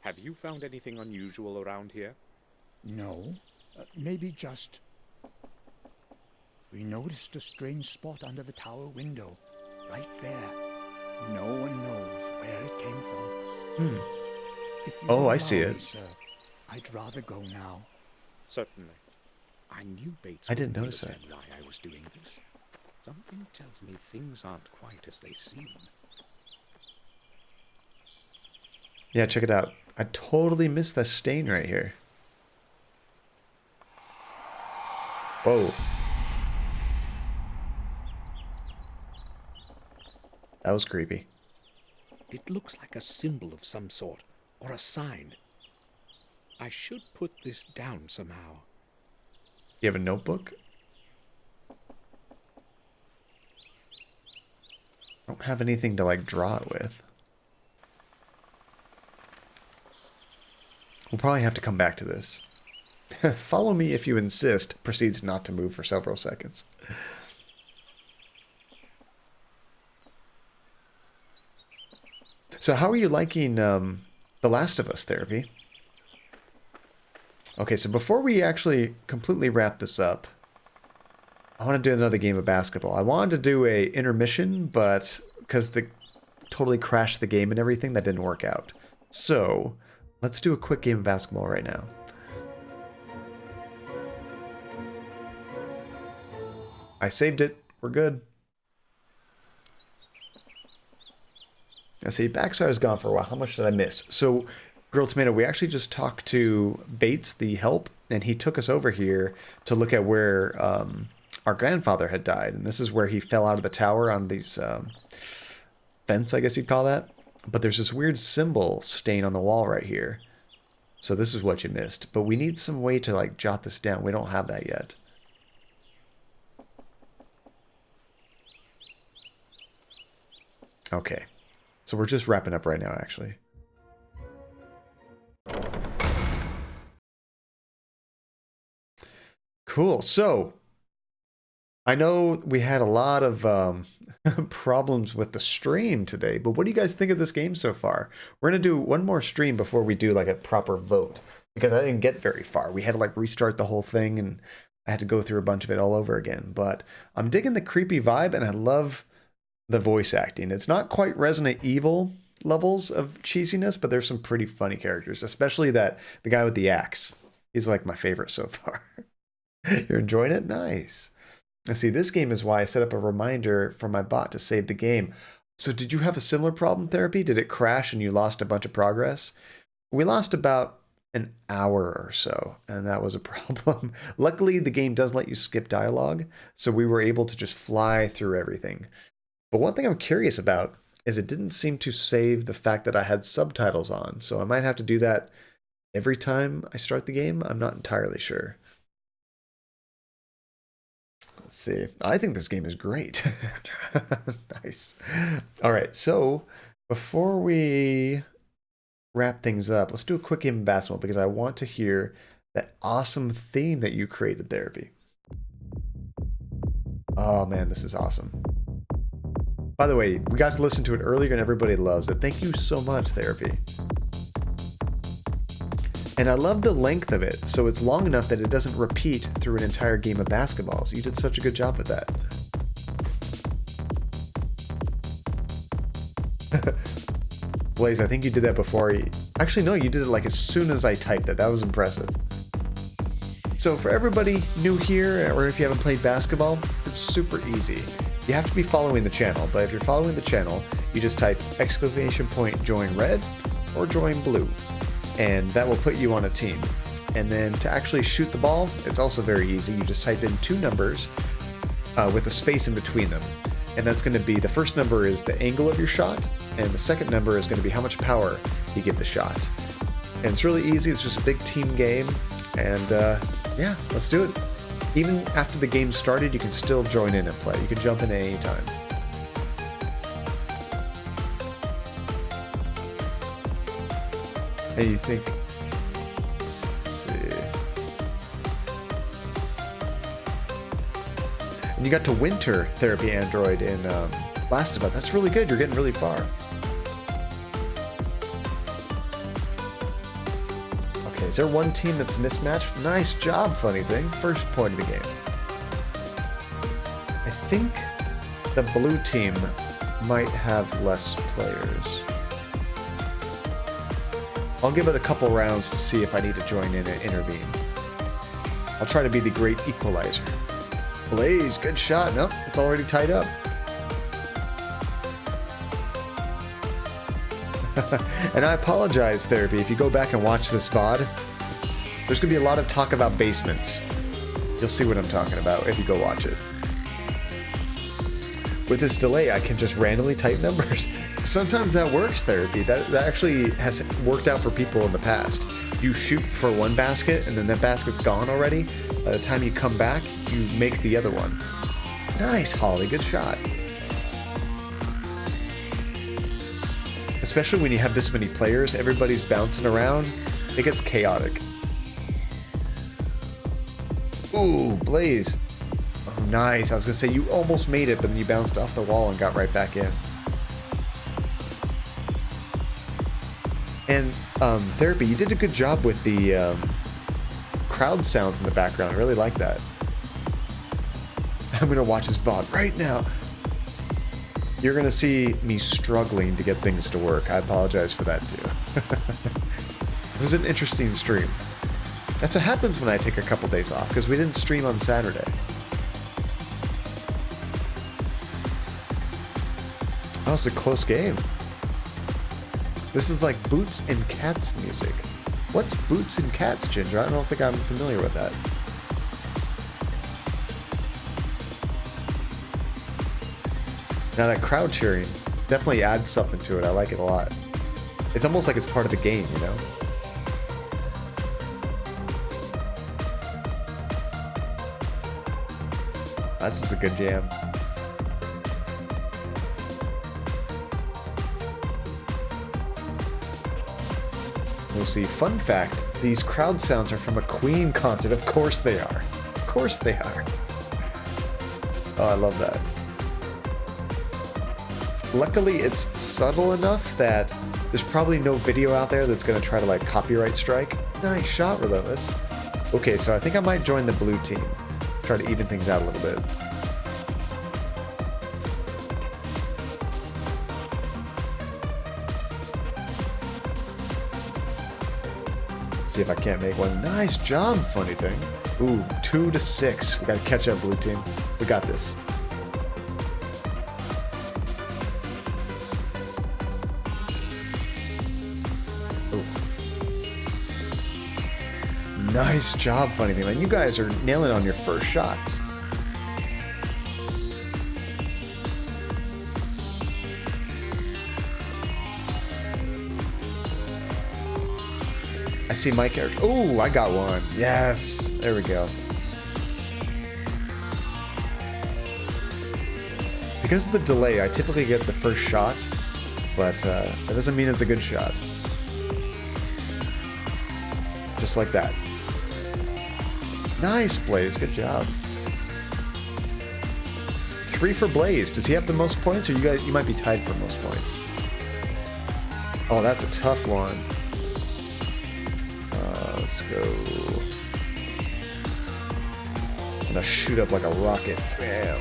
Have you found anything unusual around here? No, maybe just... We noticed a strange spot under the tower window, right there. No one knows where it came from. If you Oh, will I see allow it. me, sir, I'd rather go now. Certainly. I knew Bates I would didn't notice understand why I was doing this. Something tells me things aren't quite as they seem. Yeah, check it out. I totally missed that stain right here. Whoa. That was creepy. It looks like a symbol of some sort, or a sign. I should put this down somehow. You have a notebook? I don't have anything to, like, draw it with. We'll probably have to come back to this. Follow me if you insist. Proceeds not to move for several seconds. So how are you liking The Last of Us Therapy? Okay, so before we actually completely wrap this up, I want to do another game of basketball. I wanted to do a intermission, but because the totally crashed the game and everything, that didn't work out. So let's do a quick game of basketball right now. I saved it. We're good. I see, Backstar's gone for a while. How much did I miss? So, Girl Tomato, we actually just talked to Bates, the help, and he took us over here to look at where our grandfather had died. And this is where he fell out of the tower on these fence, I guess you'd call that. But there's this weird symbol stain on the wall right here. So this is what you missed. But we need some way to, like, jot this down. We don't have that yet. Okay. So we're just wrapping up right now, actually. Cool. So I know we had a lot of problems with the stream today, but what do you guys think of this game so far? We're going to do one more stream before we do like a proper vote, because I didn't get very far. We had to like restart the whole thing, and I had to go through a bunch of it all over again. But I'm digging the creepy vibe, and I love the voice acting. It's not quite Resident Evil levels of cheesiness, but there's some pretty funny characters, especially the guy with the axe. He's like my favorite so far. You're enjoying it? Nice. And see, this game is why I set up a reminder for my bot to save the game. So did you have a similar problem, Therapy? Did it crash and you lost a bunch of progress? We lost about an hour or so, and that was a problem. Luckily, the game does let you skip dialogue, so we were able to just fly through everything. But one thing I'm curious about is it didn't seem to save the fact that I had subtitles on, so I might have to do that every time I start the game. I'm not entirely sure. Let's see. I think this game is great. Nice. All right, so before we wrap things up, let's do a quick game of basketball because I want to hear that awesome theme that you created, Therapy. Oh man, this is awesome. By the way, we got to listen to it earlier and everybody loves it. Thank you so much, Therapy. And I love the length of it, so it's long enough that it doesn't repeat through an entire game of basketball. So you did such a good job with that. Blaze, I think you did that before you... Actually, no, you did it like as soon as I typed it. That was impressive. So for everybody new here, or if you haven't played basketball, it's super easy. You have to be following the channel, but if you're following the channel, you just type !join red or join blue, and that will put you on a team. And then to actually shoot the ball, it's also very easy. You just type in two numbers with a space in between them. And that's going to be, the first number is the angle of your shot, and the second number is going to be how much power you give the shot. And it's really easy. It's just a big team game. And yeah, let's do it. Even after the game started, you can still join in and play. You can jump in at any time. Hey, you think... Let's see... And you got to winter therapy android in Last of Us. That's really good. You're getting really far. Okay, is there one team that's mismatched? Nice job, funny thing. First point of the game. I think the blue team might have less players. I'll give it a couple rounds to see if I need to join in and intervene. I'll try to be the great equalizer. Blaze, good shot. Nope, it's already tied up. And I apologize, Therapy, if you go back and watch this VOD, there's going to be a lot of talk about basements. You'll see what I'm talking about if you go watch it. With this delay, I can just randomly type numbers. Sometimes that works, Therapy. That actually has worked out for people in the past. You shoot for one basket, and then that basket's gone already. By the time you come back, you make the other one. Nice, Holly. Good shot. Especially when you have this many players, everybody's bouncing around. It gets chaotic. Ooh, Blaze. Oh, nice. I was going to say, you almost made it, but then you bounced off the wall and got right back in. And Therapy, you did a good job with the crowd sounds in the background. I really like that. I'm going to watch this VOD right now. You're going to see me struggling to get things to work. I apologize for that too. It was an interesting stream. That's what happens when I take a couple days off, because we didn't stream on Saturday. Oh, it's a close game. This is like Boots and Cats music. What's Boots and Cats, Ginger? I don't think I'm familiar with that. Now that crowd cheering definitely adds something to it. I like it a lot. It's almost like it's part of the game, you know? That's just a good jam. We'll see. Fun fact, these crowd sounds are from a Queen concert. Of course they are. Of course they are. Oh, I love that. Luckily, it's subtle enough that there's probably no video out there that's going to try to, like, copyright strike. Nice shot, Relentless. Okay, so I think I might join the blue team. Try to even things out a little bit. See if I can't make one. Nice job, funny thing. Ooh, 2-6. We gotta catch up, blue team. We got this. Ooh. Nice job, funny thing. Man, you guys are nailing on your first shots. I see my character. Oh, I got one. Yes. There we go. Because of the delay, I typically get the first shot, but that doesn't mean it's a good shot. Just like that. Nice, Blaze. Good job. 3 for Blaze. Does he have the most points, or you might be tied for most points? Oh, that's a tough one. Let's go. I'm gonna shoot up like a rocket. Bam.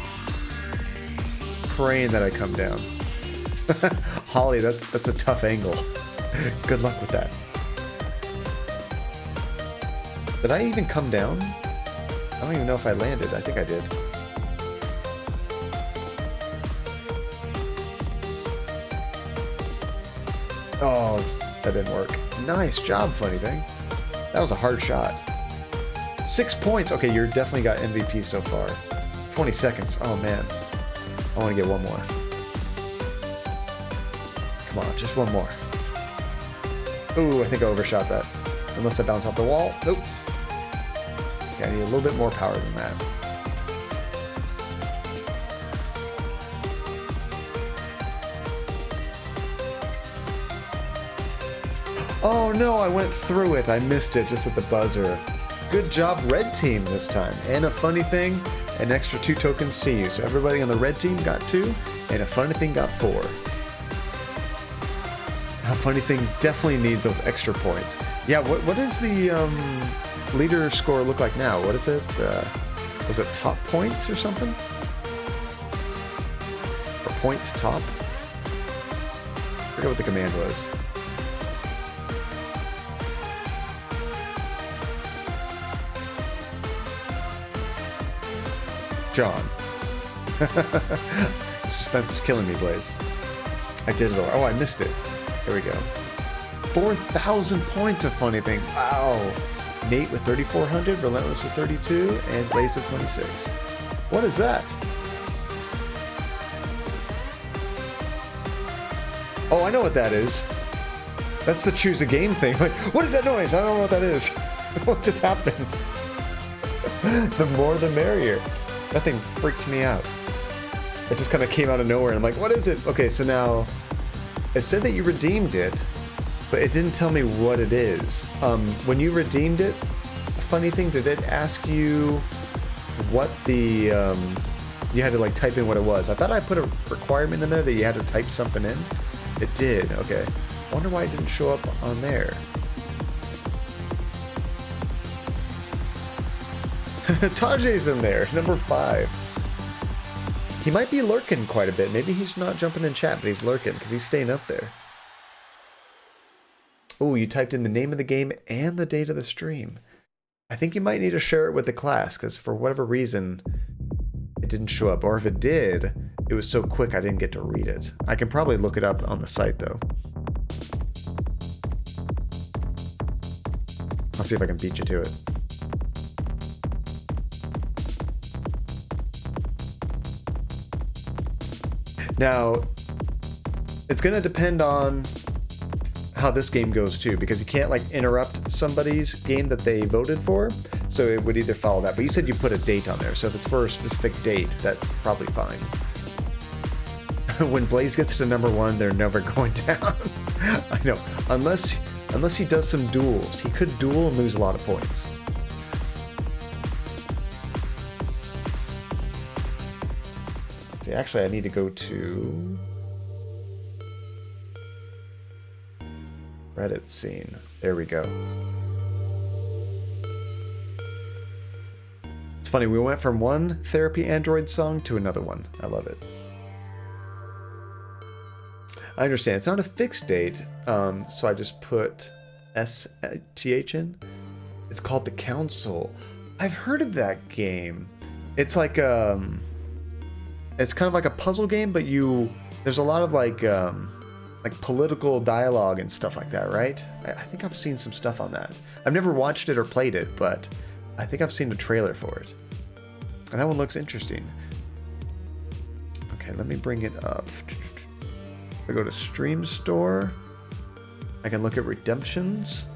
Praying that I come down. Holly, that's a tough angle. Good luck with that. Did I even come down? I don't even know if I landed. I think I did. Oh, that didn't work. Nice job, funny thing. That was a hard shot. 6 points. Okay, you're definitely got MVP so far. 20 seconds. Oh, man. I want to get one more. Come on, just one more. Ooh, I think I overshot that. Unless I bounce off the wall. Nope. Okay, I need a little bit more power than that. Oh no, I went through it. I missed it just at the buzzer. Good job, red team this time. And a funny thing, an extra 2 tokens to you. So everybody on the red team got 2, and a funny thing got 4. A funny thing definitely needs those extra points. Yeah, what does the leader score look like now? What is it? Was it top points or something? Or points top? I forget what the command was. John. Suspense is killing me, Blaze. I did it all. Oh, I missed it. There we go. 4,000 points of funny thing. Wow. Nate with 3,400, Relentless with 32, and Blaze with 26. What is that? Oh, I know what that is. That's the choose a game thing. Like, what is that noise? I don't know what that is. What just happened? The more the merrier. That thing freaked me out. It just kind of came out of nowhere, and I'm like, what is it? Okay, so now, it said that you redeemed it, but it didn't tell me what it is. When you redeemed it, a funny thing, did it ask you what the, you had to like type in what it was? I thought I put a requirement in there that you had to type something in. It did, okay. Wonder why it didn't show up on there. Tajay's in there, number 5. He might be lurking quite a bit. Maybe he's not jumping in chat, but he's lurking because he's staying up there. Oh, you typed in the name of the game and the date of the stream. I think you might need to share it with the class because for whatever reason, it didn't show up. Or if it did, it was so quick I didn't get to read it. I can probably look it up on the site though. I'll see if I can beat you to it. Now, it's going to depend on how this game goes too, because you can't like interrupt somebody's game that they voted for, so it would either follow that. But you said you put a date on there, so if it's for a specific date, that's probably fine. When Blaze gets to number 1, they're never going down. I know, unless he does some duels. He could duel and lose a lot of points. See, actually, I need to go to Reddit scene. There we go. It's funny, we went from one therapy android song to another one. I love it. I understand. It's not a fixed date, so I just put STH in. It's called The Council. I've heard of that game. It's like it's kind of like a puzzle game, but there's a lot of like political dialogue and stuff like that, right? I think I've seen some stuff on that. I've never watched it or played it, but I think I've seen a trailer for it. And that one looks interesting. Okay, let me bring it up. If I go to Stream Store, I can look at redemptions.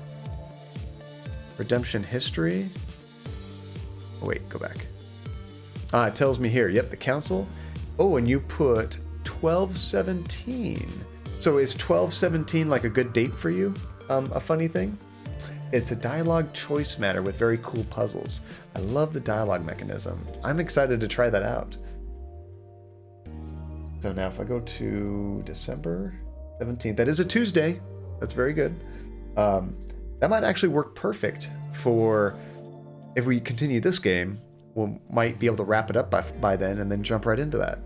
Redemption history. Oh, wait, go back. It tells me here, yep, the council. Oh, and you put 12/17. So is 12/17 like a good date for you? A funny thing? It's a dialogue choice matter with very cool puzzles. I love the dialogue mechanism. I'm excited to try that out. So now if I go to December 17th, that is a Tuesday. That's very good. That might actually work perfect for if we continue this game. We might be able to wrap it up by then and then jump right into that.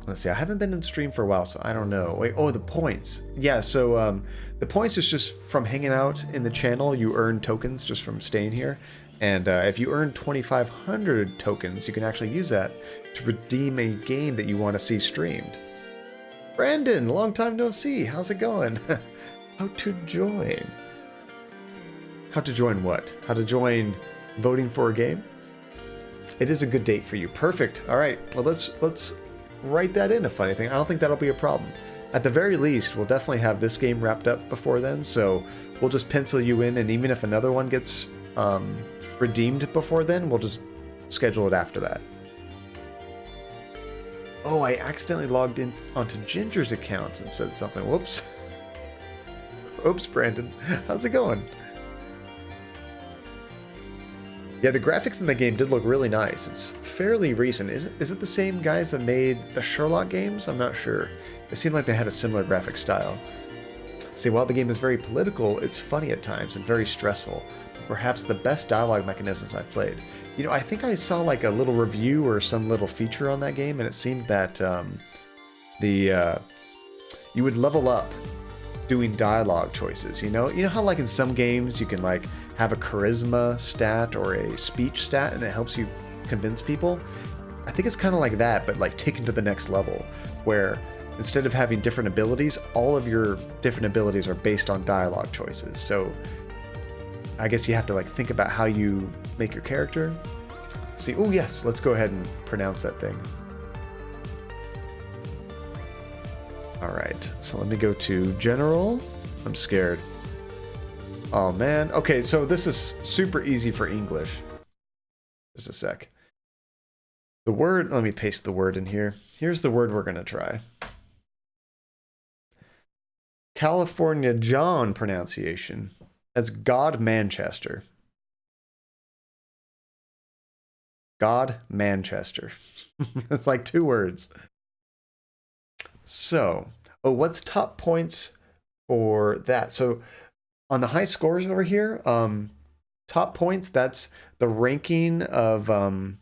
Let's see, I haven't been in stream for a while, so I don't know. Wait, oh, the points. Yeah, so the points is just from hanging out in the channel. You earn tokens just from staying here. And if you earn 2,500 tokens, you can actually use that to redeem a game that you want to see streamed. Brandon, long time no see. How's it going? How to join? How to join what? How to join voting for a game? It is a good date for you. Perfect. All right. Well, let's write that in. A funny thing. I don't think that'll be a problem. at the very least, we'll definitely have this game wrapped up before then, so we'll just pencil you in, and even if another one gets redeemed before then, we'll just schedule it after that. Oh, I accidentally logged in onto Ginger's account and said something. Whoops. Oops, Brandon. How's it going? Yeah, the graphics in the game did look really nice. It's fairly recent. Is it the same guys that made the Sherlock games? I'm not sure. It seemed like they had a similar graphic style. See, while the game is very political, it's funny at times and very stressful. Perhaps the best dialogue mechanisms I've played. You know, I think I saw like a little review or some little feature on that game, and it seemed that you would level up doing dialogue choices. You know how like in some games you can like have a charisma stat or a speech stat, and it helps you convince people. I think it's kind of like that, but like taken to the next level, where instead of having different abilities, all of your different abilities are based on dialogue choices. So I guess you have to like think about how you make your character. See, oh yes, let's go ahead and pronounce that thing. All right, so let me go to general. I'm scared. Oh man. Okay, so this is super easy for English. Just a sec. The word, let me paste the word in here. Here's the word we're gonna try. California John pronunciation as God Manchester. God Manchester. It's like 2 words. So, oh, what's top points for that? So on the high scores over here, top points, that's the ranking of, I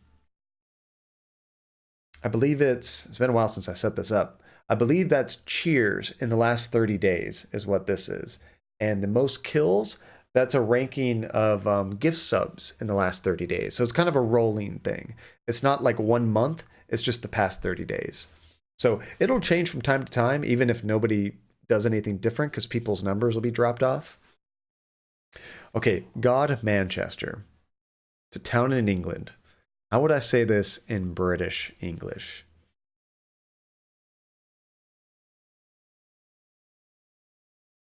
believe it's been a while since I set this up. I believe that's cheers in the last 30 days is what this is. And the most kills, that's a ranking of gift subs in the last 30 days. So it's kind of a rolling thing. It's not like 1 month, it's just the past 30 days. So it'll change from time to time, even if nobody does anything different, because people's numbers will be dropped off. Okay, God Manchester. It's a town in England. How would I say this in British English?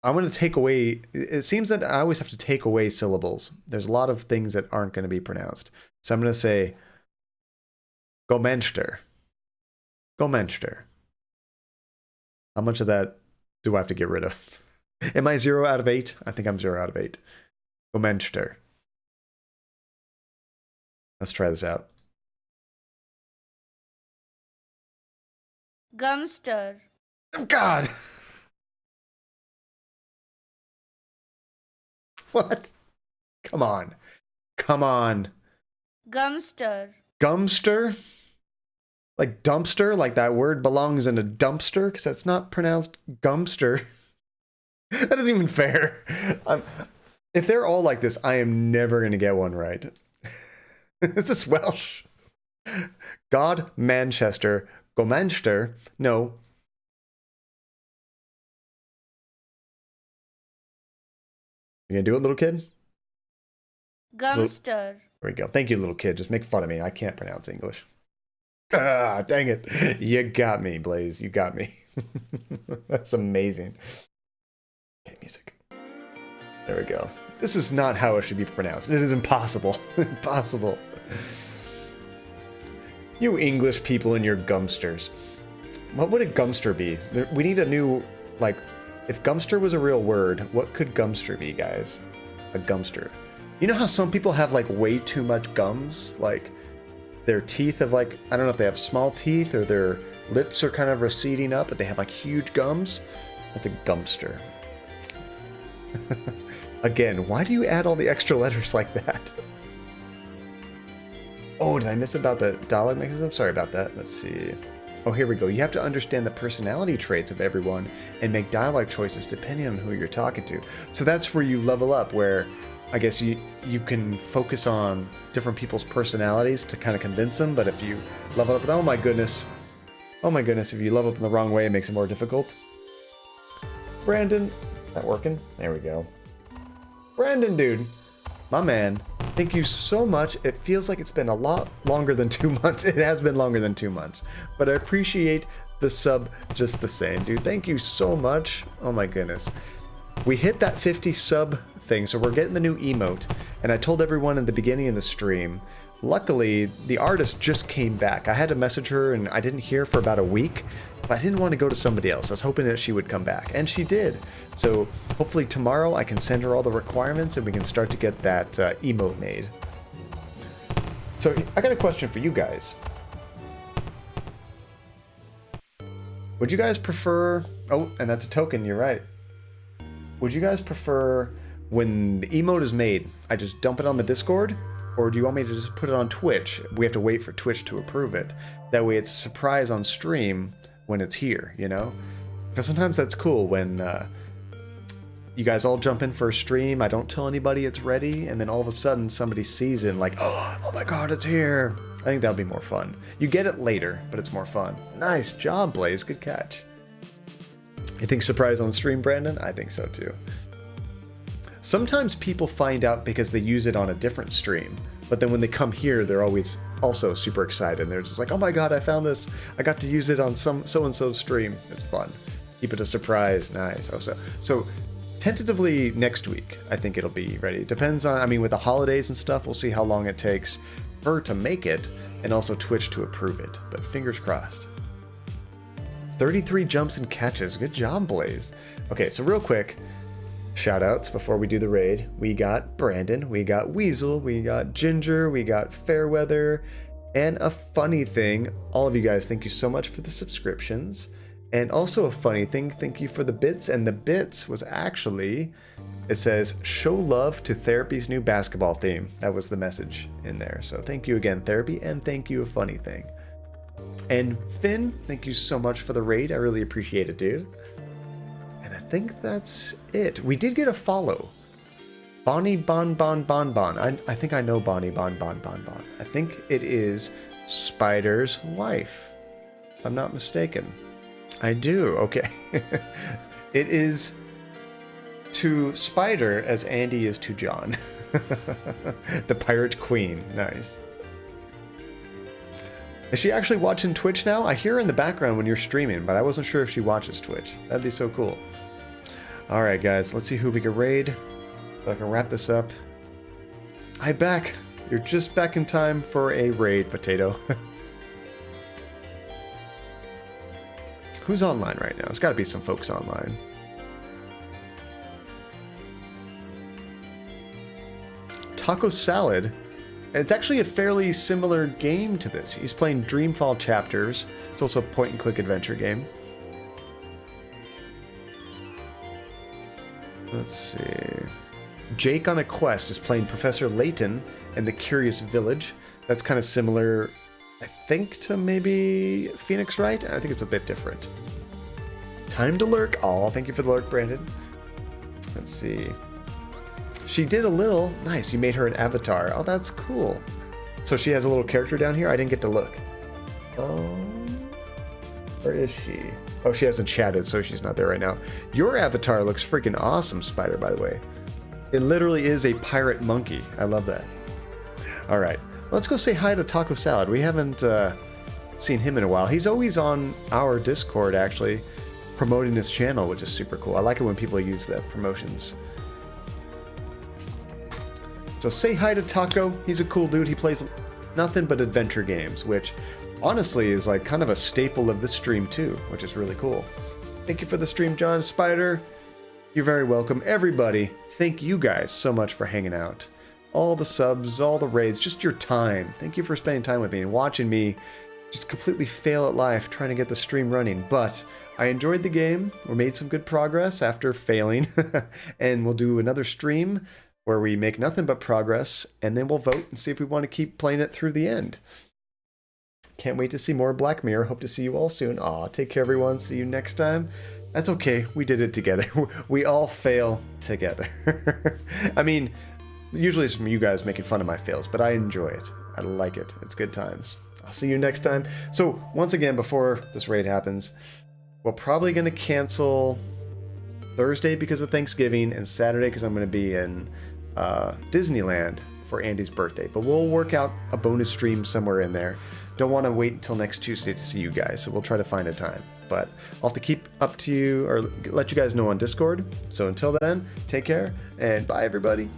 I'm going to take away, it seems that I always have to take away syllables. There's a lot of things that aren't going to be pronounced. So I'm going to say, Gomenster. Gomenster. How much of that do I have to get rid of? Am I 0 out of 8? I think I'm 0 out of 8. Gomenster. Let's try this out. Gumster. Oh, God! What? Come on. Come on. Gumster. Gumster? Like dumpster? Like that word belongs in a dumpster? Because that's not pronounced gumster. That isn't even fair. If they're all like this, I am never going to get one right. Is this Welsh? God Manchester. Gomanster? No. You gonna do it, little kid? Gumster. There we go. Thank you, little kid. Just make fun of me. I can't pronounce English. Ah, dang it. You got me, Blaze. You got me. That's amazing. Okay, music. There we go. This is not how it should be pronounced. It is impossible. Impossible. You English people and your gumsters. What would a gumster be? We need a new, like, if gumster was a real word, what could gumster be, guys? A gumster. You know how some people have, like, way too much gums? Like, their teeth have, like, I don't know if they have small teeth or their lips are kind of receding up, but they have, like, huge gums? That's a gumster. Again, why do you add all the extra letters like that? Oh, did I miss about the dialogue mechanism? Sorry about that. Let's see. Oh, here we go. You have to understand the personality traits of everyone and make dialogue choices depending on who you're talking to. So that's where you level up, where I guess you can focus on different people's personalities to kind of convince them. But if you level up, oh my goodness, if you level up in the wrong way, it makes it more difficult. Brandon, not working? There we go. Brandon, dude, my man, thank you so much. It feels like it's been a lot longer than 2 months. It has been longer than 2 months, but I appreciate the sub just the same, dude. Thank you so much. Oh my goodness. We hit that 50 sub thing, so we're getting the new emote. And I told everyone in the beginning of the stream, luckily, the artist just came back. I had to message her and I didn't hear for about a week, but I didn't want to go to somebody else. I was hoping that she would come back, and she did. So hopefully tomorrow I can send her all the requirements and we can start to get that emote made. So I got a question for you guys. Would you guys prefer... Oh, and that's a token, you're right. Would you guys prefer when the emote is made, I just dump it on the Discord? Or do you want me to just put it on Twitch? We have to wait for Twitch to approve it. That way it's a surprise on stream when it's here, you know? Because sometimes that's cool when you guys all jump in for a stream, I don't tell anybody it's ready, and then all of a sudden somebody sees it and like, oh my god, it's here. I think that'll be more fun. You get it later, but it's more fun. Nice job, Blaze. Good catch. You think surprise on stream, Brandon? I think so too. Sometimes people find out because they use it on a different stream, but then when they come here, they're always also super excited. They're just like, oh my god, I found this. I got to use it on some so-and-so stream. It's fun. Keep it a surprise. Nice. So tentatively next week, I think it'll be ready. Depends on, I mean, with the holidays and stuff, we'll see how long it takes her to make it and also Twitch to approve it, but fingers crossed. 33 jumps and catches. Good job, Blaze. Okay, so real quick, shout outs before we do the raid. We got Brandon, we got Weasel, we got Ginger, we got Fairweather, and a funny thing. All of you guys, thank you so much for the subscriptions. And also a funny thing, thank you for the bits. And the bits was actually, it says, show love to Therapy's new basketball theme. That was the message in there. So thank you again, Therapy, and thank you, a funny thing. And Finn, thank you so much for the raid. I really appreciate it, dude. And I think that's it. We did get a follow. Bonnie Bon Bon Bon Bon. I think I know Bonnie Bon Bon Bon Bon. I think it is Spider's wife, if I'm not mistaken. I do, okay. It is to Spider as Andy is to John. The Pirate Queen, nice. Is she actually watching Twitch now? I hear her in the background when you're streaming, but I wasn't sure if she watches Twitch. That'd be so cool. Alright guys, let's see who we can raid. So I can wrap this up. Hi back. You're just back in time for a raid, Potato. Who's online right now? There's got to be some folks online. Taco Salad. It's actually a fairly similar game to this. He's playing Dreamfall Chapters. It's also a point-and-click adventure game. Let's see. Jake on a Quest is playing Professor Layton in the Curious Village. That's kind of similar, I think, to maybe Phoenix Wright. I think it's a bit different. Time to lurk. Oh, thank you for the lurk, Brandon. Let's see. She did a little. Nice, you made her an avatar. Oh, that's cool. So she has a little character down here? I didn't get to look. Where is she? Oh, she hasn't chatted, so she's not there right now. Your avatar looks freaking awesome, Spider, by the way. It literally is a pirate monkey. I love that. All right, let's go say hi to Taco Salad. We haven't seen him in a while. He's always on our Discord, actually, promoting his channel, which is super cool. I like it when people use the promotions. So say hi to Taco. He's a cool dude. He plays nothing but adventure games, which honestly is like kind of a staple of this stream too, which is really cool. Thank you for the stream, John Spider. You're very welcome. Everybody, thank you guys so much for hanging out. All the subs, all the raids, just your time. Thank you for spending time with me and watching me just completely fail at life trying to get the stream running. But I enjoyed the game. We made some good progress after failing. And we'll do another stream where we make nothing but progress, and then we'll vote and see if we want to keep playing it through the end. Can't wait to see more Black Mirror. Hope to see you all soon. Aw, take care, everyone. See you next time. That's okay. We did it together. We all fail together. I mean, usually it's from you guys making fun of my fails, but I enjoy it. I like it. It's good times. I'll see you next time. So, once again, before this raid happens, we're probably going to cancel Thursday because of Thanksgiving and Saturday because I'm going to be in Disneyland for Andy's birthday. But we'll work out a bonus stream somewhere in there. don't want to wait until next Tuesday to see you guys, so we'll try to find a time. But I'll have to keep up to you or let you guys know on Discord. So until then, take care and bye everybody.